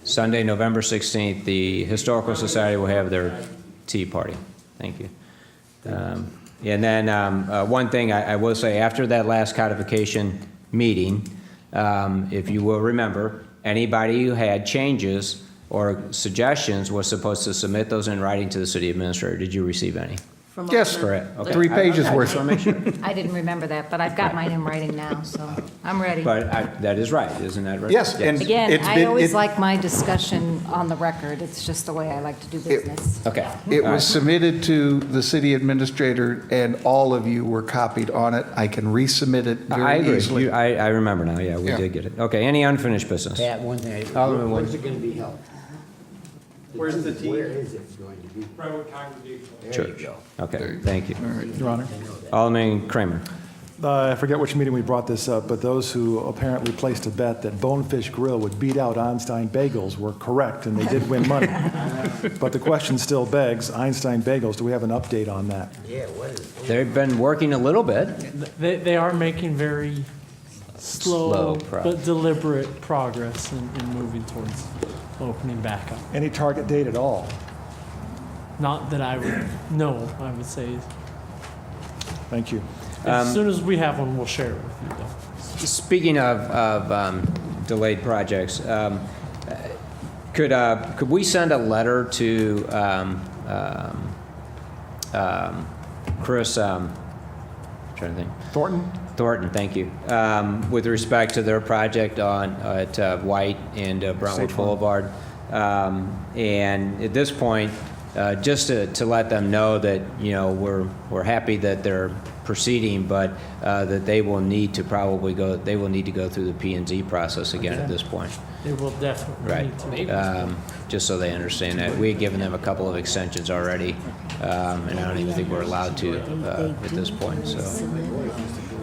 Sunday, November 16th, the Historical Society will have their tea party. Thank you. And then one thing I will say, after that last codification meeting, if you will remember, anybody who had changes or suggestions was supposed to submit those in writing to the city administrator. Did you receive any? From Yes, Correct. Okay. 3 pages I worth. just want to make sure. I didn't remember that, but I've got mine in writing now, so I'm ready. But that is right, isn't that right? Yes, and Again, it's I been- always it- like my discussion on the record. It's just the way I like to do business. Okay. It All was right. submitted to the city administrator, and all of you were copied on it. I can resubmit it I very agree. easily. I remember now, yeah, we Yeah. did get it. Okay, any unfinished business? Pat, one thing, Alderman Wood. where's it going to be held? Where's the tea? Where is it going to be? Brentwood Congregational. There Church. you go. Okay, thank you. Your Honor. Alderman Kramer. I forget which meeting we brought this up, but those who apparently placed a bet that Bonefish Grill would beat out Einstein Bagels were correct, and they did win money. But the question still begs, Einstein Bagels, do we have an update on that? Yeah, what is it? They've been working a little bit. They are making very slow Slow but deliberate progress in moving towards opening back up. Any target date at all? Not that I would know, I would say. Thank you. As soon as we have one, we'll share it with you, though. Speaking of delayed projects, could we send a letter to Chris, trying to think. Thornton, thank you. With respect to their project at White and Brentwood Safe Boulevard. And at this point, just to let them know that, we're happy that they're proceeding, but that they will need to go through the P&Z process again at this point. They will definitely need to. Right. Just so they understand that. We had given them a couple of extensions already, and I don't even think we're allowed to at this point, so.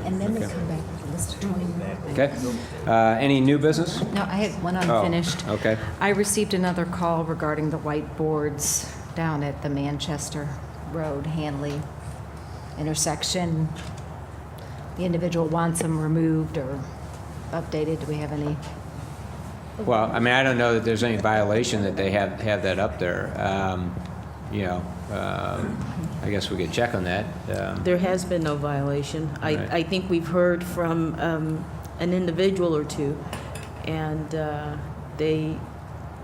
And then they come back with a list of 20 more. Okay. Any new business? No, I had one Oh, unfinished. okay. I received another call regarding the whiteboards down at the Manchester Road, Hanley intersection. The individual wants them removed or updated. Do we have any? Well, I mean, I don't know that there's any violation that they have that up there. I guess we could check on that. There has been no violation. Right. I think we've heard from an individual or two, and they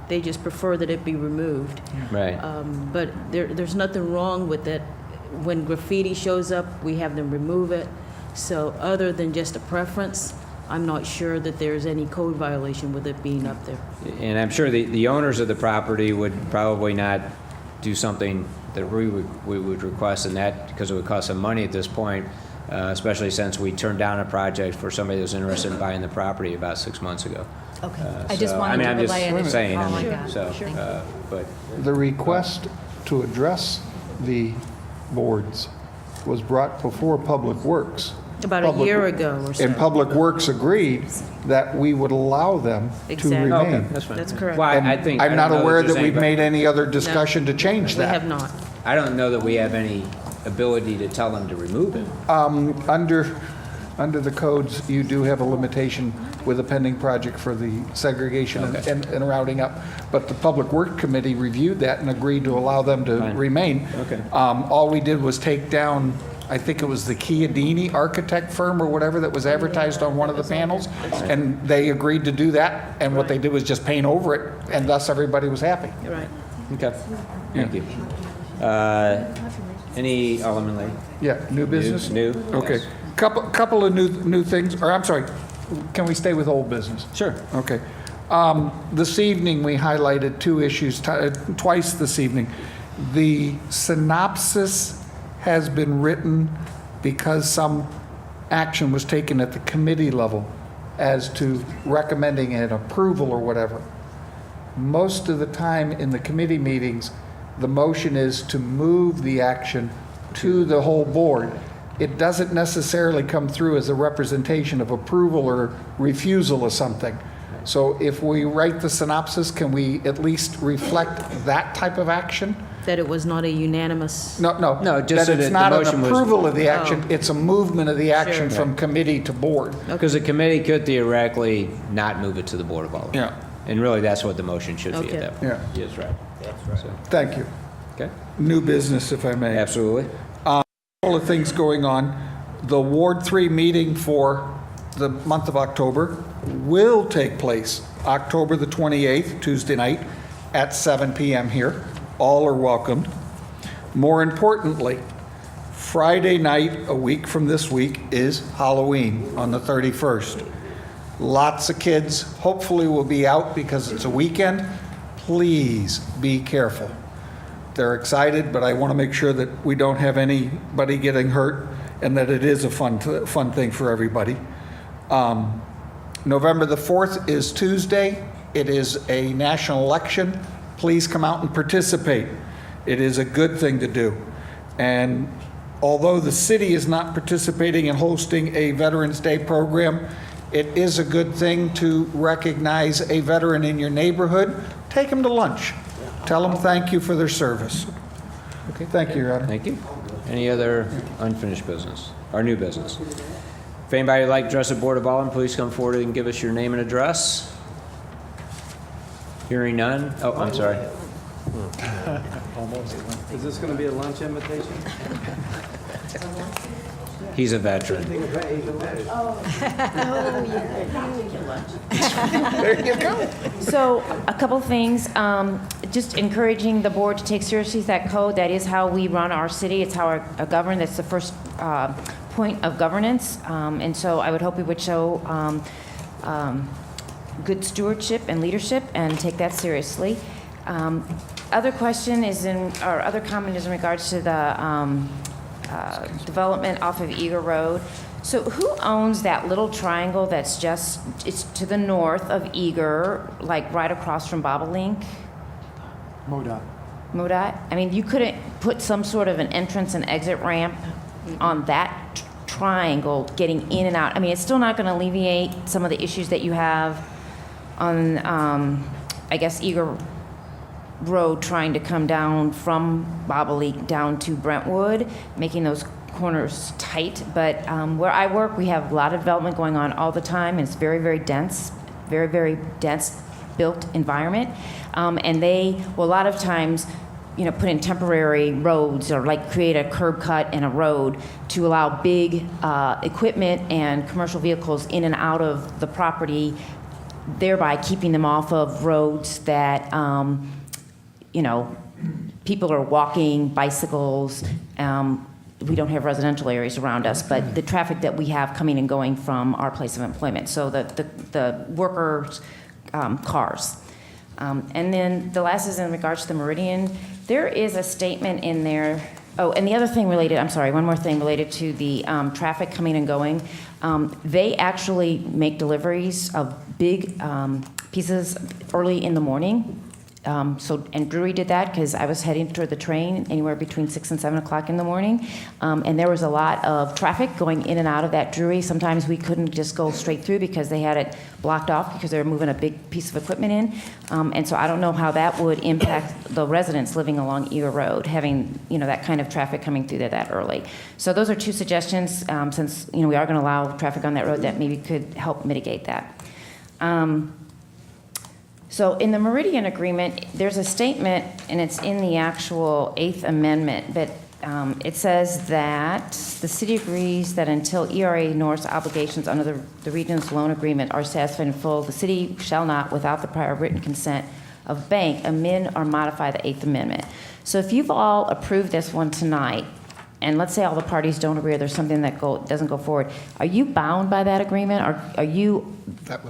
just prefer that it be removed. Right. But there's nothing wrong with it. When graffiti shows up, we have them remove it. So other than just a preference, I'm not sure that there's any code violation with it being up there. And I'm sure the owners of the property would probably not do something that we would request, and that because it would cost them money at this point, especially since we turned down a project for somebody that was interested in buying the property about 6 months ago. Okay. I just wanted to relay it. I'm just saying, Oh, my God. so, Sure. but. The request to address the boards was brought before Public Works. About a year ago or so. And Public Works agreed that we would allow them to Exactly. remain. Okay, that's fine. That's correct. Well, And I think. I'm I not don't know aware there's that we've anybody- made any other discussion to change We that. have not. I don't know that we have any ability to tell them to remove it. Under the codes, you do have a limitation with a pending project for the segregation Okay. and routing up. But the Public Works Committee reviewed that and agreed to allow them to Fine. remain. Okay. All we did was take down, I think it was the Chiodini architect firm or whatever that was advertised on one of the panels, and they agreed to do that, and what they did was just paint over it, and thus everybody was happy. You're right. Okay, thank you. Any, Alderman Lee? Yeah, new business? New? Okay. Yes. Couple of new things, or I'm sorry, can we stay with old business? Sure. Okay. This evening, we highlighted two issues, twice this evening. The synopsis has been written because some action was taken at the committee level as to recommending an approval or whatever. Most of the time in the committee meetings, the motion is to move the action to the whole board. It doesn't necessarily come through as a representation of approval or refusal of something. So if we write the synopsis, can we at least reflect that type of action? That it was not a unanimous? No, no. No, just that that it's the not an motion was- approval of the action, Oh. it's a movement of the action Sure. from committee to board. Because the committee could theoretically not move it to the Board of Aldermen. Yeah. And really, that's what the motion should be Okay. at that point. Yeah. Yes, right. That's right. Thank you. Okay, New business, if I may. absolutely. Couple of things going on. The Ward 3 meeting for the month of October will take place October the 28th, Tuesday night, at 7 p.m. here. All are welcomed. More importantly, Friday night, a week from this week, is Halloween on the 31st. Lots of kids hopefully will be out because it's a weekend. Please be careful. They're excited, but I want to make sure that we don't have anybody getting hurt and that it is a fun thing for everybody. November the 4th is Tuesday. It is a national election. Please come out and participate. It is a good thing to do. And although the city is not participating in hosting a Veterans Day program, it is a good thing to recognize a veteran in your neighborhood. Take them to lunch. Tell them thank you for their service. Okay, thank you, Your Honor. Thank you. Any other unfinished business or new business? If anybody would like to address the Board of Aldermen, please come forward and give us your name and address. Hearing none. Oh, I'm sorry. Is this going to be a lunch invitation? He's a veteran. There you go. So, a couple things, just encouraging the board to take seriously that code. That is how we run our city. It's how our govern. That's the first point of governance. And so I would hope we would show good stewardship and leadership and take that seriously. Other question is or other comment is in regards to the development off of Eager Road. So who owns that little triangle that's it's to the north of Eager, like right across from Bobolink? MoDOT. MoDOT? I mean, you couldn't put some sort of an entrance and exit ramp on that triangle getting in and out. I mean, it's still not going to alleviate some of the issues that you have on, I guess, Eager Road trying to come down from Bobolink down to Brentwood, making those corners tight. But where I work, we have a lot of development going on all the time, and it's very, very dense, very, very dense built environment. And they will a lot of times, put in temporary roads or like create a curb cut and a road to allow big equipment and commercial vehicles in and out of the property, thereby keeping them off of roads that, people are walking, bicycles. We don't have residential areas around us, but the traffic that we have coming and going from our place of employment, so the workers' cars. And then the last is in regards to the Meridian. There is a statement in there. Oh, and the other thing related, I'm sorry, one more thing related to the traffic coming and going. They actually make deliveries of big pieces early in the morning. And Drury did that because I was heading toward the train anywhere between 6 and 7 o'clock in the morning. And there was a lot of traffic going in and out of that Drury. Sometimes we couldn't just go straight through because they had it blocked off because they were moving a big piece of equipment in. And so I don't know how that would impact the residents living along Eager Road, having, that kind of traffic coming through there that early. So those are two suggestions, since, we are going to allow traffic on that road that maybe could help mitigate that. So in the Meridian Agreement, there's a statement, and it's in the actual 8th Amendment, but it says that the city agrees that until ERA North's obligations under the region's loan agreement are satisfied in full, the city shall not, without the prior written consent of bank, amend or modify the 8th Amendment. So if you've all approved this one tonight, and let's say all the parties don't agree or there's something that doesn't go forward, are you bound by that agreement? Or are you... That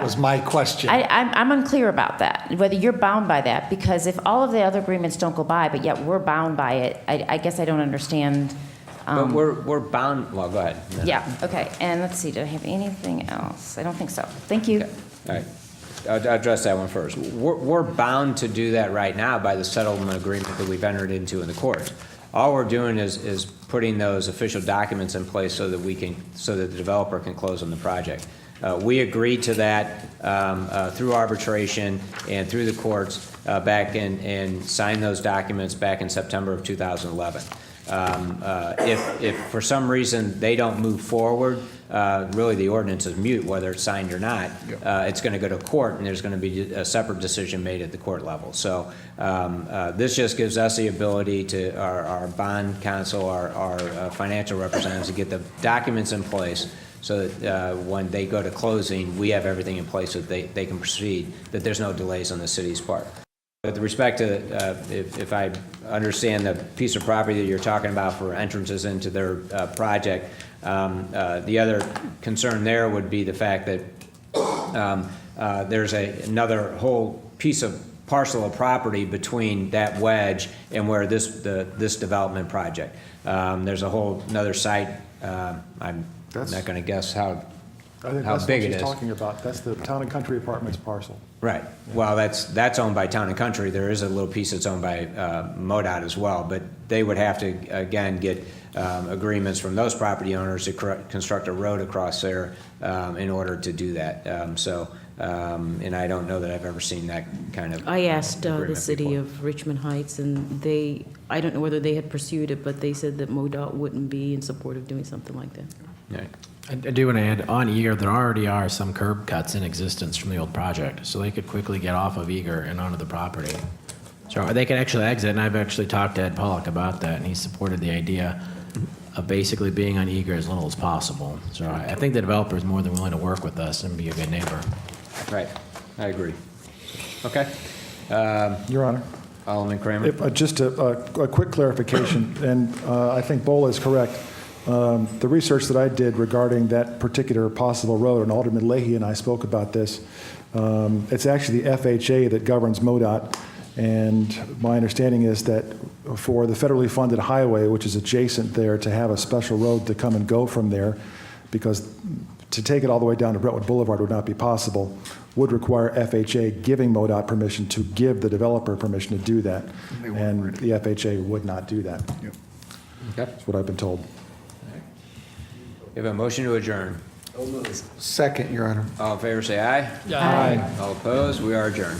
was my question. I'm unclear about that, whether you're bound by that, because if all of the other agreements don't go by, but yet we're bound by it, I guess I don't understand. But we're bound, well, go ahead. Yeah, okay, and let's see, do I have anything else? I don't think so. Thank you. Okay. All right. I'll address that one first. We're bound to do that right now by the settlement agreement that we've entered into in the court. All we're doing is putting those official documents in place so that the developer can close on the project. We agreed to that through arbitration and through the courts back in, and signed those documents back in September of 2011. If for some reason they don't move forward, really the ordinance is mute, whether it's signed or not. It's going to go to court, and there's going to be a separate decision made at the court level. So this just gives us the ability to, our bond counsel, our financial representatives, to get the documents in place so that when they go to closing, we have everything in place so that they can proceed, that there's no delays on the city's part. With respect to, if I understand the piece of property that you're talking about for entrances into their project, the other concern there would be the fact that there's another whole piece of parcel of property between that wedge and where this development project. There's a whole another site. I'm not going to guess how big it is. Talking about, that's the Town and Country Apartments parcel. Right. Well, that's owned by Town and Country. There is a little piece that's owned by MoDOT as well, but they would have to, again, get agreements from those property owners to construct a road across there in order to do that. And I don't know that I've ever seen that kind of I asked the agreement city before. of Richmond Heights, and I don't know whether they had pursued it, but they said that MoDOT wouldn't be in support of doing something like that. Right. I do want to add, on Eager, there already are some curb cuts in existence from the old project, so they could quickly get off of Eager and onto the property. So they could actually exit, and I've actually talked to Ed Pollock about that, and he supported the idea of basically being on Eager as little as possible. So I think the developer is more than willing to work with us and be a good neighbor. Right. I agree. Okay. Your Honor. Alderman Kramer. Just a quick clarification, and I think Bola is correct. The research that I did regarding that particular possible road, and Alderman Leahy and I spoke about this, it's actually the FHA that governs MoDOT, and my understanding is that for the federally funded highway, which is adjacent there, to have a special road to come and go from there, because to take it all the way down to Brentwood Boulevard would not be possible, would require FHA giving MoDOT permission to give the developer permission to do that, and the FHA would not do that. Okay. That's what I've been told. We have a motion to adjourn. Second, Your Honor. All in favor, say aye. Aye. All opposed, we are adjourned.